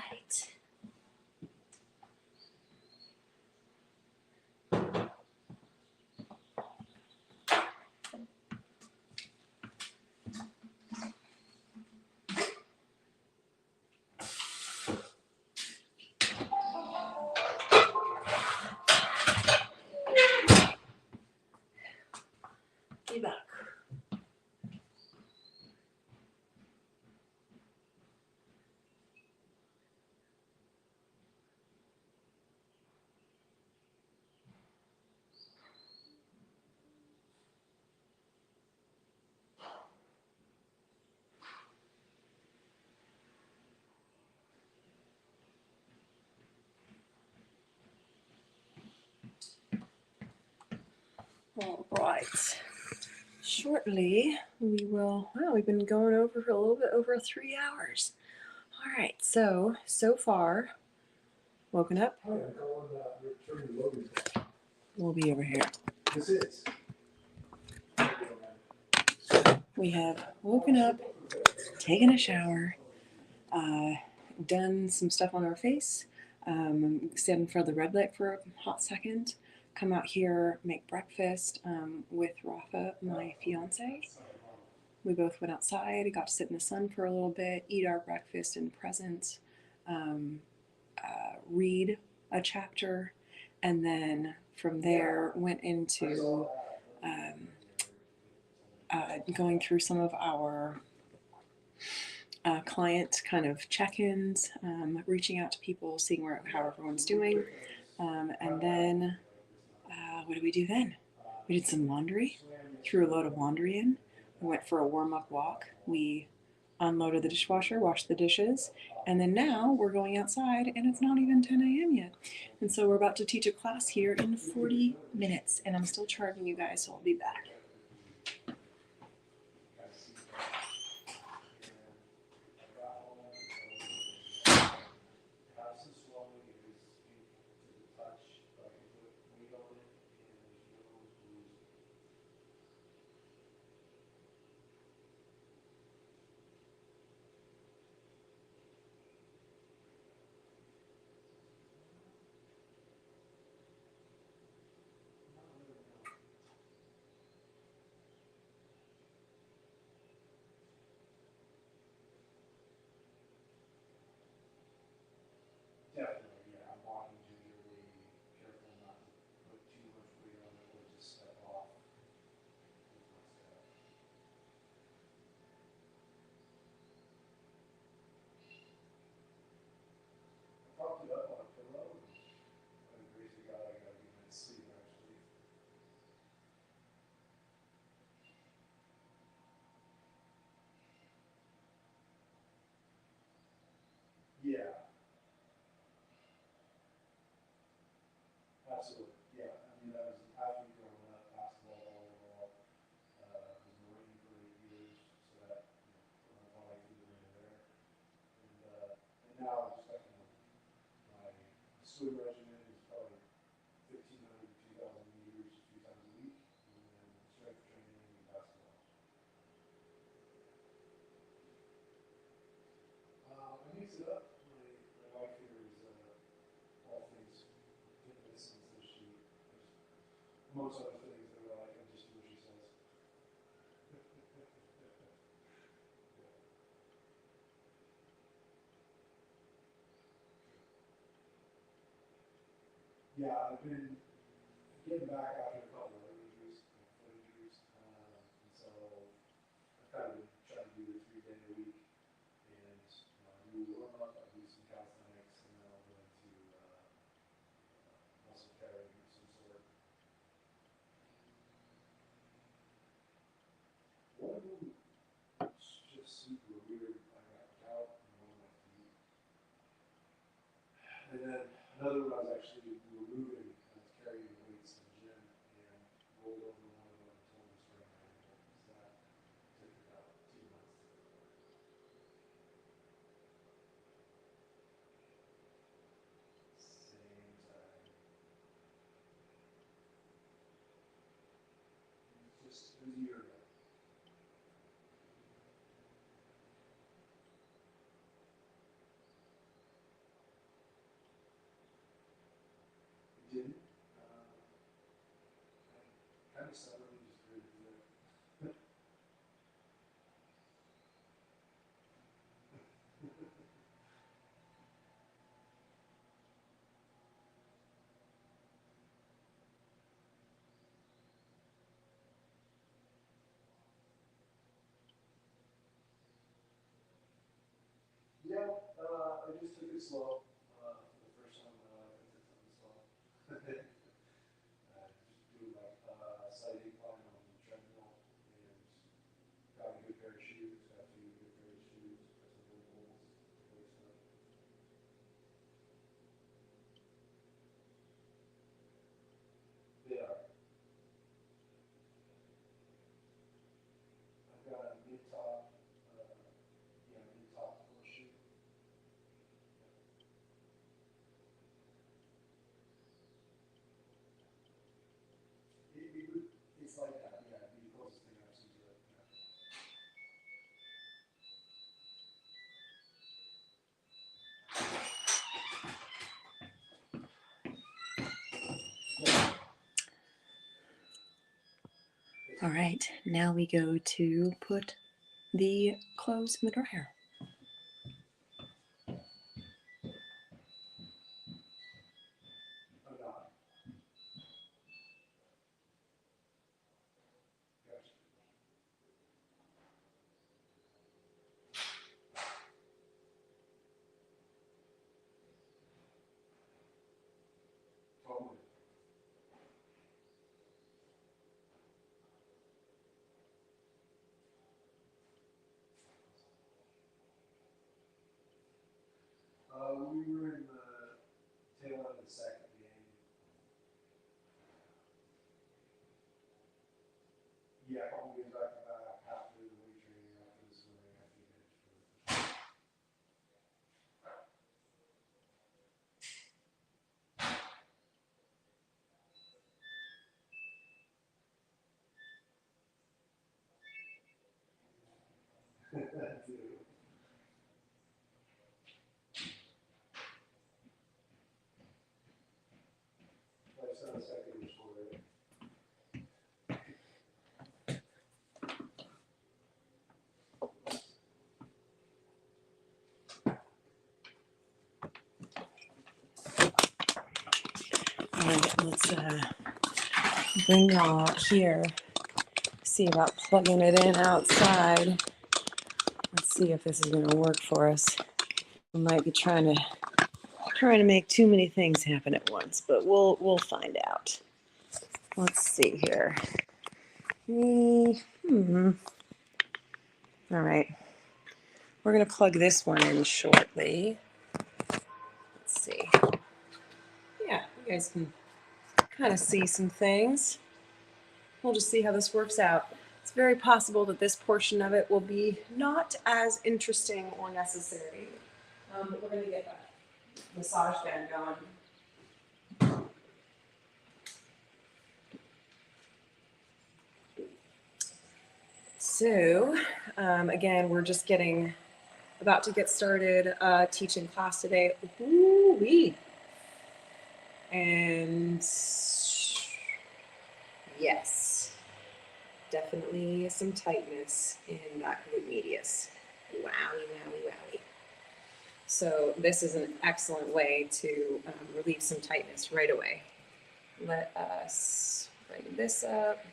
Be back. All right. Shortly, we will. Wow, we've been going over for a little bit over 3 hours. All right. So far, woken up. Hi, I'm calling returning Logan. We'll be over here. This is. We have woken up, taken a shower, done some stuff on our face, stand in front of the red light for a hot second, come out here, make breakfast with Rafa, my fiance. We both went outside, got to sit in the sun for a little bit, eat our breakfast in present, read a chapter, and then from there went into going through some of our client kind of check-ins, reaching out to people, seeing how everyone's doing, and then what did we do then? We did some laundry, threw a load of laundry in. went for a warm-up walk. We unloaded the dishwasher, washed the dishes, and then now we're going outside and it's not even 10 a.m. yet. And so we're about to teach a class here in 40 minutes and I'm still charging you guys, so I'll be back. Definitely, yeah. I'm walking gingerly, careful not to put too much weight on it or just step off with my step. I propped it up on a pillow, and by the grace of God, I got a good night's sleep actually. Yeah, absolutely. Yeah, I mean, that was athlete growing up, basketball, volleyball, was a Marine for 8 years, so that, you know, put my body through the ringer there. And now I just got, my swim regimen is probably 1,500 to 2,000 meters a few times a week, and then strength training and basketball. I mix it up. My wife here is all things fitness, and so she, amongst other things, that I like, I just do what she says. Yeah, I've been getting back after a couple of injuries, foot injuries, and so I've kind of been trying to do the 3 day a week, and I do warm up, I do some calisthenics, and then I'll go into muscle carrying of some sort. One of them was just super weird. I got gout in one of my feet. And then another one I was actually removing, I was carrying weights in the gym and rolled over one of them and told them to sprain my ankle. So that took about 2 months to recover. Same time. Just, it was a year ago. It didn't. I kind of stubbornly just gritted through it. Yeah, I just took it slow. For the first time in my life, I took something slow. Just doing like side incline on the treadmill and got a good pair of shoes, got 2 good pairs of shoes, got some good holes, good stuff. They are. I've got a mid-top, mid-top horseshoe. It's like that, yeah, it'd be the closest thing I've seen to it. Yeah. All right, now we go to put the clothes in the dryer. I'm not. Gotcha. Totally. We were in the tail end of the second game. Yeah, probably back about half the weight training after this morning after the bench. Life's not a second sport, right? All right, let's bring y'all here. See about plugging it in outside. Let's see if this is going to work for us. We might be trying to make too many things happen at once, but we'll find out. Let's see here. All right. We're going to plug this one in shortly. Let's see. Yeah, you guys can kind of see some things. We'll just see how this works out. It's very possible that this portion of it will be not as interesting or necessary, but we're going to get that massage gun going. So, again, we're just about to get started teaching class today. Ooh-wee. And yes, definitely some tightness in that glute medius. Wowie, wowie, wowie. So this is an excellent way to relieve some tightness right away. Let us bring this up.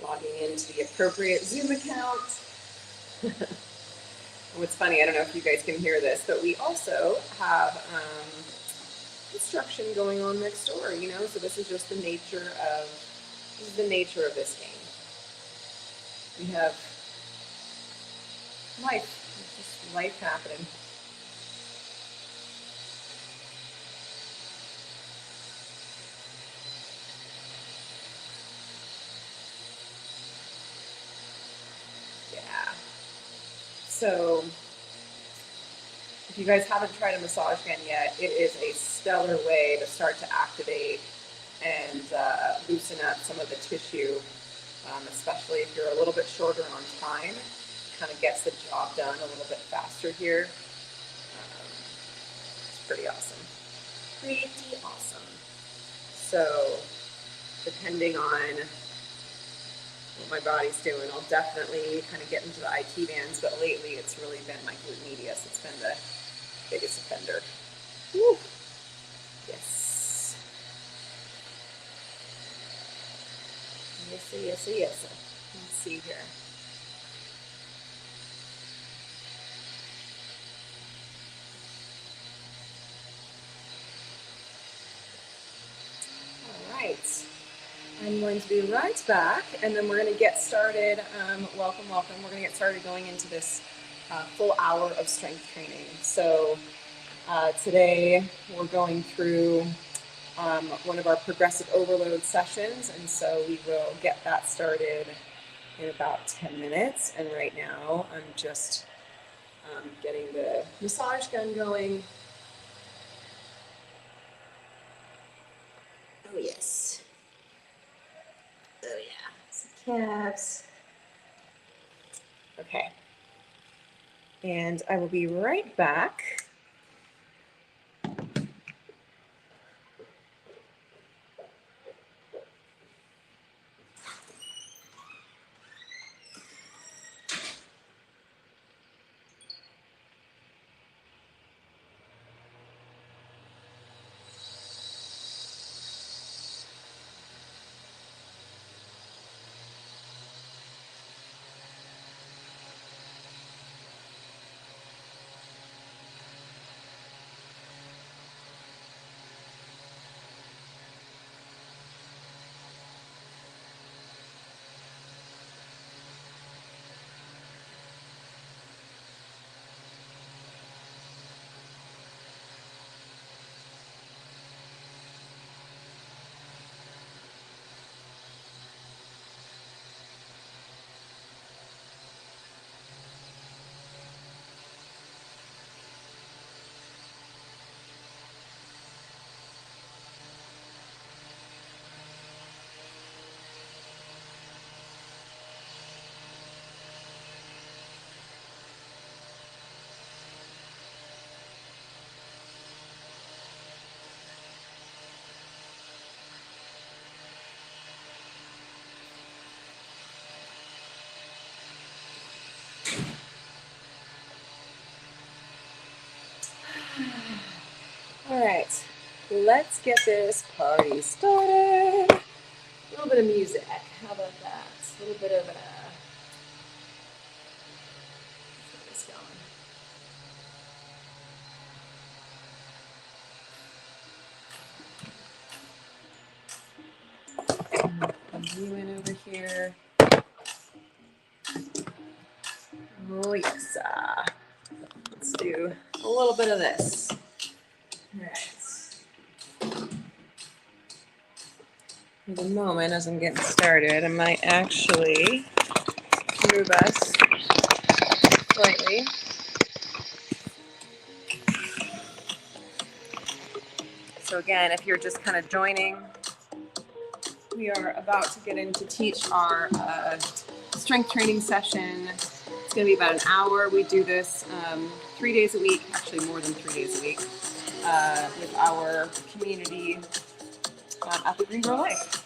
Logging into the appropriate Zoom account. What's funny, I don't know if you guys can hear this, but we also have construction going on next door, you know, so this is just the nature of this game. We have life, it's just life happening. Yeah. So if you guys haven't tried a massage gun yet, it is a stellar way to start to activate and loosen up some of the tissue, especially if you're a little bit shorter on time. Kind of gets the job done a little bit faster here. It's pretty awesome. Pretty awesome. So depending on what my body's doing, I'll definitely kind of get into the IT bands, but lately it's really been my glute medius. It's been the biggest offender. Woo. Yes. Yes. Let's see here. All right. I'm going to be right back, and then we're going to get started. Welcome. We're going to get started going into this full hour of strength training. So today we're going through one of our progressive overload sessions, and so we will get that started in about 10 minutes. And right now I'm just getting the massage gun going. Oh yes. Oh yeah. Some calves. Okay. And I will be right back. All right, let's get this party started. A little bit of music. How about that? A little bit of let's get this going. Put you in over here. Oh yes. Let's do a little bit of this. All right. For the moment, as I'm getting started, I might actually move us slightly. So again, if you're just kind of joining, we are about to get in to teach our strength training session. It's going to be about an hour. We do this 3 days a week, actually more than 3 days a week, with our community at the Green Grow Life.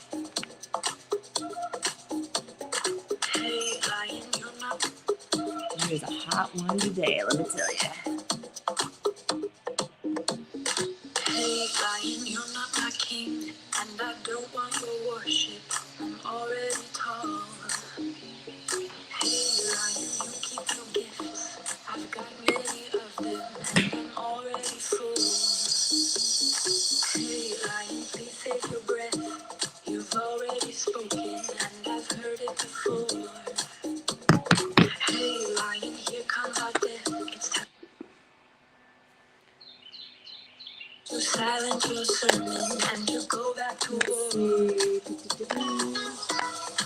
It is a hot one today, let me tell you. Hey, lion, you're not my king, and I don't want your worship. I'm already tall. Hey, lion, you keep your gifts. I've got many of them, and I'm already full. Hey, lion, please save your breath. You've already spoken, and I've heard it before. Hey, lion, here comes our death. It's time to silence your sermon and to go back to war.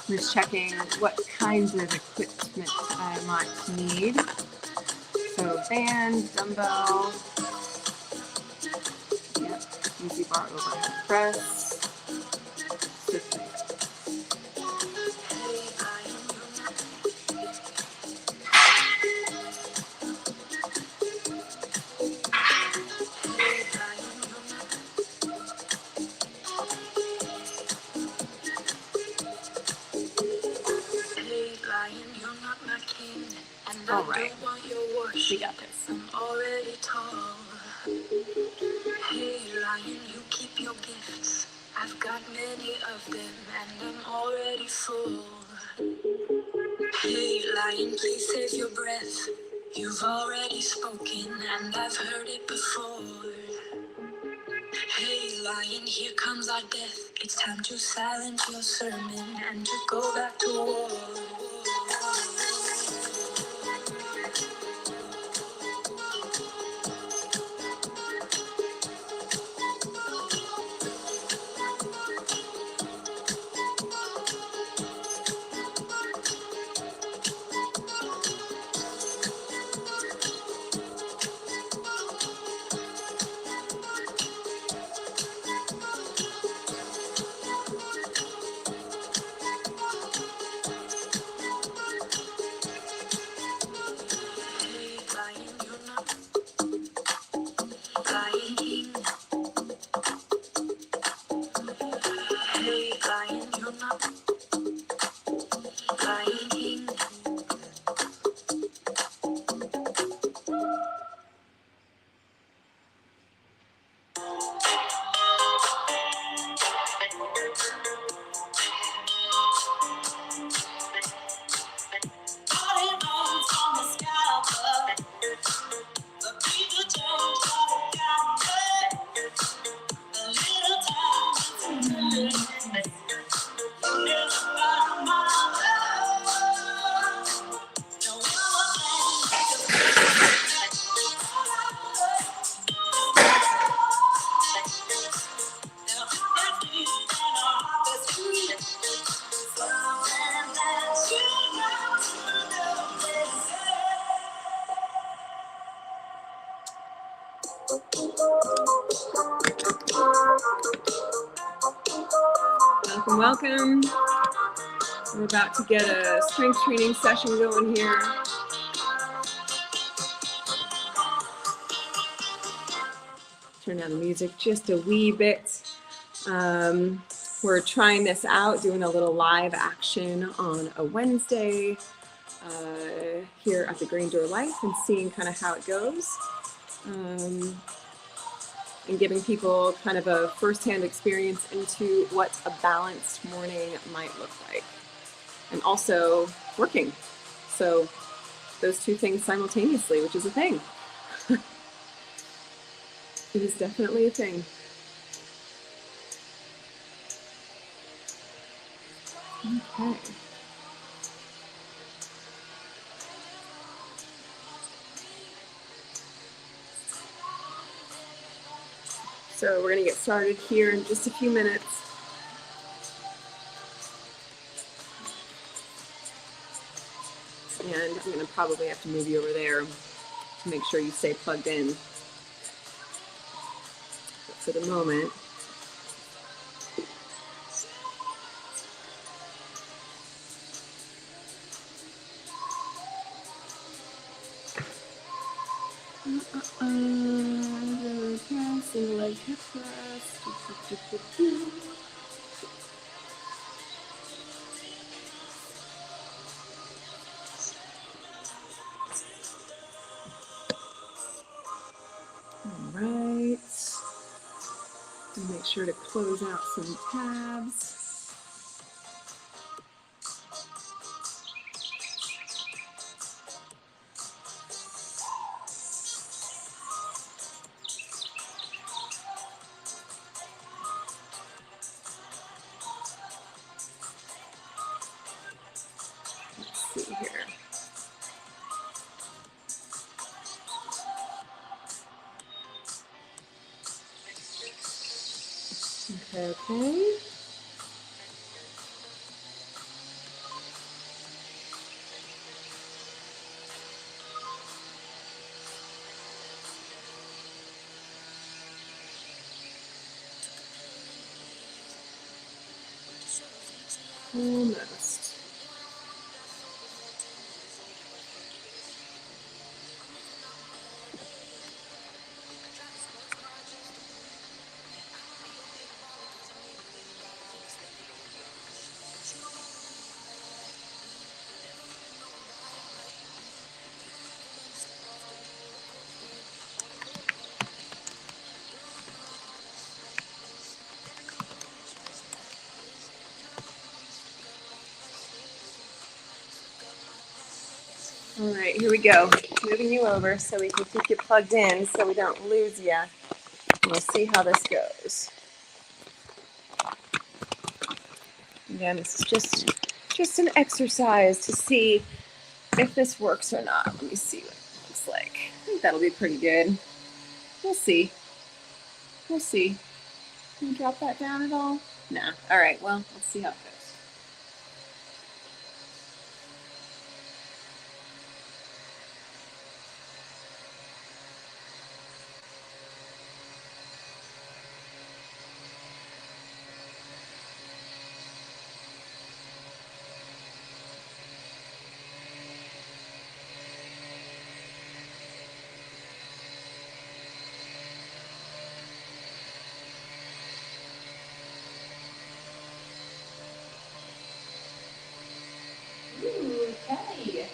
Just checking what kinds of equipment I might need. So band, dumbbell, yep, easy bar overhead press. All right, we got this. I'm already tall. Hey, lion, you keep your gifts. I've got many of them, and I'm already full. Hey, lion, please save your breath. You've already spoken, and I've heard it before. Hey, lion, here comes our death. It's time to silence your sermon and to go back to war. Welcome. We're about to get a strength training session going here. Turn down the music just a wee bit. We're trying this out, doing a little live action on a Wednesday here at the Green Door Life and seeing kind of how it goes. and giving people kind of a firsthand experience into what a balanced morning might look like. And also working. So those two things simultaneously, which is a thing. It is definitely a thing. Okay. So we're gonna get started here in just a few minutes. And I'm gonna probably have to move you over there to make sure you stay plugged in. But for the moment, single leg hip thrust. All right. And make sure to close out some tabs. Let's see here. Okay. Almost. All right, here we go. Moving you over so we can keep you plugged in so we don't lose you. We'll see how this goes. Again, this is just an exercise to see if this works or not. Let me see what it looks like. I think that'll be pretty good. We'll see. We'll see. Can you drop that down at all? Nah. All right, well, let's see how it goes. Ooh, Kelly.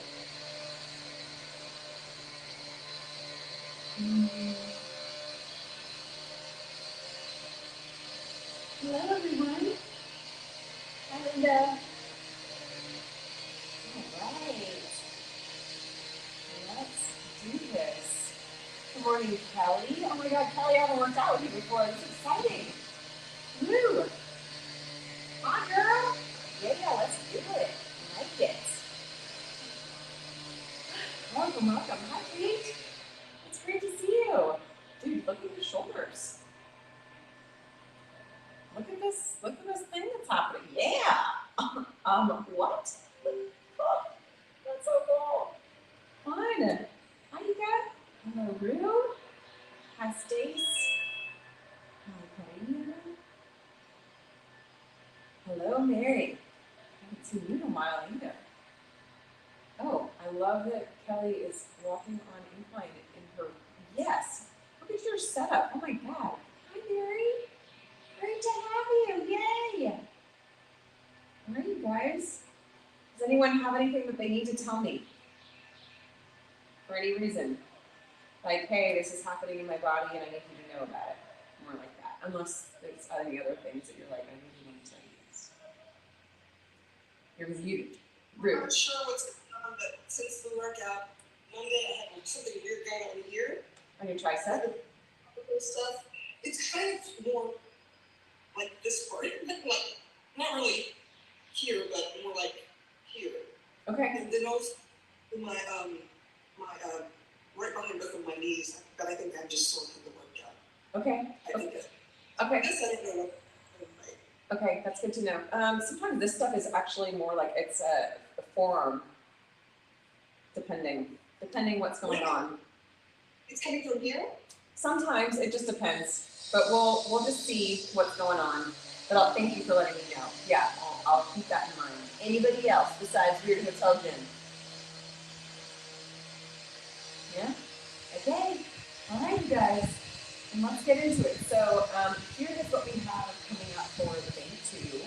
Hello, everyone. And, all right. Let's do this. Good morning, Kelly. Oh my God, Kelly, I haven't worked out with you before. This is exciting. Woo! Come on, girl. Yeah, let's do it. I like it. Welcome. Hi, Kate. It's great to see you. Dude, look at your shoulders. Look at this thing that's happening. Yeah. What? Oh, that's so cool. Fun. Hi, you guys. Hello, Rue. Hi, Stace. Hi, Karina. Hello, Mary. I haven't seen you in a while either. Oh, I love that Kelly is walking on incline in her. Yes. Look at your setup. Oh my God. Hi, Mary. Great to have you. Yay. All right, you guys. Does anyone have anything that they need to tell me? For any reason? Like, hey, this is happening in my body and I need you to know about it. unless there's any other things that you're like, I really want to tell you this. You're muted. I'm Rude. not sure what's going on, but since the workout, Monday I had something weird going on here. On your tricep? And stuff. It's kind of more like this part, like not really here, but more like here. Okay. And then also my right behind both of my knees. But I think I'm just sort of the workout. Okay. I think that. Okay. I guess I don't know. Okay, that's good to know. Sometimes this stuff is actually more like it's a forearm, depending what's going on. It's coming from here. Sometimes it just depends, but we'll just see what's going on. But I'll thank you for letting me know. Yeah, I'll keep that in mind. Anybody else besides Weird Hotel Gym? Yeah. Okay. All right, you guys. And let's get into it. So here is what we have coming up for the day 2.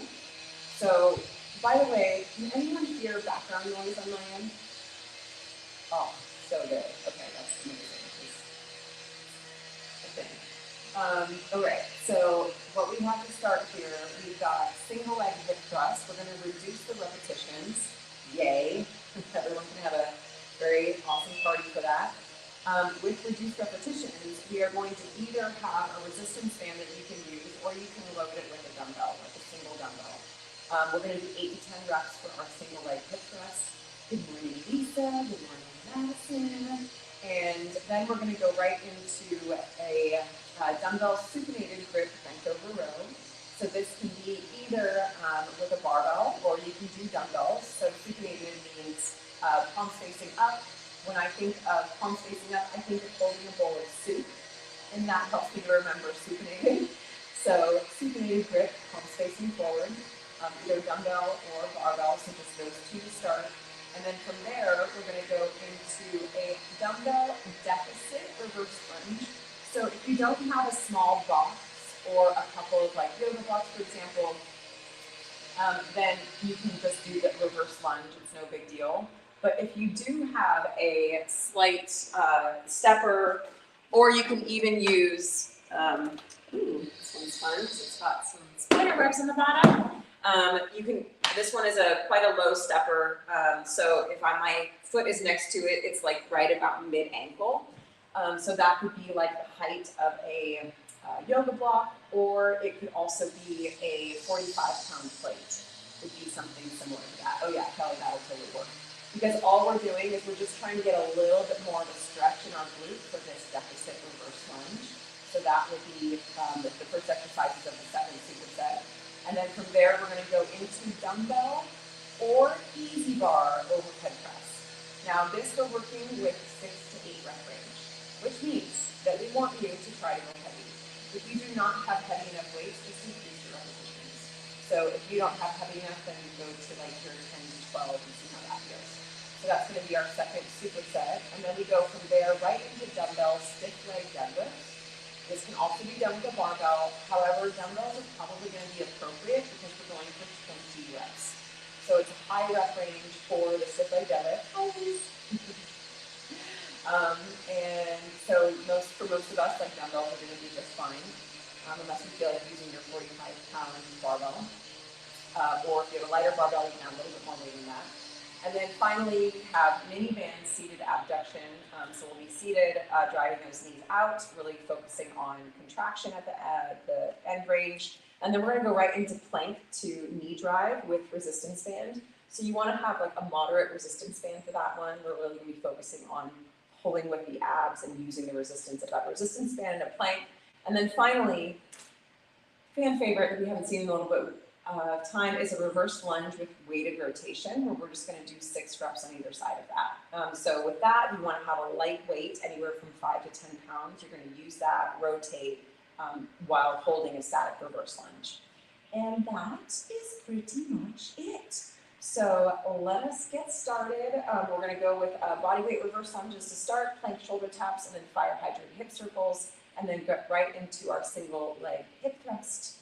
So, by the way, can anyone hear background noise on my end? Oh, so good. Okay, that's amazing. All right, so what we have to start here, we've got single leg hip thrust. We're going to reduce the repetitions. Yay. Everyone's going to have a very awesome party for that. With reduced repetitions, we are going to either have a resistance band that you can use, or you can load it with a dumbbell, like a single dumbbell. We're going to do 8 to 10 reps for our single leg hip thrust. Good morning, Lisa. Good morning, Madison. And then we're going to go right into a dumbbell supinated grip bent over row. So this can be either with a barbell, or you can do dumbbells. So supinated means palms facing up. When I think of palms facing up, I think of holding a bowl of soup, and that helps me to remember supinated. So supinated grip, palms facing forward, either dumbbell or barbell, so just those 2 to start. And then from there, we're going to go into a dumbbell deficit reverse lunge. So if you don't have a small box or a couple of like yoga blocks, for example, then you can just do the reverse lunge. It's no big deal. But if you do have a slight stepper, or you can even use, this one's fun because it's got some spider webs in the bottom. This one is quite a low stepper. So if my foot is next to it, it's like right about mid-ankle. So that could be like the height of a yoga block, or it could also be a 45-pound plate. Would be something similar to that. Oh yeah, Kelly, that'll totally work. Because all we're doing is we're just trying to get a little bit more of a stretch in our glute for this deficit reverse lunge. So that would be the first exercises of the 2nd superset. And then from there, we're going to go into dumbbell or easy bar overhead press. Now this we're working with 6 to 8 rep range, which means that we want you to try to go heavy. If you do not have heavy enough weights, just increase your repetitions. So if you don't have heavy enough, then go to like your 10 to 12 and see how that goes. So that's going to be our 2nd superset. And then we go from there right into dumbbell stiff leg deadlift. This can also be done with a barbell. However, dumbbells are probably going to be appropriate because we're going for 20 reps. So it's a high rep range for the stiff leg deadlift. Always. And so for most of us, like dumbbells are going to be just fine, unless you feel like using your 45-pound barbell. Or if you have a lighter barbell, you can add a little bit more weight than that. And then finally, we have mini band seated abduction. So we'll be seated, driving those knees out, really focusing on contraction at the end range. And then we're going to go right into plank to knee drive with resistance band. So you want to have like a moderate resistance band for that one. We're really going to be focusing on pulling with the abs and using the resistance of that resistance band in a plank. And then finally, fan favorite that we haven't seen in a little bit time is a reverse lunge with weighted rotation, where we're just going to do 6 reps on either side of that. So with that, you want to have a light weight, anywhere from 5 to 10 pounds. You're going to use that, rotate, while holding a static reverse lunge. And that is pretty much it. So let us get started. We're going to go with body weight reverse lunges to start, plank shoulder taps, and then fire hydrant hip circles, and then get right into our single leg hip thrust.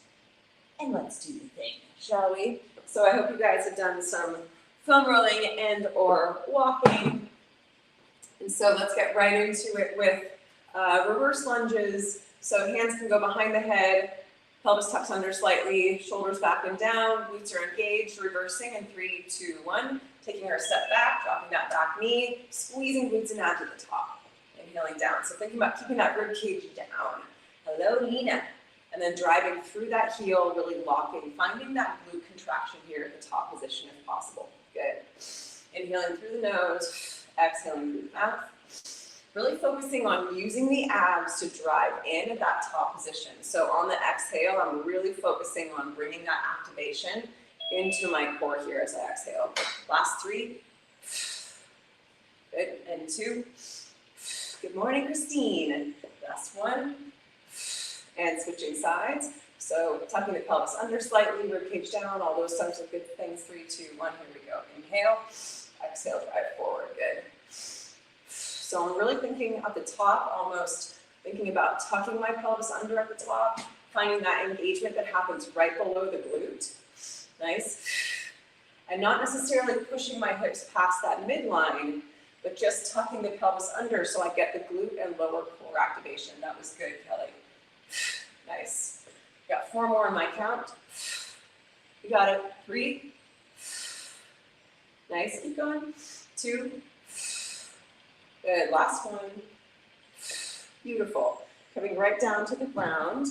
And let's do the thing, shall we? So I hope you guys have done some foam rolling and or walking. And so let's get right into it with reverse lunges. So hands can go behind the head, Pelvis tucks under slightly, shoulders back and down, glutes are engaged, reversing in 3, 2, 1. Taking our step back, dropping that back knee, squeezing glutes and abs at the top. Inhaling down. So thinking about keeping that rib cage down. Hello, Nina. And then driving through that heel, really locking, finding that glute contraction here at the top position if possible. Good. Inhaling through the nose, exhaling through the mouth. Really focusing on using the abs to drive in at that top position. So on the exhale, I'm really focusing on bringing that activation into my core here as I exhale. Last 3. Good. And 2. Good morning, Christine. Last 1. And switching sides. So tucking the pelvis under slightly, ribcage down, all those types of good things. 3, 2, 1. Here we go. Inhale. Exhale, drive forward. Good. So I'm really thinking at the top, almost thinking about tucking my pelvis under at the top, finding that engagement that happens right below the glute. Nice. And not necessarily pushing my hips past that midline, but just tucking the pelvis under so I get the glute and lower core activation. That was good, Kelly. Nice. Got 4 more in my count. You got it. 3. Nice. Keep going. 2. Good. Last 1. Beautiful. Coming right down to the ground.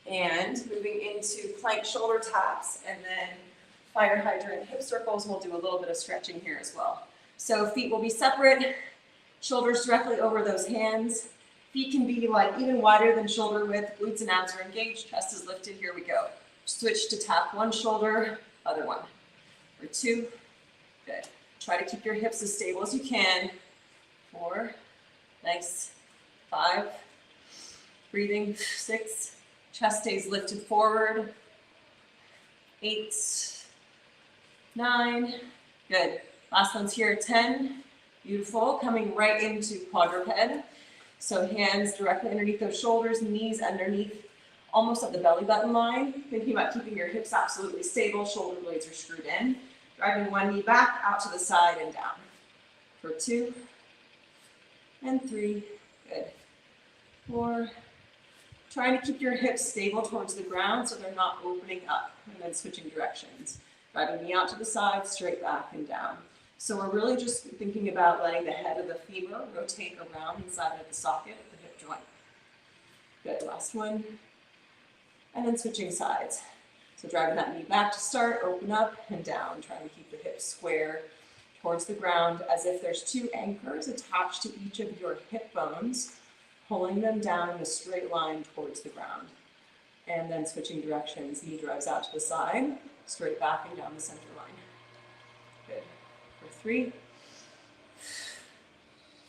And moving into plank shoulder taps and then fire hydrant hip circles. We'll do a little bit of stretching here as well. So feet will be separate, shoulders directly over those hands. Feet can be like even wider than shoulder width, glutes and abs are engaged, chest is lifted, here we go. Switch to tap one shoulder, other one. For 2, good. Try to keep your hips as stable as you can. 4, nice. 5, breathing. 6, chest stays lifted forward. 8, 9, good. Last one's here, 10, beautiful. Coming right into quadruped. So hands directly underneath those shoulders, knees underneath, almost at the belly button line. Thinking about keeping your hips absolutely stable, shoulder blades are screwed in. Driving one knee back, out to the side and down. For 2, and 3, good. 4, trying to keep your hips stable towards the ground so they're not opening up, and then switching directions. Driving knee out to the side, straight back and down. So we're really just thinking about letting the head of the femur rotate around inside of the socket of the hip joint. Good, last one. And then switching sides. So driving that knee back to start, open up and down, trying to keep the hips square towards the ground as if there's 2 anchors attached to each of your hip bones, pulling them down in a straight line towards the ground. And then switching directions, knee drives out to the side, straight back and down the center line. Good. For 3,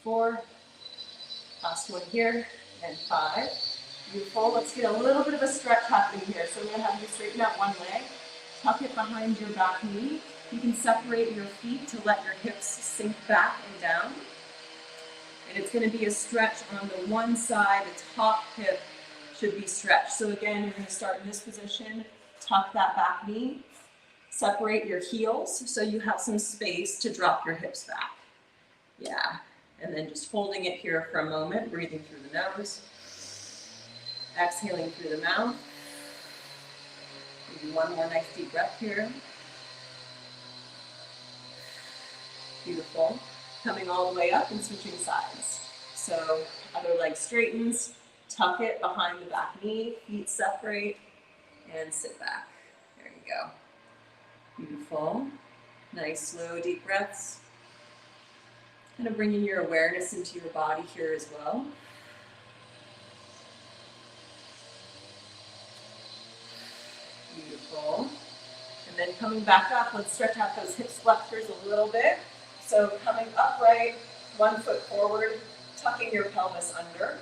4, last one here, and 5. Beautiful. Let's get a little bit of a stretch happening here. So I'm going to have you straighten out one leg, tuck it behind your back knee. You can separate your feet to let your hips sink back and down. And it's going to be a stretch on the one side, the top hip should be stretched. So again, you're going to start in this position, tuck that back knee, separate your heels so you have some space to drop your hips back. Yeah, and then just holding it here for a moment, breathing through the nose, exhaling through the mouth. Maybe one more nice deep breath here. Beautiful. Coming all the way up and switching sides. So other leg straightens, tuck it behind the back knee, feet separate, and sit back. There you go. Beautiful. Nice, slow, deep breaths. Kind of bringing your awareness into your body here as well. Beautiful. And then coming back up, let's stretch out those hip flexors a little bit. So coming upright, 1 foot forward, tucking your pelvis under.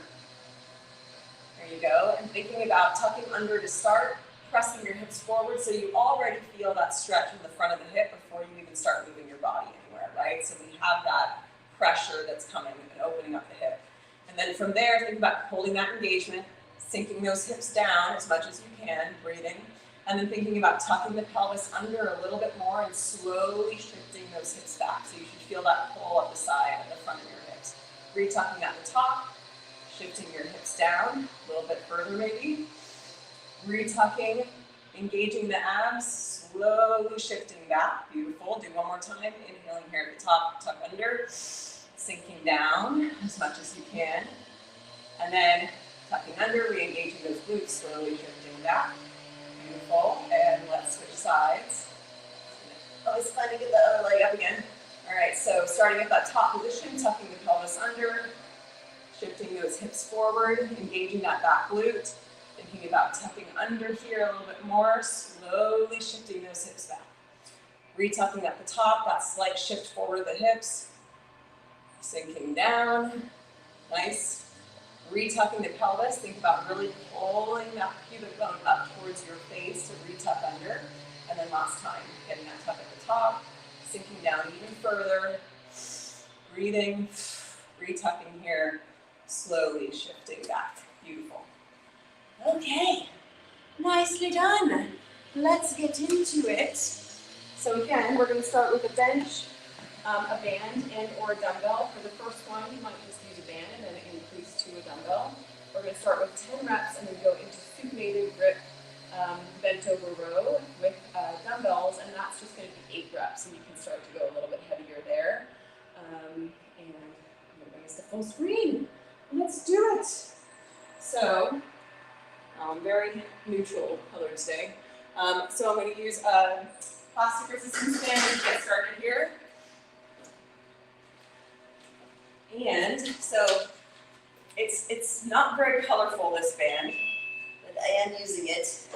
There you go. And thinking about tucking under to start, pressing your hips forward so you already feel that stretch in the front of the hip before you even start moving your body anywhere, right? So we have that pressure that's coming and opening up the hip. And then from there, think about holding that engagement, sinking those hips down as much as you can, breathing, and then thinking about tucking the pelvis under a little bit more and slowly shifting those hips back. So you should feel that pull at the side, at the front of your hips. Retucking at the top, shifting your hips down a little bit further maybe. Retucking, engaging the abs, slowly shifting back. Beautiful. Do one more time. Inhaling here at the top, tuck under, sinking down as much as you can. And then tucking under, re-engaging those glutes, slowly shifting back. Beautiful. And let's switch sides. Always fun to get the other leg up again. All right, so starting at that top position, tucking the pelvis under, shifting those hips forward, engaging that back glute. Thinking about tucking under here a little bit more, slowly shifting those hips back. Retucking at the top, that slight shift forward of the hips. Sinking down, nice. Retucking the pelvis, think about really pulling that pubic bone up towards your face to retuck under. And then last time, getting that tuck at the top, sinking down even further. Breathing, retucking here, slowly shifting back. Beautiful. Okay, nicely done. Let's get into it. So again, we're going to start with a bench, a band, and or a dumbbell. For the first one, you might just use a band and then increase to a dumbbell. We're going to start with 10 reps and then go into supinated grip bent over row with dumbbells, and that's just going to be 8 reps, and you can start to go a little bit heavier there. And I'm going to bring us to full screen. Let's do it. So, very neutral color today. So I'm going to use a plastic resistance band to get started here. And so it's not very colorful, this band, but I am using it.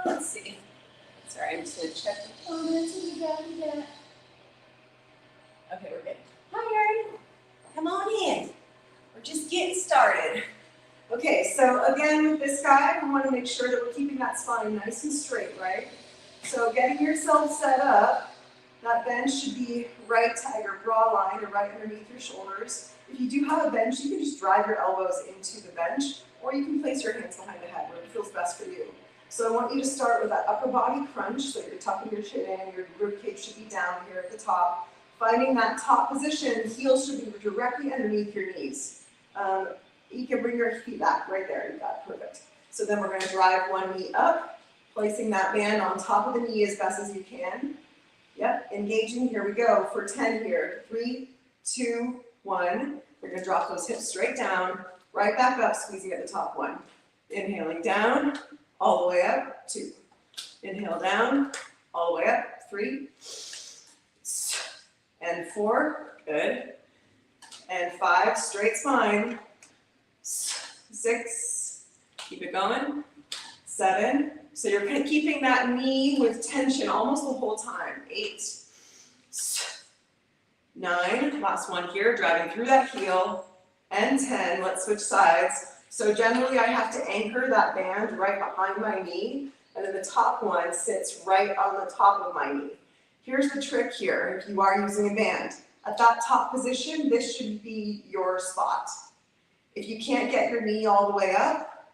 Let's see. Sorry, I'm just going to check the comments. Okay, we're good. Hi, Erin. Come on in. We're just getting started. Okay, so again with this guy, we want to make sure that we're keeping that spine nice and straight, right? So getting yourself set up, that bench should be right at your bra line or right underneath your shoulders. If you do have a bench, you can just drive your elbows into the bench, or you can place your hands behind the head where it feels best for you. So I want you to start with that upper body crunch, so you're tucking your chin in, your rib cage should be down here at the top. Finding that top position, heels should be directly underneath your knees. You can bring your feet back right there. You got it, perfect. So then we're going to drive one knee up, placing that band on top of the knee as best as you can. Yep, engaging. Here we go for 10 here. 3, 2, 1. We're going to drop those hips straight down, right back up, squeezing at the top. 1. Inhaling down, all the way up. 2. Inhale down, all the way up. 3. And 4. Good. And 5. Straight spine. 6, keep it going. 7, so you're kind of keeping that knee with tension almost the whole time. 8, 9, last one here, driving through that heel. And 10, let's switch sides. So generally I have to anchor that band right behind my knee, and then the top one sits right on the top of my knee. Here's the trick here, if you are using a band. At that top position, this should be your spot. If you can't get your knee all the way up,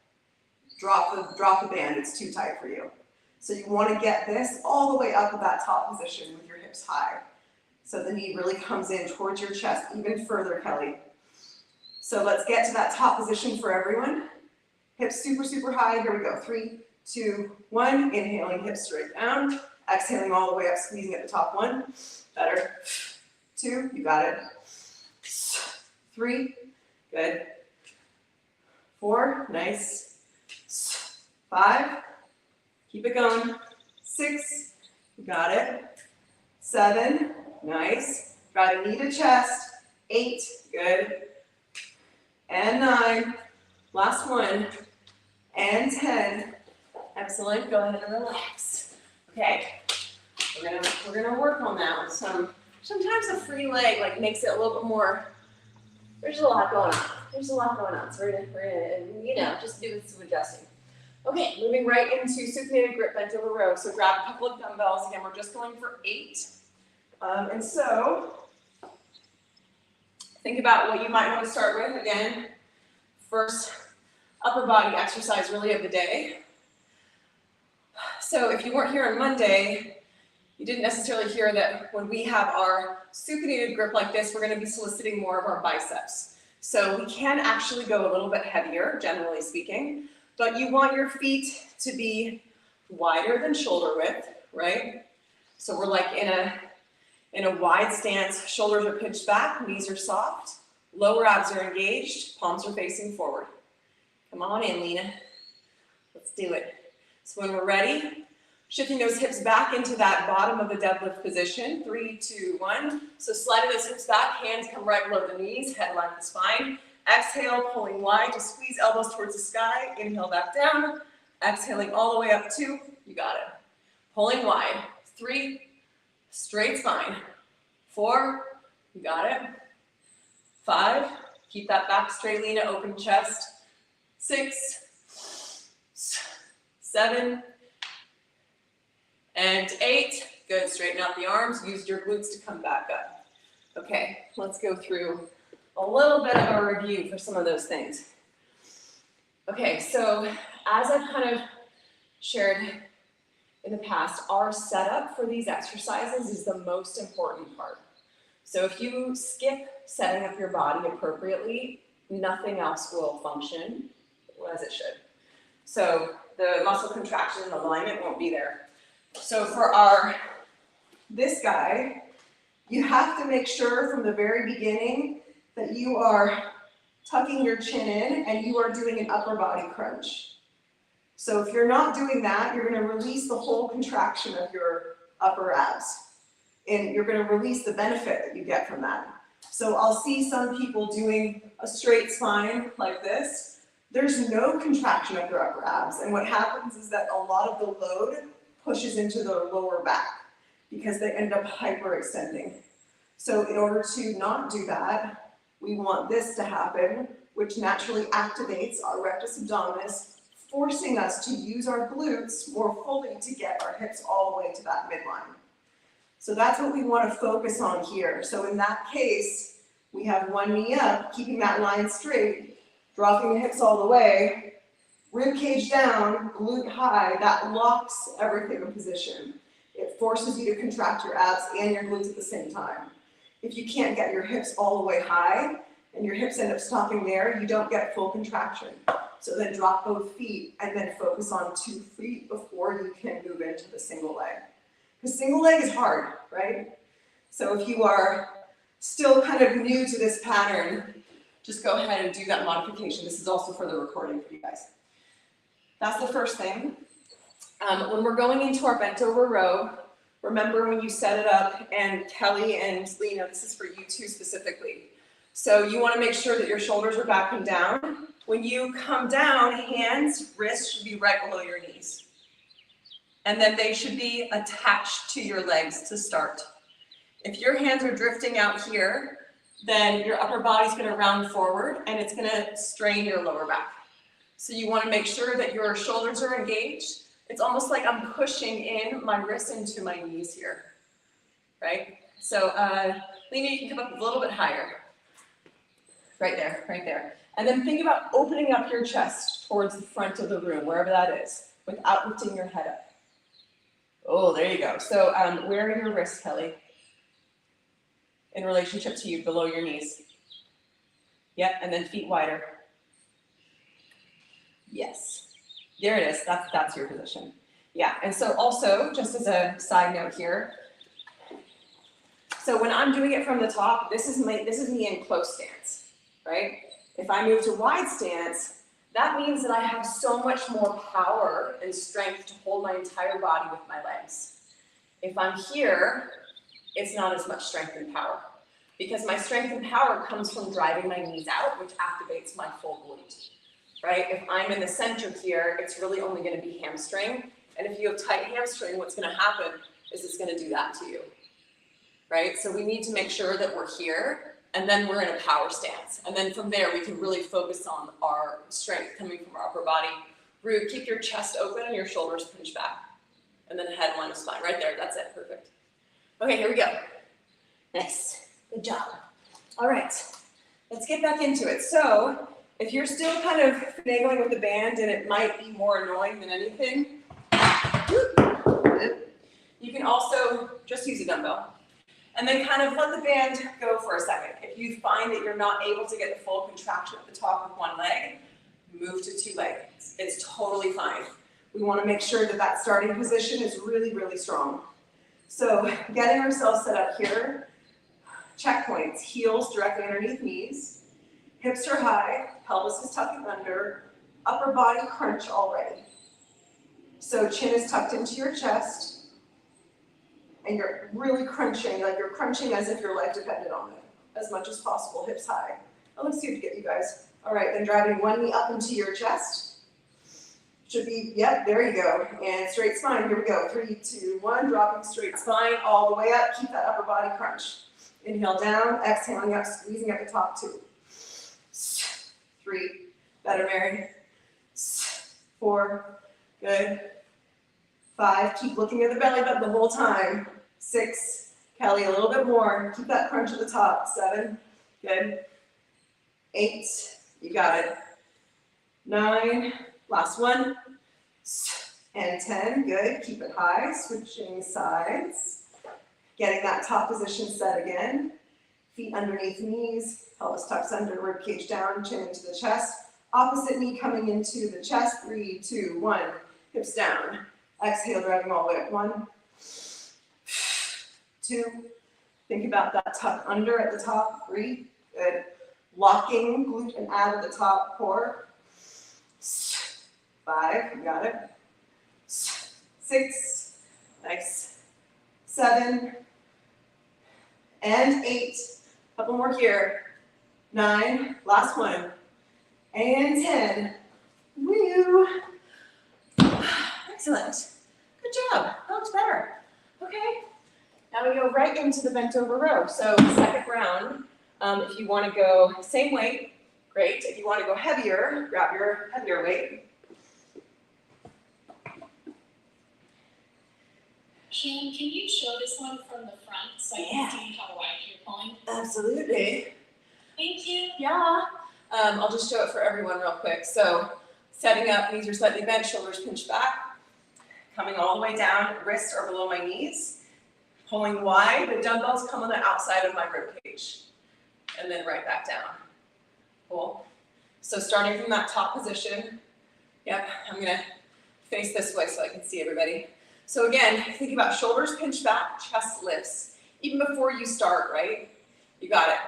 drop the band, it's too tight for you. So you want to get this all the way up at that top position with your hips high. So the knee really comes in towards your chest even further, Kelly. So let's get to that top position for everyone. Hips super, super high, here we go. 3, 2, 1, inhaling hips straight down, exhaling all the way up, squeezing at the top. 1, better. 2, you got it. 3, good. 4, nice. 5, keep it going. 6, got it. 7, nice. Got a knee to chest. 8, good. And 9, last one. And 10, excellent. Go ahead and relax. Okay, we're gonna work on that with sometimes a free leg makes it a little bit more. There's a lot going on. So we're gonna, just do some adjusting. Okay, moving right into supinated grip bent over row. So grab a couple of dumbbells. Again, we're just going for 8. And so think about what you might want to start with. Again, first upper body exercise really of the day. So if you weren't here on Monday, you didn't necessarily hear that when we have our supinated grip like this, we're going to be soliciting more of our biceps. So we can actually go a little bit heavier, generally speaking, But you want your feet to be wider than shoulder width, right? So we're like in a wide stance, shoulders are pitched back, knees are soft, lower abs are engaged, palms are facing forward. Come on in, Lena. Let's do it. So when we're ready, shifting those hips back into that bottom of the deadlift position. 3, 2, 1. So sliding those hips back, hands come right below the knees, head line the spine. Exhale, pulling wide to squeeze elbows towards the sky. Inhale back down. Exhaling all the way up 2. You got it. Pulling wide. 3, straight spine. 4, you got it. 5, keep that back straight, Lena, open chest. 6, 7, and 8. Good, straighten out the arms, use your glutes to come back up. Okay, let's go through a little bit of a review for some of those things. Okay, so as I've kind of shared in the past, our setup for these exercises is the most important part. So if you skip setting up your body appropriately, nothing else will function as it should. So the muscle contraction and alignment won't be there. So for this guy, you have to make sure from the very beginning that you are tucking your chin in and you are doing an upper body crunch. So if you're not doing that, you're going to release the whole contraction of your upper abs. And you're going to release the benefit that you get from that. So I'll see some people doing a straight spine like this. There's no contraction of their upper abs. And what happens is that a lot of the load pushes into their lower back because they end up hyperextending. So in order to not do that, we want this to happen, which naturally activates our rectus abdominis, forcing us to use our glutes more fully to get our hips all the way to that midline. So that's what we want to focus on here. So in that case, we have one knee up, keeping that line straight, dropping the hips all the way, rib cage down, glute high. That locks everything in position. It forces you to contract your abs and your glutes at the same time. If you can't get your hips all the way high and your hips end up stopping there, you don't get full contraction. So then drop both feet and then focus on 2 feet before you can move into the single leg. Because single leg is hard, right? So if you are still kind of new to this pattern, just go ahead and do that modification. This is also for the recording for you guys. That's the first thing. When we're going into our bent over row, remember when you set it up, and Kelly and Lena, this is for you two specifically. So you want to make sure that your shoulders are back and down. When you come down, hands, wrists should be right below your knees. And then they should be attached to your legs to start. If your hands are drifting out here, then your upper body's going to round forward and it's going to strain your lower back. So you want to make sure that your shoulders are engaged. It's almost like I'm pushing in my wrists into my knees here, right? So Lena, you can come up a little bit higher. Right there, right there. And then think about opening up your chest towards the front of the room, wherever that is, without lifting your head up. Oh, there you go. So where are your wrists, Kelly? In relationship to you, below your knees. Yep, and then feet wider. Yes. There it is. That's your position. Yeah, and so also, just as a side note here, so when I'm doing it from the top, this is me in close stance, right? If I move to wide stance, that means that I have so much more power and strength to hold my entire body with my legs. If I'm here, it's not as much strength and power because my strength and power comes from driving my knees out, which activates my full glute, right? If I'm in the center here, it's really only going to be hamstring. And if you have tight hamstring, what's going to happen is it's going to do that to you, right? So we need to make sure that we're here and then we're in a power stance. And then from there, we can really focus on our strength coming from our upper body. Root, keep your chest open and your shoulders pinch back. And then head line of spine, right there, that's it, perfect. Okay, here we go. Nice, good job. All right, let's get back into it. So if you're still kind of finagling with the band and it might be more annoying than anything, you can also just use a dumbbell. And then kind of let the band go for a second. If you find that you're not able to get the full contraction at the top of one leg, move to 2 legs. It's totally totally fine. We want to make sure that that starting position is really, really strong. So getting ourselves set up here, checkpoints, heels directly underneath knees, hips are high, pelvis is tucking under, upper body crunch already. So chin is tucked into your chest, and you're really crunching, like you're crunching as if your life depended on it, as much as possible, hips high. Oh, let's see if we get you guys. All right, then driving one knee up into your chest. Should be, yep, there you go. And straight spine, here we go. 3, 2, 1, dropping straight spine all the way up. Keep that upper body crunch. Inhale down, exhaling up, squeezing at the top 2. 3, better Mary. 4, good. 5, keep looking at the belly button the whole time. 6, Kelly, a little bit more. Keep that crunch at the top. 7, good. 8, you got it. 9, last one. And 10, good. Keep it high. Switching sides. Getting that top position set again. Feet underneath knees. Pelvis tucks under, rib cage down, chin into the chest. Opposite knee coming into the chest. 3, 2, 1. Hips down. Exhale, driving all the way up. 1, 2. Think about that tuck under at the top. 3, good. Locking glute and ab at the top. 4, 5, you got it. 6, nice. 7, and 8. Couple more here. 9, last one. And 10. Woo! Excellent. Good job. That looks better. Okay. Now we go right into the bent over row. So second round, if you want to go same weight, great. If you want to go heavier, grab your heavier weight. Shannon, can you show this one from the front so I can see how wide you're pulling? Absolutely. Thank you. Yeah. I'll just show it for everyone real quick. So setting up, knees are slightly bent, shoulders pinched back. Coming all the way down, wrists are below my knees. Pulling wide, the dumbbells come on the outside of my rib cage. And then right back down. Cool. So starting from that top position, yep, I'm gonna face this way so I can see everybody. So again, think about shoulders pinched back, chest lifts. Even before you start, right? You got it.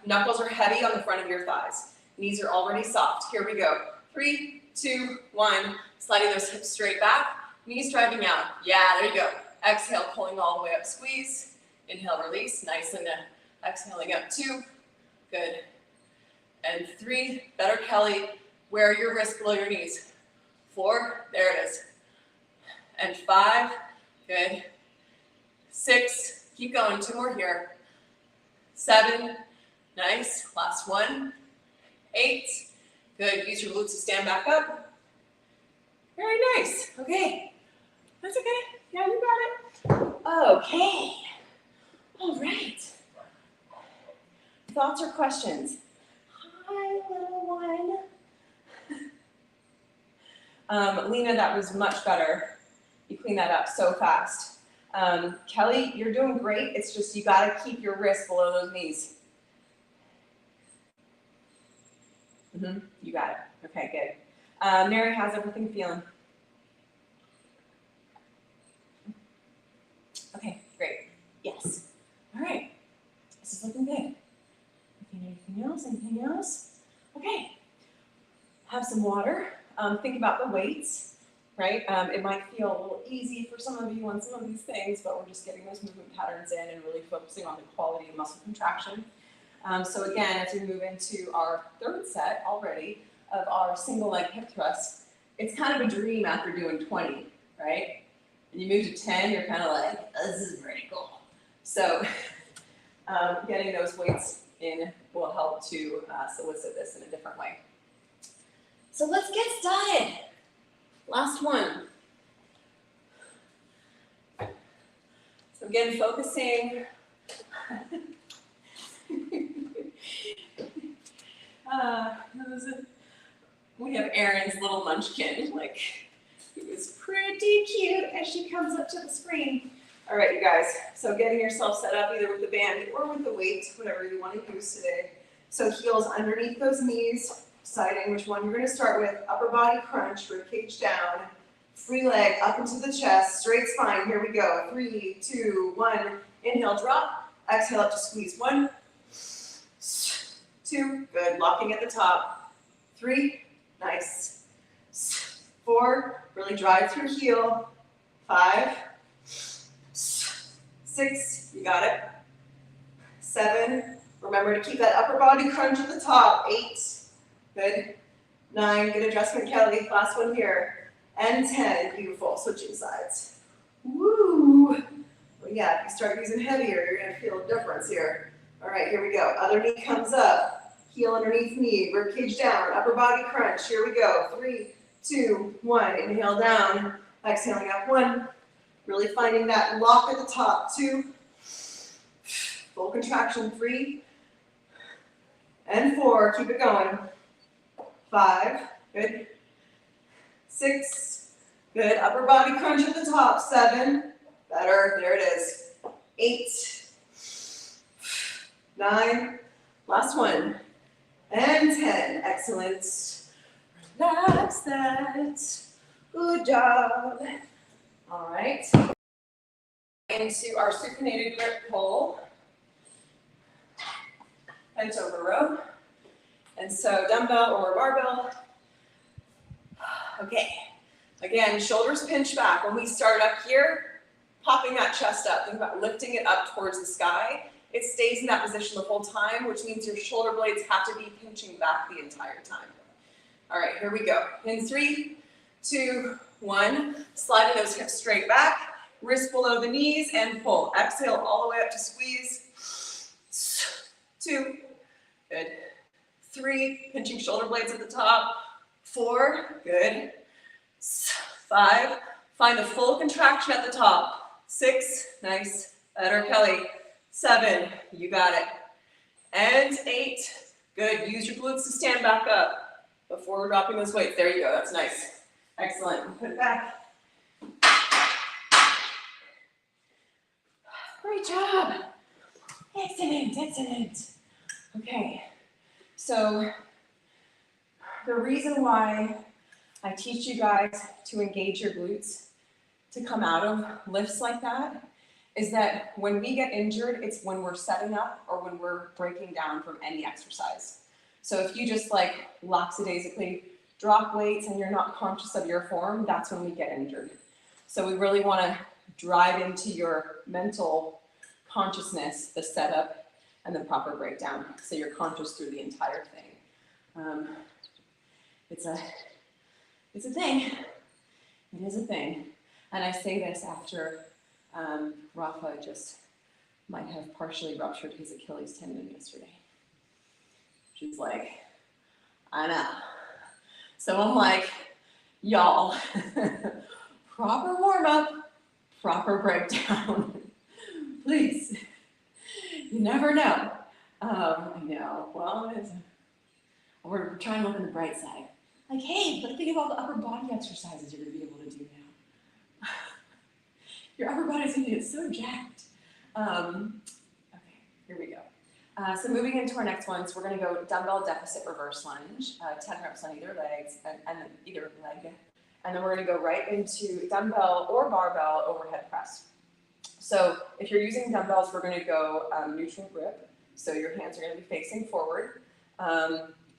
Knuckles are heavy on the front of your thighs. Knees are already soft. Here we go. 3, 2, 1. Sliding those hips straight back. Knees driving out. Yeah, there you go. Exhale, pulling all the way up, squeeze. Inhale, release. Nice and exhaling up. 2. Good. And 3. Better, Kelly. Where are your wrists below your knees? 4. There it is. And 5. Good. 6. Keep going. 2 more here. 7. Nice. Last one. 8. Good. Use your glutes to stand back up. Very nice. Okay. That's okay. Yeah, you got it. Okay. All right. Thoughts or questions? Hi, little one. Lena, that was much better. You cleaned that up so fast. Kelly, you're doing great. It's just you got to keep your wrists below those knees. You got it. Okay, good. Mary, how's everything feeling? Okay, great. Yes. All right. This is looking good. Anything else? Anything else? Okay. Have some water. Think about the weights, right? It might feel a little easy for some of you on some of these things, but we're just getting those movement patterns in and really focusing on the quality of muscle contraction. So again, as we move into our third set already of our single leg hip thrusts, it's kind of a dream after doing 20, right? And you move to 10, you're kind of like, oh, this is pretty cool. So getting those weights in will help to solicit this in a different way. So let's get started. Last one. So again, focusing. We have Erin's little munchkin, like, who is pretty cute as she comes up to the screen. All right, you guys, so getting yourself set up either with the band or with the weight, whatever you want to use today. So heels underneath those knees, Deciding which one you're gonna start with. Upper body crunch, rib cage down. Free leg up into the chest, straight spine. Here we go. 3, 2, 1. Inhale, drop. Exhale up to squeeze. 1, 2, good. Locking at the top. 3, nice. 4, really drive through heel. 5, 6, you got it. 7, remember to keep that upper body crunch at the top. 8, good. 9, good adjustment, Kelly. Last one here. And 10, beautiful. Switching sides. Woo! Well, yeah, if you start using heavier, you're gonna feel a difference here. All right, here we go. Other knee comes up. Heel underneath knee, rib cage down, upper body crunch. Here we go. 3, 2, 1. Inhale down. Exhaling up. 1. Really finding that lock at the top. 2. Full contraction. 3. And 4. Keep it going. 5. Good. 6. Good. Upper body crunch at the top. 7. Better. There it is. 8. 9. Last one. And 10. Excellent. Relax that. Good job. All right. Into our supinated grip pull. Bent over row. And so dumbbell or barbell. Okay. Again, shoulders pinch back. When we start up here, popping that chest up. Think about lifting it up towards the sky. It stays in that position the whole time, which means your shoulder blades have to be pinching back the entire time. All right, here we go. In 3, 2, 1. Sliding those hips straight back. Wrists below the knees and pull. Exhale all the way up to squeeze. 2. Good. 3. Pinching shoulder blades at the top. 4. Good. 5. Find the full contraction at the top. 6. Nice. Better, Kelly. 7. You got it. And 8. Good. Use your glutes to stand back up before we're dropping those weights. There you go. That's nice. Excellent. Put it back. Great job. Excellent. Excellent. Okay. So the reason why I teach you guys to engage your glutes to come out of lifts like that is that when we get injured, it's when we're setting up or when we're breaking down from any exercise. So if you just like lackadaisically drop weights and you're not conscious of your form, that's when we get injured. So we really want to drive into your mental consciousness, the setup and the proper breakdown. So you're conscious through the entire thing. It's a thing. It is a thing. And I say this after Rafa just might have partially ruptured his Achilles tendon yesterday. She's like, I know. So I'm like, y'all, proper warm up, proper breakdown. Please. You never know. I know. Well, we're trying to look on the bright side. Like, hey, but think of all the upper body exercises you're going to be able to do now. Your upper body's going to get so jacked. Okay, here we go. So moving into our next one, so we're going to go dumbbell deficit reverse lunge, 10 reps on either legs and either leg. And then we're going to go right into dumbbell or barbell overhead press. So if you're using dumbbells, we're going to go neutral grip. So your hands are going to be facing forward.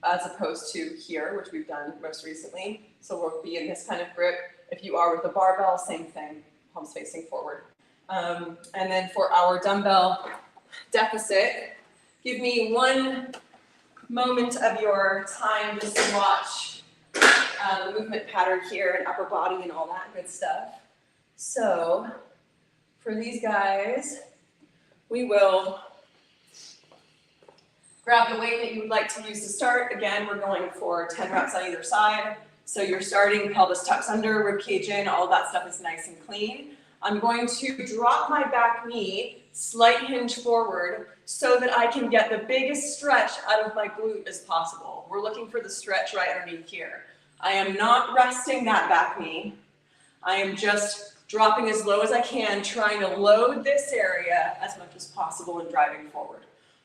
As opposed to here, which we've done most recently. So we'll be in this kind of grip. If you are with a barbell, same thing, palms facing forward. And then for our dumbbell deficit, give me one moment of your time just to watch the movement pattern here and upper body and all that good stuff. So for these guys, we will grab the weight that you would like to use to start. Again, we're going for 10 reps on either side. So you're starting, pelvis tucks under, rib cage in, all that stuff is nice and clean. I'm going to drop my back knee, slight hinge forward, so that I can get the biggest stretch out of my glute as possible. We're looking for the stretch right underneath here. I am not resting that back knee. I am just dropping as low as I can, trying to load this area as much as possible and driving forward.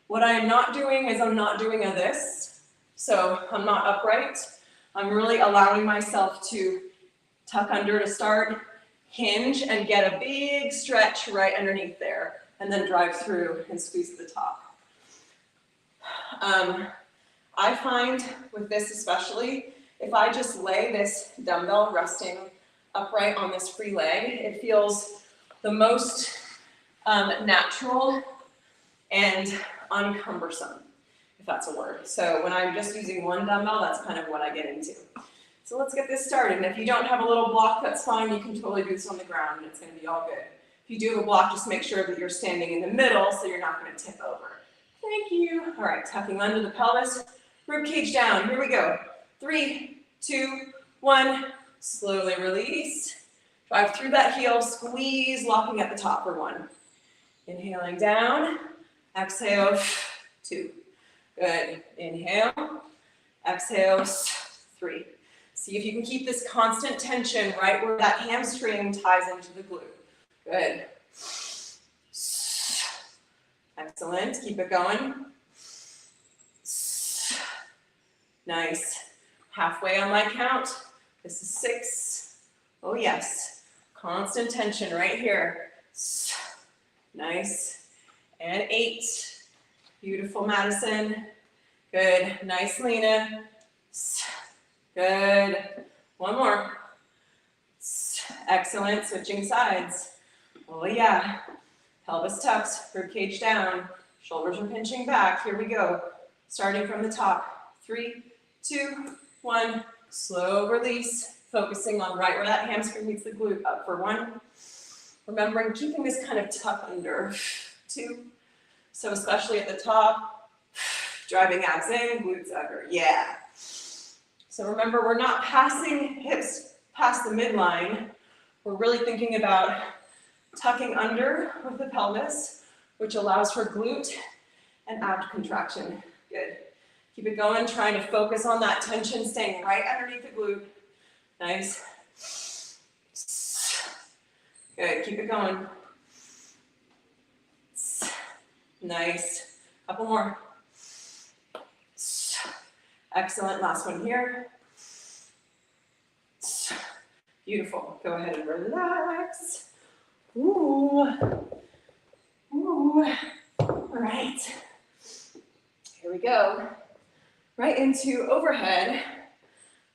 What I am not doing is I'm not doing a this. So I'm not upright. I'm really allowing myself to tuck under to start, hinge, and get a big stretch right underneath there, and then drive through and squeeze at the top. I find with this especially, if I just lay this dumbbell resting upright on this free leg, it feels the most natural and uncumbersome, if that's a word. So when I'm just using one dumbbell, that's kind of what I get into. So let's get this started. And if you don't have a little block, that's fine. You can totally do this on the ground and it's gonna be all good. If you do have a block, just make sure that you're standing in the middle so you're not gonna tip over. Thank you. All right, tucking under the pelvis, rib cage down. Here we go. 3, 2, 1. Slowly release. Drive through that heel, squeeze, locking at the top for 1. Inhaling down, exhale, 2. Good. Inhale, exhale, 3. See if you can keep this constant tension right where that hamstring ties into the glute. Good. Excellent. Keep it going. Nice. Halfway on my count. This is 6. Oh, yes. Constant tension right here. Nice. And 8. Beautiful, Madison. Good. Nice, Lena. Good. One more. Excellent. Switching sides. Oh, yeah. Pelvis tucks, rib cage down, shoulders are pinching back. Here we go. Starting from the top. 3, 2, 1. Slow release. Focusing on right where that hamstring meets the glute. Up for 1. Remembering keeping this kind of tuck under. 2. So especially at the top, driving abs in, glutes under. Yeah. So remember, we're not passing hips past the midline. We're really thinking about tucking under with the pelvis, which allows for glute and ab contraction. Good. Keep it going, trying to focus on that tension, staying right underneath the glute. Nice. Good, keep it going. Nice. Couple more. Excellent, last one here. Beautiful, go ahead and relax. Ooh. Ooh. All right. Here we go. Right into overhead.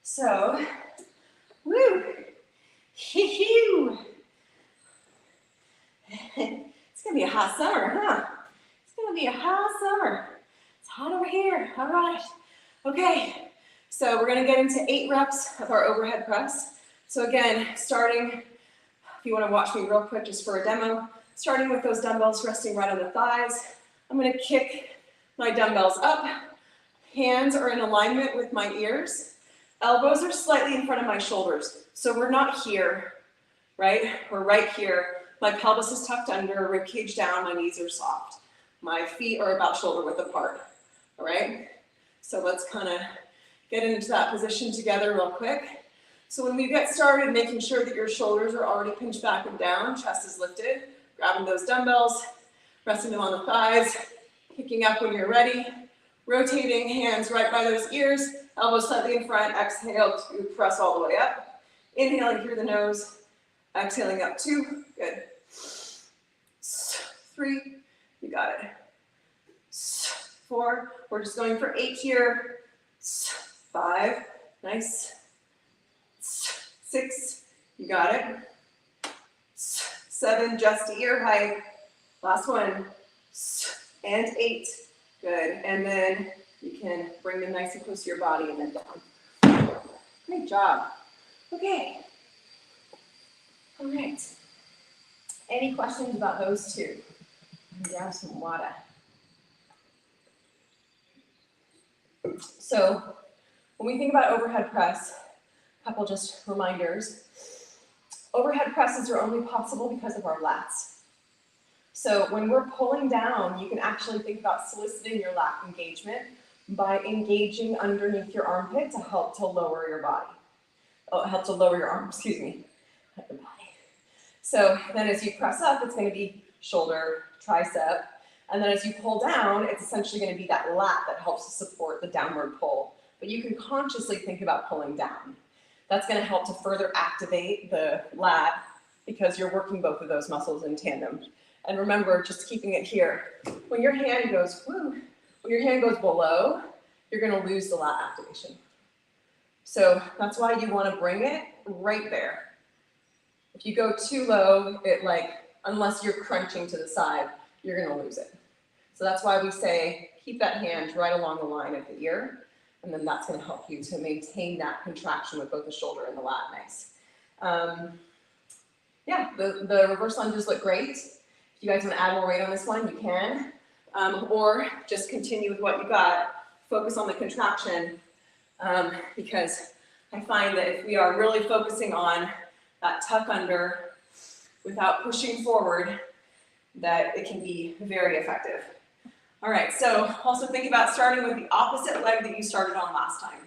So, woo. Hee-hee. It's gonna be a hot summer, huh? It's gonna be a hot summer. It's hot over here. All right. Okay. So we're gonna get into 8 reps of our overhead press. So again, starting, if you want to watch me real quick just for a demo, starting with those dumbbells resting right on the thighs. I'm going to kick my dumbbells up. Hands are in alignment with my ears. Elbows are slightly in front of my shoulders. So we're not here, right? We're right here. My pelvis is tucked under, rib cage down, my knees are soft. My feet are about shoulder width apart, all right? So let's kind of get into that position together real quick. So when we get started, making sure that your shoulders are already pinched back and down, chest is lifted, grabbing those dumbbells, resting them on the thighs, kicking up when you're ready, rotating hands right by those ears, elbows slightly in front, exhale to press all the way up, inhaling through the nose, exhaling up 2, good. 3, you got it. 4, we're just going for 8 here. 5, nice. 6, you got it. 7, just to ear height. Last one. And 8, good. And then you can bring them nice and close to your body and then down. Great job. Okay. All right. Any questions about those two? Grab some water. So when we think about overhead press, a couple just reminders. Overhead presses are only possible because of our lats. So when we're pulling down, you can actually think about soliciting your lat engagement by engaging underneath your armpit to help to lower your body. Oh, help to lower your arm, excuse me. Not your body. So then as you press up, it's going to be shoulder, tricep. And then as you pull down, it's essentially going to be that lat that helps to support the downward pull. But you can consciously think about pulling down. That's going to help to further activate the lat because you're working both of those muscles in tandem. And remember, just keeping it here. When your hand goes, when your hand goes below, you're going to lose the lat activation. So that's why you want to bring it right there. If you go too low, unless you're crunching to the side, you're going to lose it. So that's why we say keep that hand right along the line of the ear, and then that's going to help you to maintain that contraction with both the shoulder and the lat. Nice. Yeah, the reverse lunges look great. If you guys want to add more weight on this one, you can. Or just continue with what you got. Focus on the contraction because I find that if we are really focusing on that tuck under without pushing forward, that it can be very effective. All right, so also think about starting with the opposite leg that you started on last time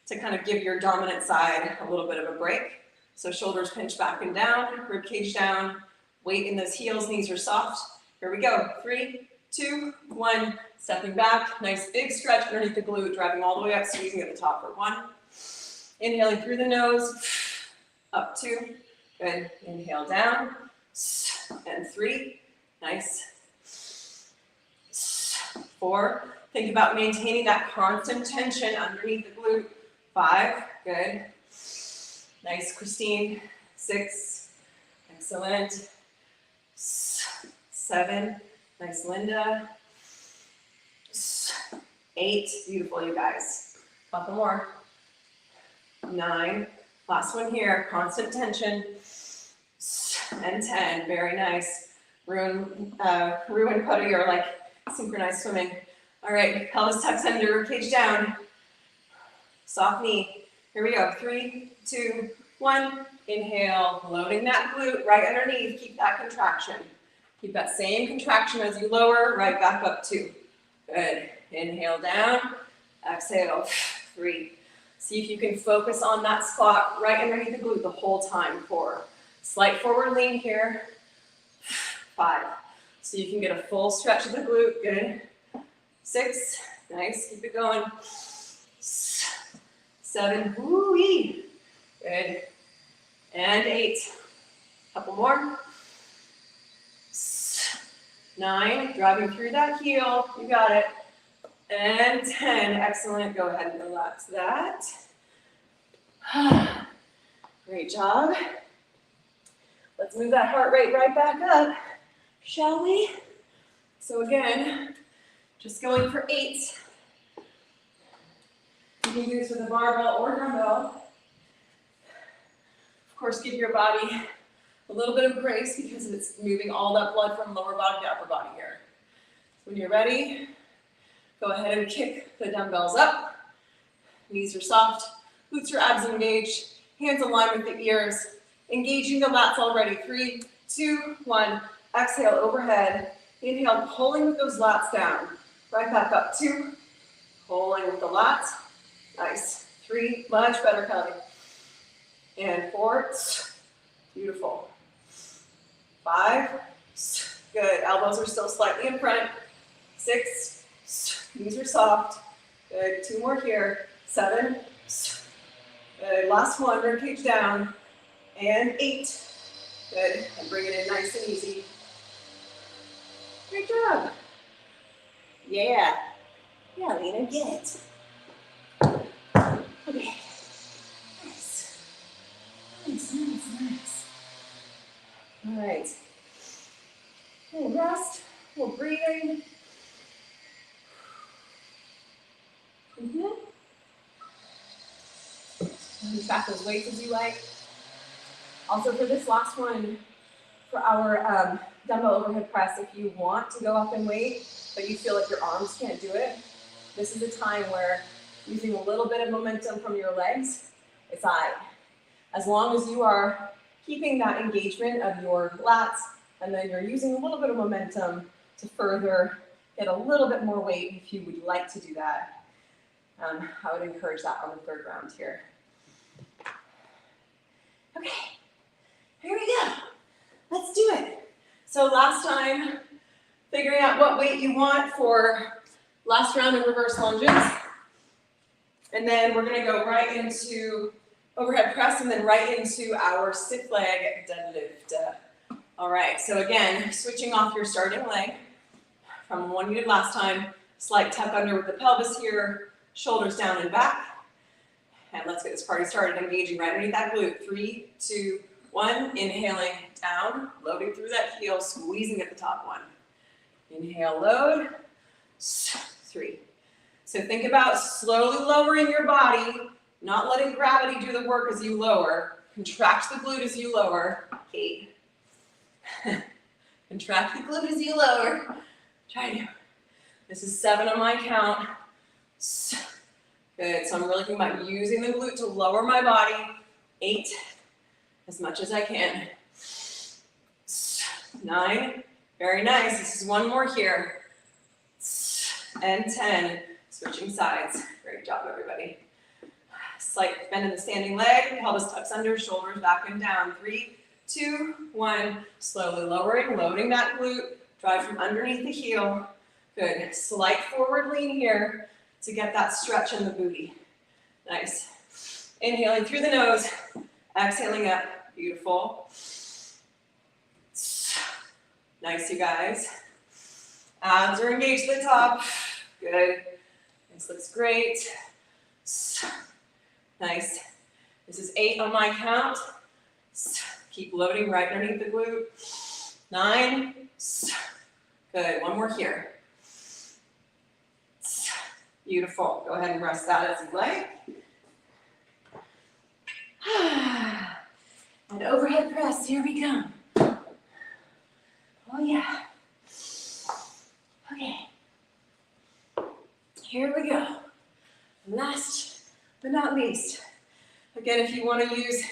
to kind of give your dominant side a little bit of a break. So shoulders pinch back and down, rib cage down, weight in those heels, knees are soft. Here we go, 3, 2, 1, stepping back, nice big stretch underneath the glute, driving all the way up, squeezing at the top for 1. Inhaling through the nose, up 2, good, inhale down, and 3, nice. 4, think about maintaining that constant tension underneath the glute. 5, good. Nice, Christine. 6, excellent. 7, nice, Linda. 8, beautiful, you guys. Couple more. 9, last one here, constant tension. And 10, very nice. Ruin Putty or like synchronized swimming. All right, pelvis tucks under, cage down. Soft knee. Here we go, 3, 2, 1. Inhale, loading that glute right underneath. Keep that contraction. Keep that same contraction as you lower, right back up 2. Good. Inhale down, exhale, 3. See if you can focus on that spot right underneath the glute the whole time. 4. Slight forward lean here. 5. So you can get a full stretch of the glute. Good. 6. Nice. Keep it going. 7. Woo-wee. Good. And 8. Couple more. 9. Driving through that heel. You got it. And 10. Excellent. Go ahead and relax that. Great job. Let's move that heart rate right back up, shall we? So again, just going for 8. You can do this with a barbell or dumbbell. Of course, give your body a little bit of grace because it's moving all that blood from lower body to upper body here. So when you're ready, go ahead and kick the dumbbells up. Knees are soft, glutes or abs engaged, hands aligned with the ears, engaging the lats already. 3, 2, 1. Exhale overhead. Inhale, pulling with those lats down. Right back up. 2. Pulling with the lats. Nice. 3. Much better, Kelly. And 4. Beautiful. 5. Good. Elbows are still slightly in front. 6. Knees are soft. Good. 2 more here. 7. Good. Last one. Rib cage down. And 8. Good. And bring it in nice and easy. Great job. Yeah. Yeah, Lena, get it. Okay. Nice. Nice, nice, nice. All right. We'll rest. We'll breathe. Track those weights as you like. Also for this last one, for our dumbbell overhead press, if you want to go up in weight, but you feel like your arms can't do it, this is a time where using a little bit of momentum from your legs, it's aight. As long as you are keeping that engagement of your lats, and then you're using a little bit of momentum to further get a little bit more weight if you would like to do that. I would encourage that on the 3rd round here. Okay, here we go. Let's do it. So last time, figuring out what weight you want for last round of reverse lunges. And then we're gonna go right into overhead press and then right into our stiff leg deadlift. All right, so again, switching off your starting leg from the one you did last time, slight tuck under with the pelvis here, shoulders down and back. And let's get this party started, engaging right underneath that glute. 3, 2, 1, inhaling down, loading through that heel, squeezing at the top one. Inhale, load, 3. So think about slowly lowering your body, not letting gravity do the work as you lower. Contract the glute as you lower. 8. Contract the glute as you lower. Try to. This is 7 on my count. Good, so I'm really thinking about using the glute to lower my body. 8, as much as I can. 9, very nice. This is one more here. And 10, switching sides. Great job, everybody. Slight bend in the standing leg, pelvis tucks under, shoulders back and down. 3, 2, 1, slowly lowering, loading that glute, drive from underneath the heel. Good, slight forward lean here to get that stretch in the booty. Nice. Inhaling through the nose, exhaling up, beautiful. Nice, you guys. Abs are engaged to the top, good. This looks great. Nice. This is 8 on my count. Keep loading right underneath the glute. 9. Good. One more here. Beautiful. Go ahead and rest that as you like. And overhead press. Here we go. Oh yeah. Okay. Here we go. Last but not least. Again, if you want to use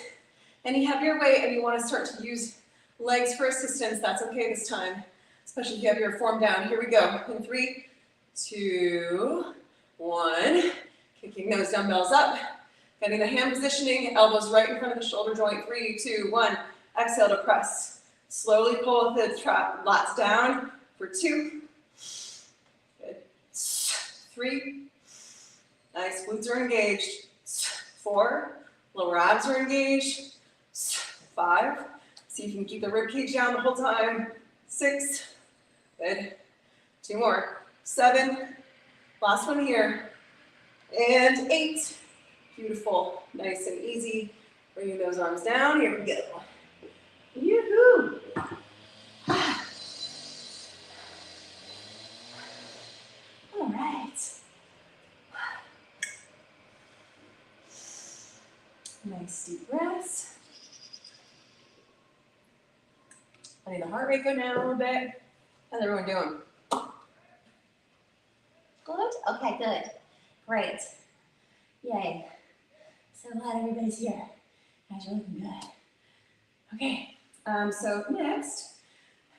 any heavier weight and you want to start to use legs for assistance, that's okay this time, especially if you have your form down. Here we go. In 3, 2, 1. Kicking those dumbbells up. Getting the hand positioning, elbows right in front of the shoulder joint. 3, 2, 1. Exhale to press. Slowly pull the lats down for 2. Good. 3. Nice, glutes are engaged. 4. Lower abs are engaged. 5. See if you can keep the rib cage down the whole time. 6. Good. 2 more. 7. Last one here. And 8. Beautiful. Nice and easy. Bringing those arms down. Here we go. Yoo-hoo! All right. Nice deep breaths. I need the heart rate go down a little bit. How's everyone doing? Good? Okay, good. Great. Yay. So glad everybody's here. You guys are looking good. Okay, so next,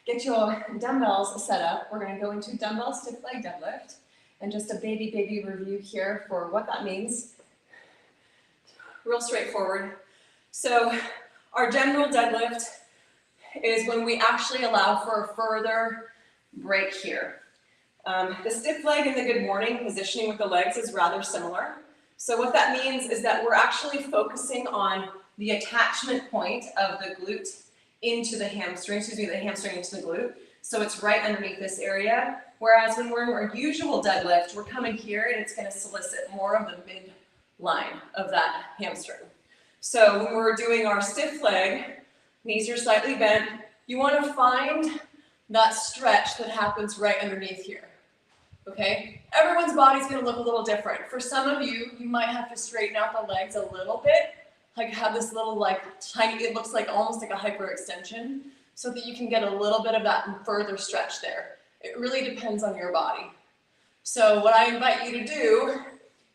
get your dumbbells set up. We're gonna go into dumbbell stiff leg deadlift. And just a baby review here for what that means. Real straightforward. So our general deadlift is when we actually allow for a further break here. The stiff leg and the good morning positioning with the legs is rather similar. So what that means is that we're actually focusing on the attachment point of the glute into the hamstring, the hamstring into the glute. So it's right underneath this area. Whereas when we're in our usual deadlift, we're coming here and it's gonna solicit more of the midline of that hamstring. So when we're doing our stiff leg, knees are slightly bent, you wanna find that stretch that happens right underneath here, okay? Everyone's body's gonna look a little different. For some of you, you might have to straighten out the legs a little bit, like have this little like tiny, it looks like almost like a hyperextension, so that you can get a little bit of that further stretch there. It really depends on your body. So what I invite you to do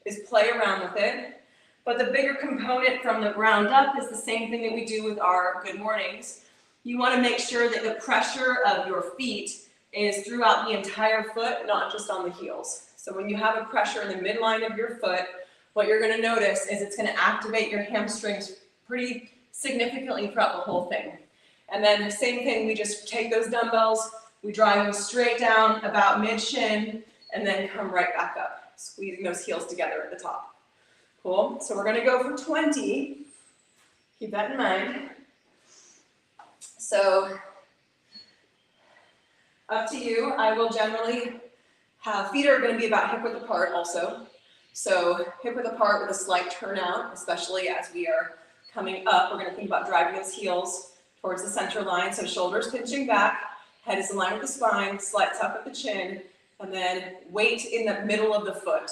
is play around with it, but the bigger component from the ground up is the same thing that we do with our good mornings. You wanna make sure that the pressure of your feet is throughout the entire foot, not just on the heels. So when you have a pressure in the midline of your foot, what you're gonna notice is it's gonna activate your hamstrings pretty significantly throughout the whole thing. And then the same thing, we just take those dumbbells, We drive them straight down about mid-shin and then come right back up, squeezing those heels together at the top. Cool? So we're gonna go for 20. Keep that in mind. So, up to you. I will generally have, feet are gonna be about hip width apart also. So hip width apart with a slight turnout, especially as we are coming up. We're gonna think about driving those heels towards the center line. So shoulders pinching back, head is in line with the spine, slight tuck at the chin, and then weight in the middle of the foot.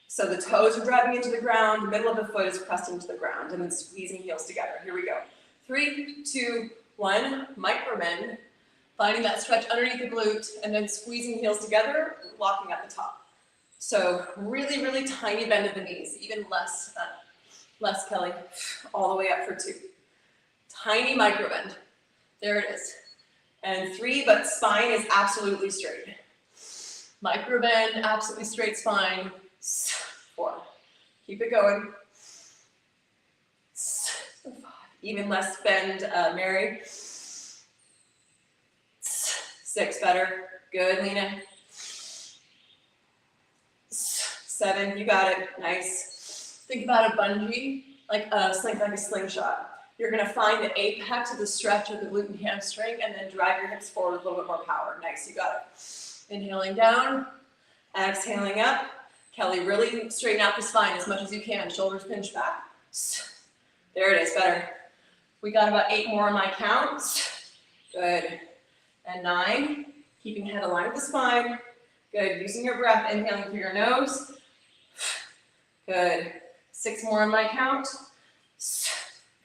So the toes are driving into the ground, the middle of the foot is pressed into the ground, and then squeezing heels together. Here we go. 3, 2, 1, micro bend. Finding that stretch underneath the glute, and then squeezing heels together, locking at the top. So really, really tiny bend of the knees, even less, Kelly, all the way up for 2. Tiny micro bend. There it is. And 3, but spine is absolutely straight. Micro bend, absolutely straight spine. 4. Keep it going. 5. Even less bend, Mary. 6, better. Good, Lena. 7, you got it. Nice. Think about a bungee, like a slingshot. You're gonna find the apex of the stretch of the glute and hamstring, and then drive your hips forward with a little bit more power. Nice, you got it. Inhaling down, exhaling up. Kelly, really straighten out the spine as much as you can. Shoulders pinch back. There it is, better. We got about 8 more on my count. Good. And 9, keeping head aligned with the spine. Good, using your breath, inhaling through your nose. Good. 6 more on my count.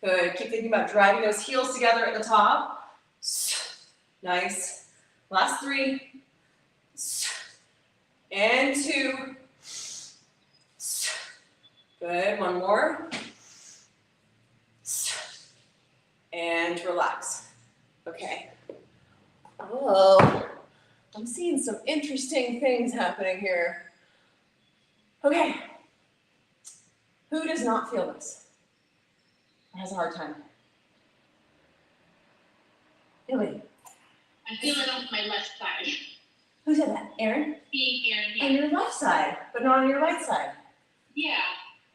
Good, keep thinking about driving those heels together at the top. Nice. Last 3. And 2. Good, 1 more. And relax. Okay. Oh, I'm seeing some interesting things happening here. Okay. Who does not feel this? Or has a hard time? Billy. I feel it on my left side. Who said that? Aaron? Being Aaron, yeah. On your left side, but not on your right side. Yeah,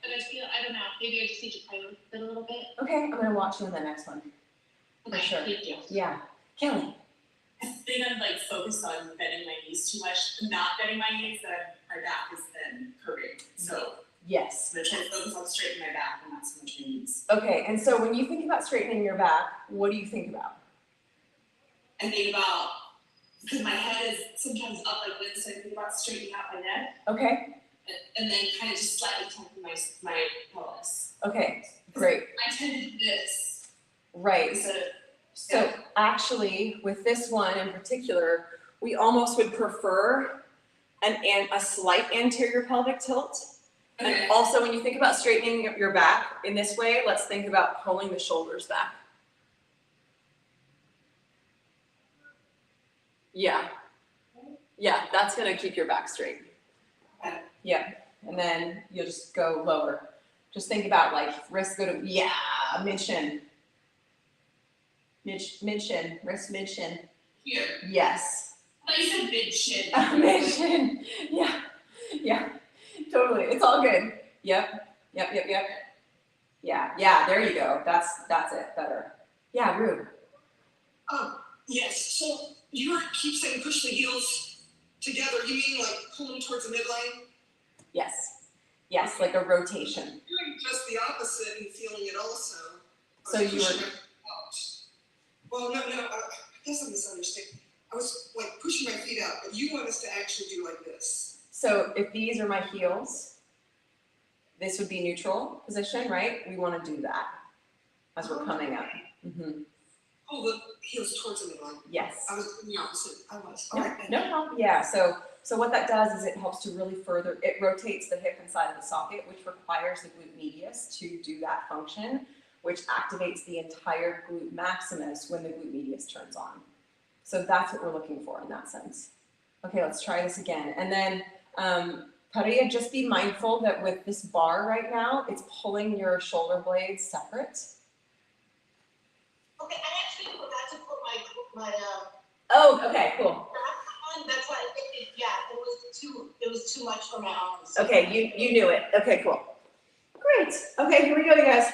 but I don't know, maybe I just need to play with it a little bit. Okay, I'm gonna watch you in the next one. Okay, sure. thank you. Yeah. Kelly. I think I'm like focused on bending my knees too much, not bending my knees, that my back is then curving. So Yes. I'm gonna try to focus on straightening my back and not so much my knees. Okay, and so when you think about straightening your back, what do you think about? I think about, because my head is sometimes up like this, so I think about straightening out my neck Okay, and then kind of just slightly tucking my pelvis. okay, great. I tend to do this Right. instead of, So actually, with this one in particular, we almost would prefer a slight anterior pelvic tilt. okay. And also, when you think about straightening your back in this way, let's think about pulling the shoulders back. Yeah. Yeah, that's gonna keep your back straight. Okay. Yeah, and then you'll just go lower. Just think about like wrists go to, yeah, mid-shin. Mid-shin, wrist mid-shin. Here. Yes. I thought you said mid-shin. Mid-shin, yeah, totally, it's all good. Yep. Yeah, there you go, that's it, better. Yeah, Rue. Yes, so you keep saying push the heels together, you mean like pull them towards the midline? Yes, like a rotation. Doing just the opposite and feeling it also. So you were, Well, no, I guess I'm misunderstanding. I was like pushing my feet out, but you want us to actually do like this. so if these are my heels, this would be neutral position, right? We wanna do that as we're coming up. Pull the heels towards the midline. Yes. I was doing the opposite. I was. No, All right, then. no, yeah, so what that does is it helps to really further, it rotates the hip inside of the socket, which requires the glute medius to do that function, which activates the entire glute maximus when the glute medius turns on. So that's what we're looking for in that sense. Okay, let's try this again. And then, Paria, just be mindful that with this bar right now, it's pulling your shoulder blades separate. Okay, I actually forgot to put my Oh, okay, cool. That's why it was too much for my arms. Okay, you knew it. Okay, cool. Great. Okay, here we go, you guys.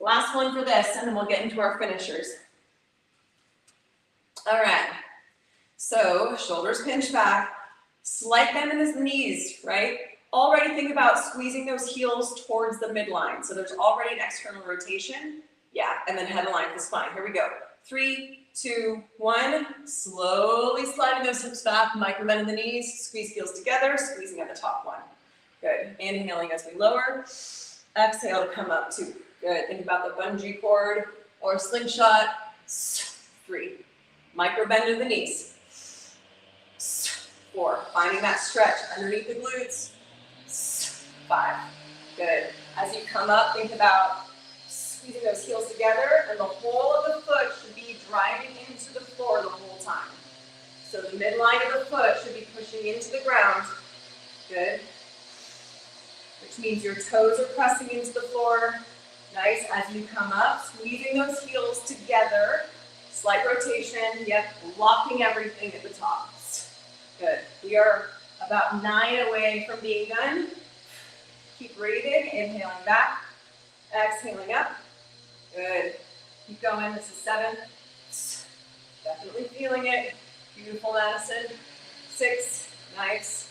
Last one for this, and then we'll get into our finishers. All right. So shoulders pinch back, slight bend in the knees, right? Already think about squeezing those heels towards the midline. So there's already an external rotation. Yeah, and then head align with the spine. Here we go. 3, 2, 1. Slowly sliding those hips back, micro bend in the knees, squeeze heels together, squeezing at the top one. Good. Inhaling as we lower. Exhale to come up 2. Good. Think about the bungee cord or slingshot. 3. Micro bend in the knees. 4. Finding that stretch underneath the glutes. 5. Good. As you come up, think about squeezing those heels together, and the whole of the foot should be driving into the floor the whole time. So the midline of the foot should be pushing into the ground. Good. Which means your toes are pressing into the floor. Nice. As you come up, squeezing those heels together. Slight rotation. Yep. Locking everything at the top. Good. We are about 9 away from being done. Keep breathing. Inhaling back. Exhaling up. Good. Keep going. This is 7. Definitely feeling it. Beautiful, Madison. 6. Nice.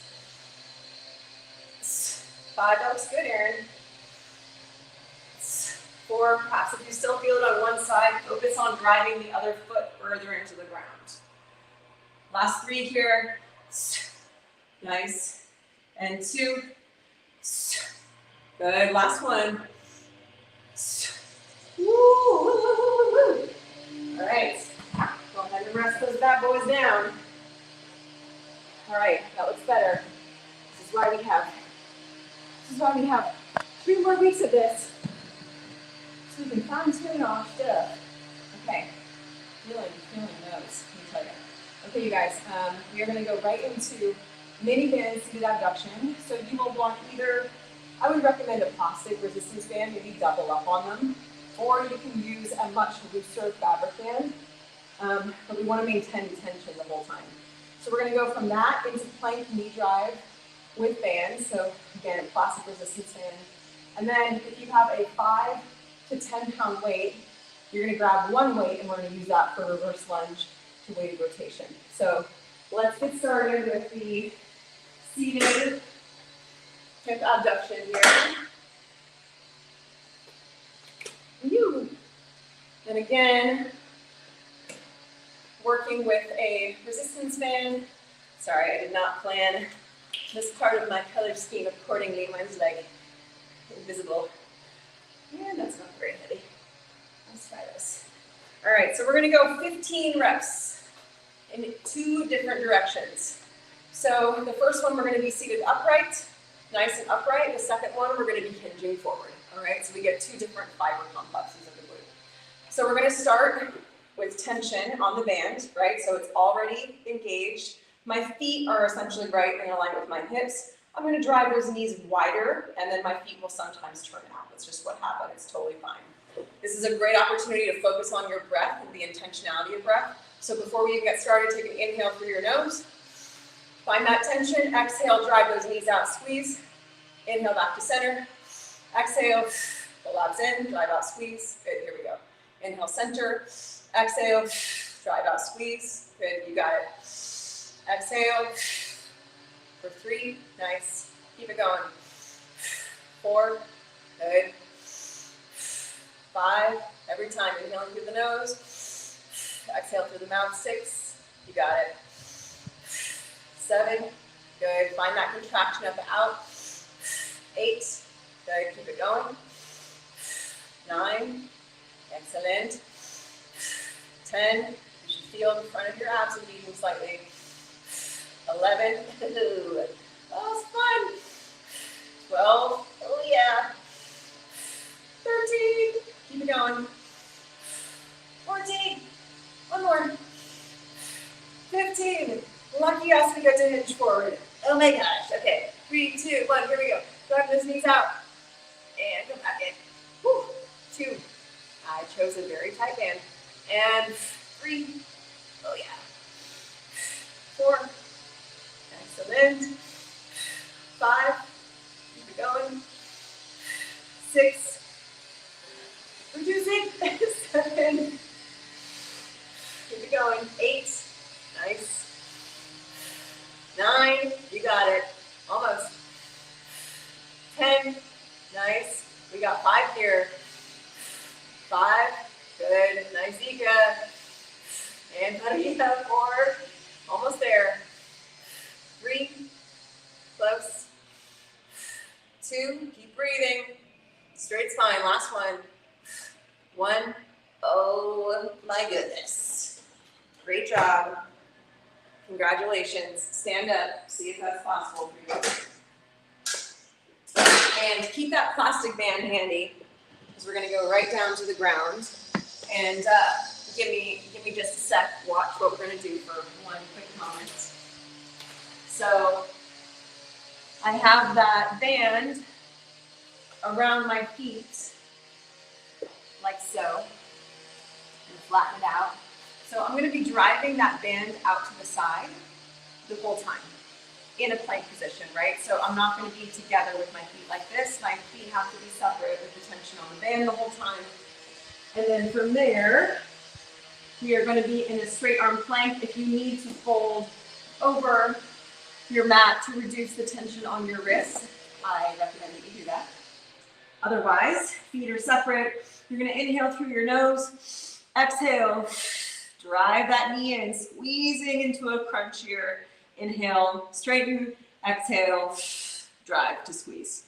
5. That looks good, Erin. 4. Perhaps if you still feel it on one side, focus on driving the other foot further into the ground. Last 3 here. Nice. And 2. Good. Last 1. Woo. All right. Go ahead and rest those bad boys down. All right. That looks better. This is why we have 3 more weeks of this. So we can fine tune our stuff. Okay. Feeling those. Let me tell you. Okay, you guys, we are going to go right into mini band seated abduction. So you will want either, I would recommend a plastic resistance band, maybe double up on them, or you can use a much looser fabric band, but we want to maintain tension the whole time. So we're going to go from that into plank knee drive with bands. So again, plastic resistance band. And then if you have a 5 to 10 pound weight, you're going to grab one weight and we're going to use that for reverse lunge to weighted rotation. So let's get started with the seated hip abduction here. And again, working with a resistance band. Sorry, I did not plan this part of my color scheme accordingly. Mine's like invisible. And that's not very heavy. Let's try this. All right, so we're gonna go 15 reps in 2 different directions. So the first one, we're gonna be seated upright, nice and upright. The second one, we're gonna be hinging forward. All right, so we get 2 different fiber complexes of the glute. So we're gonna start with tension on the band, right? So it's already engaged. My feet are essentially right in line with my hips. I'm gonna drive those knees wider, and then my feet will sometimes turn out. That's just what happened, it's totally fine. This is a great opportunity to focus on your breath and the intentionality of breath. So before we get started, take an inhale through your nose. Find that tension, exhale, drive those knees out, squeeze. Inhale back to center. Exhale, the labs in, drive out, squeeze. Good, here we go. Inhale, center. Exhale, drive out, squeeze. Good, you got it. Exhale, for 3, nice. Keep it going. 4, good. 5, every time, inhaling through the nose. Exhale through the mouth, 6, you got it. 7, good, find that contraction up and out. 8, good, keep it going. 9, excellent. 10, you should feel the front of your abs engaging slightly. 11, oh, it's fun. 12, oh yeah. 13, keep it going. 14, one more. 15, lucky us, we get to hinge forward. Oh my gosh, okay. 3, 2, 1, here we go. Drive those knees out. And come back in. Whew. 2, I chose a very tight band. And 3, oh yeah. 4. Excellent. 5. Keep it going. 6. Reducing. 7. Keep it going. 8. Nice. 9. You got it. Almost. 10. Nice. We got 5 here. 5. Good. Nice, Ika. And Padilla. 4. Almost there. 3. Close. 2. Keep breathing. Straight spine. Last one. 1. Oh my goodness. Great job. Congratulations. Stand up. See if that's possible for you. And keep that plastic band handy, because we're going to go right down to the ground. And give me just a sec. Watch what we're going to do for one quick moment. So I have that band around my feet, like so, and flatten it out. So I'm going to be driving that band out to the side the whole time, in a plank position, right? So I'm not going to be together with my feet like this. My feet have to be separate with the tension on the band the whole time. And then from there, we are going to be in a straight arm plank. If you need to fold over your mat to reduce the tension on your wrists, I recommend that you do that. Otherwise, feet are separate. You're going to inhale through your nose, exhale, drive that knee in, squeezing into a crunchier. Inhale, straighten, exhale, drive to squeeze.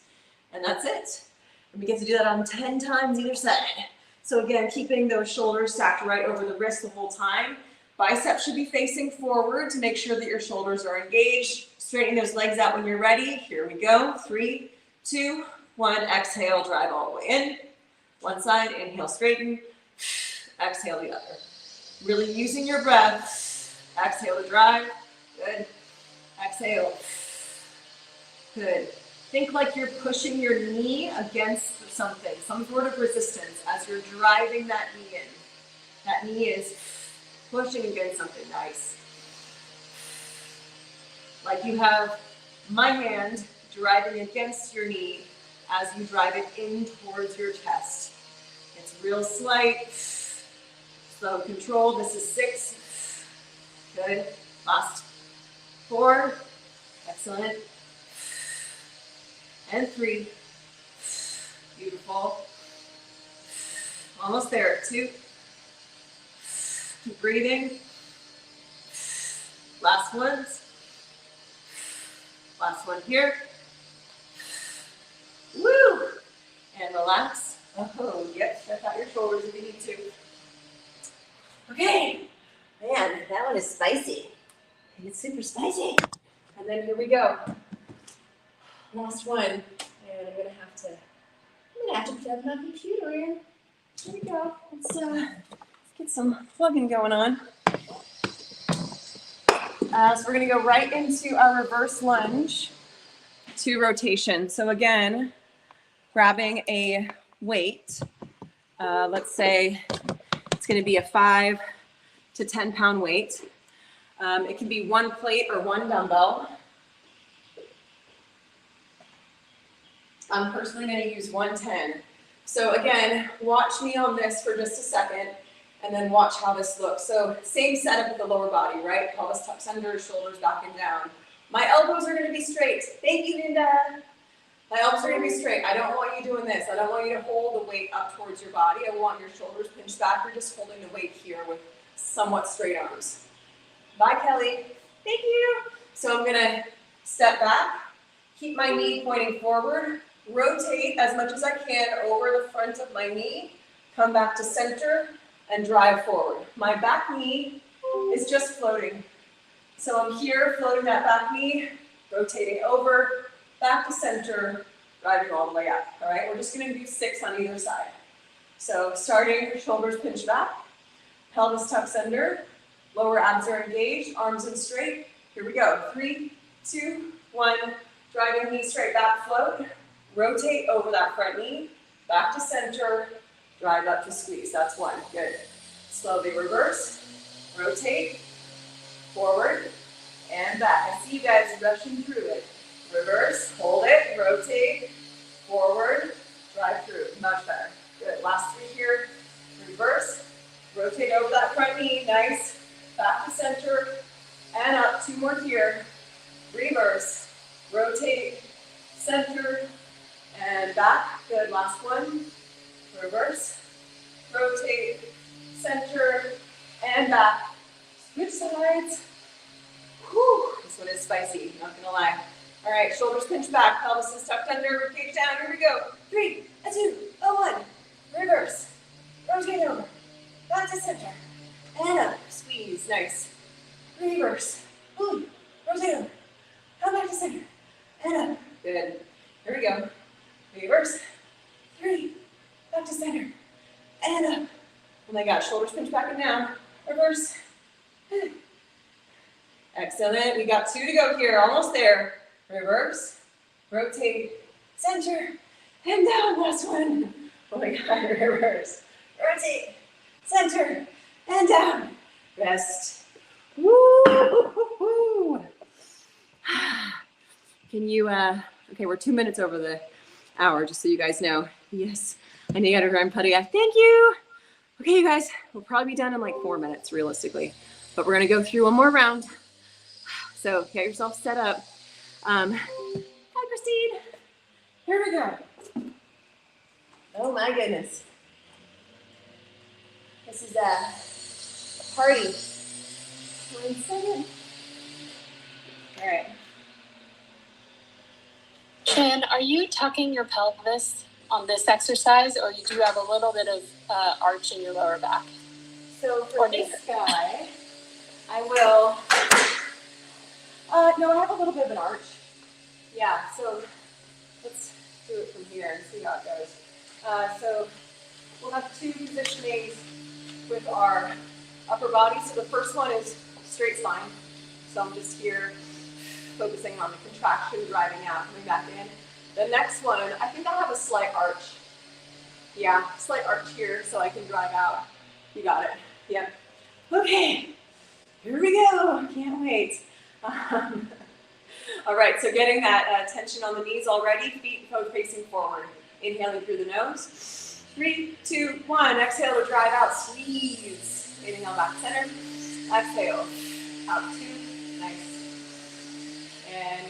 And that's it. And we get to do that on 10 times either side. So again, keeping those shoulders stacked right over the wrist the whole time. Biceps should be facing forward to make sure that your shoulders are engaged. Straighten those legs out when you're ready. Here we go. 3, 2, 1. Exhale, drive all the way in. One side, inhale, straighten. Exhale the other. Really using your breath. Exhale to drive. Good. Exhale. Good. Think like you're pushing your knee against something, some sort of resistance as you're driving that knee in. That knee is pushing against something. Nice. Like you have my hand driving against your knee as you drive it in towards your chest. It's real slight, slow control. This is 6. Good. Last 4. Excellent. And 3. Beautiful. Almost there. 2. Keep breathing. Last ones. Last one here. Woo! And relax. Oh, yep. Stretch out your shoulders if you need to. Okay. Man, that one is spicy. It's super spicy. And then here we go. Last one. And I'm gonna have to plug my computer in. Here we go. Let's get some plugging going on. So we're gonna go right into our reverse lunge, 2 rotations. So again, grabbing a weight. Let's say it's gonna be a 5 to 10 pound weight. It can be 1 plate or 1 dumbbell. I'm personally going to use 110. So again, watch me on this for just a second and then watch how this looks. So same setup with the lower body, right? Pelvis tucks under, shoulders back and down. My elbows are going to be straight. Thank you, Linda. My elbows are going to be straight. I don't want you doing this. I don't want you to hold the weight up towards your body. I want your shoulders pinched back. You're just holding the weight here with somewhat straight arms. Bye, Kelly. Thank you. So I'm going to step back, keep my knee pointing forward, rotate as much as I can over the front of my knee, come back to center, and drive forward. My back knee is just floating. So I'm here floating that back knee, rotating over, back to center, driving all the way up. All right, we're just going to do 6 on either side. So starting, shoulders pinch back, pelvis tucks under, lower abs are engaged, arms in straight. Here we go. 3, 2, 1. Driving knee straight back, float. Rotate over that front knee, back to center, drive up to squeeze. That's 1. Good. Slowly reverse, rotate, forward, and back. I see you guys rushing through it. Reverse, hold it, rotate, forward, drive through. Much better. Good. Last 3 here. Reverse, rotate over that front knee. Nice. Back to center and up. 2 more here. Reverse, rotate, center, and back. Good. Last one. Reverse, rotate, center, and back. Switch sides. Whew, this one is spicy, not gonna lie. All right, shoulders pinch back, pelvis is tucked under, ribcage down. Here we go. 3, 2, 1. Reverse, rotate over, back to center, and up. Squeeze, nice. Reverse, rotate over, come back to center, and up. Good. Here we go. Reverse, 3, back to center, and up. Oh my gosh, shoulders pinch back and down. Reverse. Excellent. We got 2 to go here. Almost there. Reverse. Rotate. Center. And down. Last one. Oh my God. Reverse. Rotate. Center. And down. Rest. Woo! Can you, okay, we're 2 minutes over the hour, just so you guys know. Yes. I know you got to run putty. Thank you. Okay, you guys, we'll probably be done in like 4 minutes, realistically. But we're going to go through one more round. So get yourself set up. Hi, Christine. Here we go. Oh, my goodness. This is a party. 1 second. All right. Shan, are you tucking your pelvis on this exercise, or you do have a little bit of arch in your lower back? So for this guy, I will, no, I have a little bit of an arch. Yeah, so let's do it from here and see how it goes. So we'll have 2 positionings with our upper body. So the first one is straight spine. So I'm just here focusing on the contraction, driving out, coming back in. The next one, I think I'll have a slight arch. Yeah, slight arch here so I can drive out. You got it. Yeah. Okay, here we go. Can't wait. All right, so getting that tension on the knees already, feet both facing forward. Inhaling through the nose. 3, 2, 1. Exhale to drive out, squeeze. Inhale back center. Exhale. Out 2. Nice. And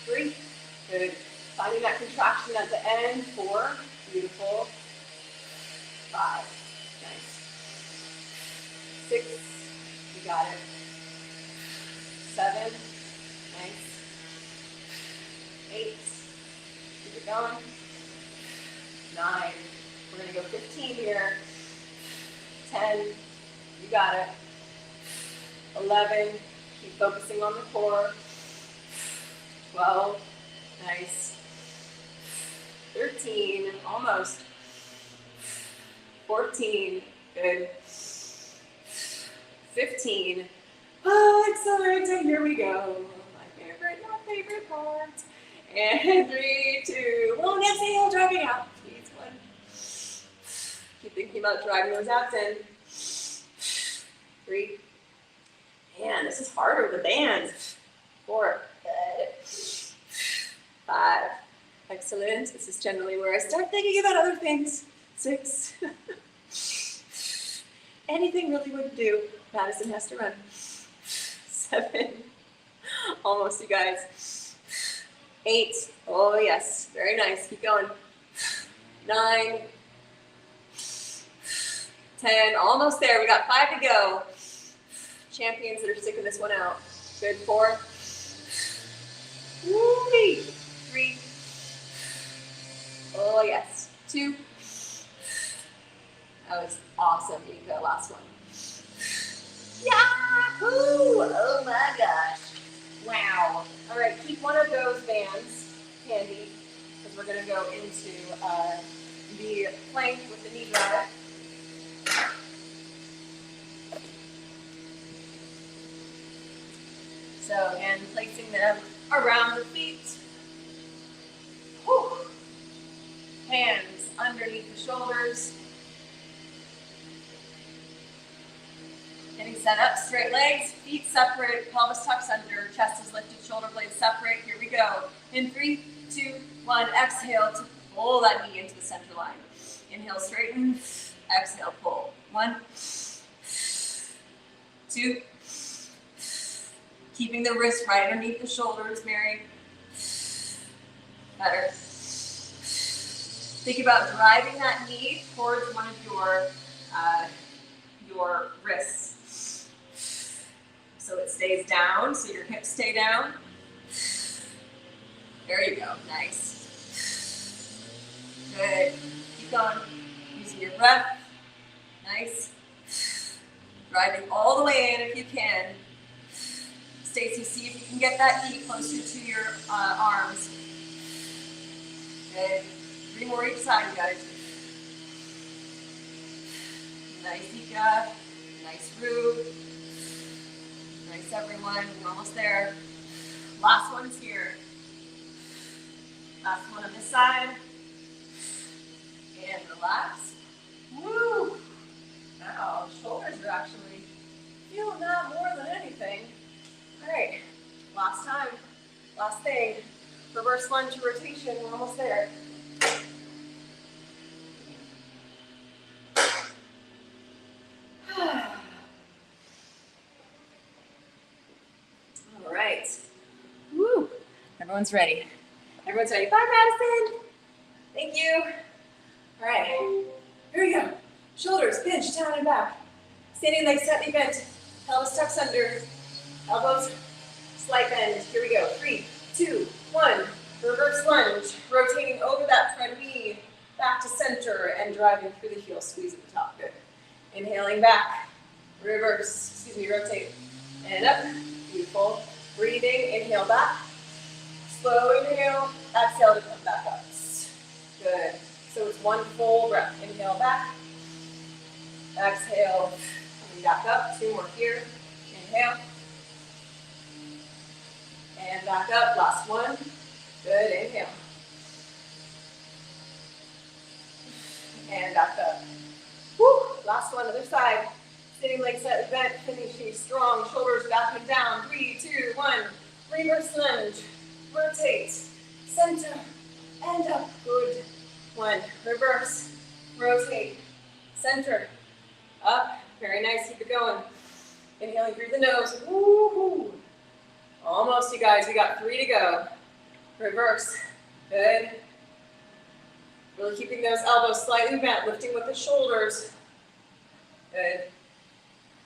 3. Good. Finding that contraction at the end. 4. Beautiful. 5. Nice. 6. You got it. 7. Nice. 8. Keep it going. 9. We're going to go 15 here. 10. You got it. 11. Keep focusing on the core. 12. Nice. 13. Almost. 14. Good. 15. Oh, excellent. Here we go. My favorite part. And 3, 2, 1. Exhale, driving out. Please, 1. Keep thinking about driving those abs in. 3. Man, this is harder, the band. 4. Good. 5. Excellent. This is generally where I start thinking about other things. 6. Anything really would do. Madison has to run. 7. Almost, you guys. 8. Oh, yes. Very nice. Keep going. 9. 10. Almost there. We got 5 to go. Champions that are sticking this one out. Good. 4. Woo-wee. 3. Oh, yes. 2. That was awesome. You got last one. Yahoo! Oh my gosh. Wow. All right, keep one of those bands handy because we're going to go into the plank with the knee drive. So, and placing them around the feet. Whew. Hands underneath the shoulders. Getting Set up, straight legs, feet separate, pelvis tucks under, chest is lifted, shoulder blades separate. Here we go. In 3, 2, 1, exhale to pull that knee into the center line. Inhale, straighten, exhale, pull. 1, 2, keeping the wrist right underneath the shoulders, Mary. Better. Think about driving that knee towards one of your wrists. So it stays down, so your hips stay down. There you go, nice. Good, keep going, using your breath, nice. Driving all the way in if you can. Stacy, see if you can get that knee closer to your arms. Good. 3 more each side, guys. Nice Ika. Nice Rube. Nice everyone. We're almost there. Last one's here. Last one on this side. And relax. Woo! Wow, shoulders are actually feeling that more than anything. All right, last time, last thing. Reverse lunge rotation, we're almost there. All right. Woo! Everyone's ready. Everyone's ready. Bye, Madison. Thank you. All right. Here we go. Shoulders pinch down and back. Standing legs slightly bent. Pelvis tucks under. Elbows slight bend. Here we go. 3, 2, 1. Reverse lunge. Rotating over that front knee. Back to center and driving through the heel. Squeeze at the top. Good. Inhaling back. Reverse. Rotate. And up. Beautiful. Breathing. Inhale back. Slow inhale. Exhale to come back up. Good. So it's one full breath. Inhale back. Exhale. Coming back up. 2 more here. Inhale. And back up. Last one. Good. Inhale. And back up. Woo. Last one. Other side. Sitting legs slightly bent. Finishing strong. Shoulders back and down. 3, 2, 1. Reverse lunge. Rotate. Center. And up. Good. 1. Reverse. Rotate. Center. Up. Very nice. Keep it going. Inhaling through the nose. Woo-hoo. Almost, you guys. We got 3 to go. Reverse. Good. Really keeping those elbows slightly bent, lifting with the shoulders. Good.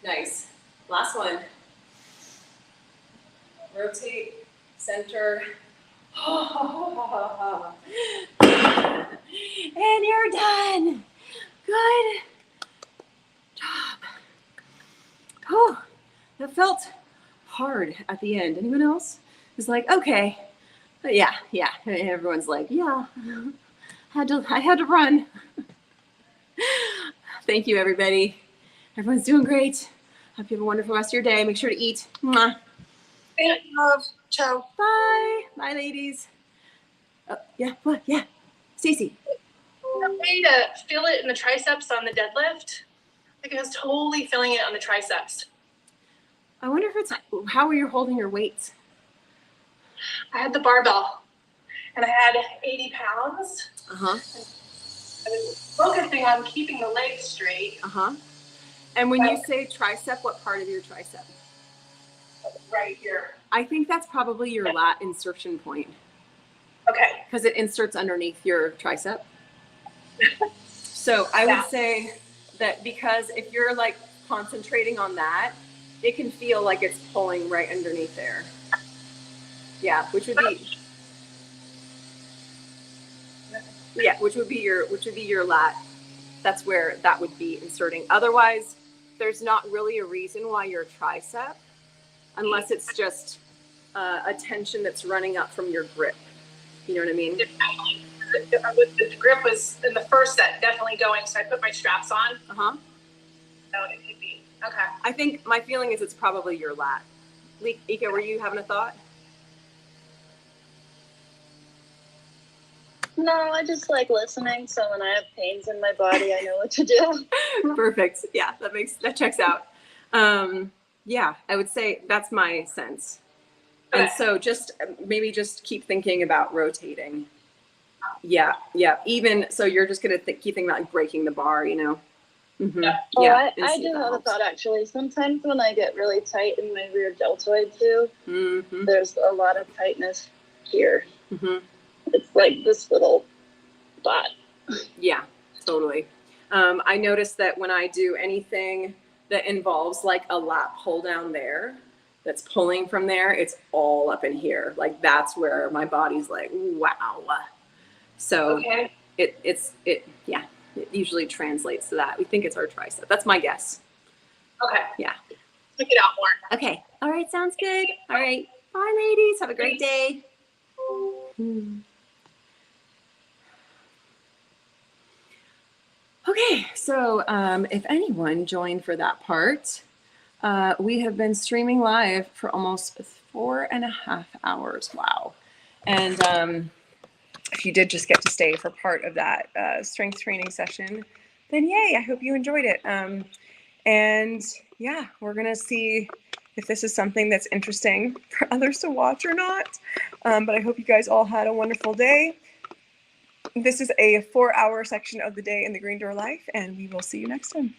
Nice. Last one. Rotate. Center. And you're done. Good job. Oh, that felt hard at the end. Anyone else? It's like, okay. Yeah. Everyone's like, yeah. I had to run. Thank you, everybody. Everyone's doing great. Hope you have a wonderful rest of your day. Make sure to eat. Mwah. Thank you, love. Ciao. Bye. Bye, ladies. Yeah, what? Yeah. Stacey. A way to feel it in the triceps on the deadlift. Like I was totally feeling it on the triceps. I wonder if it's, how are you holding your weights? I had the barbell and I had 80 pounds. Uh-huh. I was focusing on keeping the legs straight. Uh-huh. And when you say tricep, what part of your tricep? Right here. I think that's probably your lat insertion point. Okay. Because it inserts underneath your tricep. So I would say that because if you're like concentrating on that, it can feel like it's pulling right underneath there. Yeah, which would be your lat. That's where that would be inserting. Otherwise, there's not really a reason why your tricep, unless it's just a tension that's running up from your grip. You know what I mean? The grip was in the first set definitely going, so I put my straps on. Uh-huh. So it could be. Okay. I think my feeling is it's probably your lat. Ika, were you having a thought? No, I just like listening, so when I have pains in my body, I know what to do. Perfect. Yeah, that checks out. Yeah, I would say that's my sense. And Okay. so just maybe just keep thinking about rotating. Yeah, yeah. Even so, you're just gonna keep thinking about like breaking the bar, you know. Mm-hmm. Yeah. Oh, Yeah, I and see if do that have a helps. thought actually. Sometimes when I get really tight in my rear deltoid too, Mm-hmm. there's a lot of tightness here. Mm-hmm. It's like this little dot. Yeah, totally. I noticed that when I do anything that involves like a lat pull down there, that's pulling from there, it's all up in here. Like that's where my body's like, wow. So Okay. it usually translates to that. We think it's our tricep. That's my guess. Okay. Yeah. Check it out more. Okay. All right. Sounds good. All right. Bye, ladies. Have a great day. Okay. So if anyone joined for that part, we have been streaming live for almost 4.5 hours. Wow. And if you did just get to stay for part of that strength training session, then yay, I hope you enjoyed it. And yeah, we're going to see if this is something that's interesting for others to watch or not. But I hope you guys all had a wonderful day. This is a 4-hour section of the day in the Green Door Life, and we will see you next time.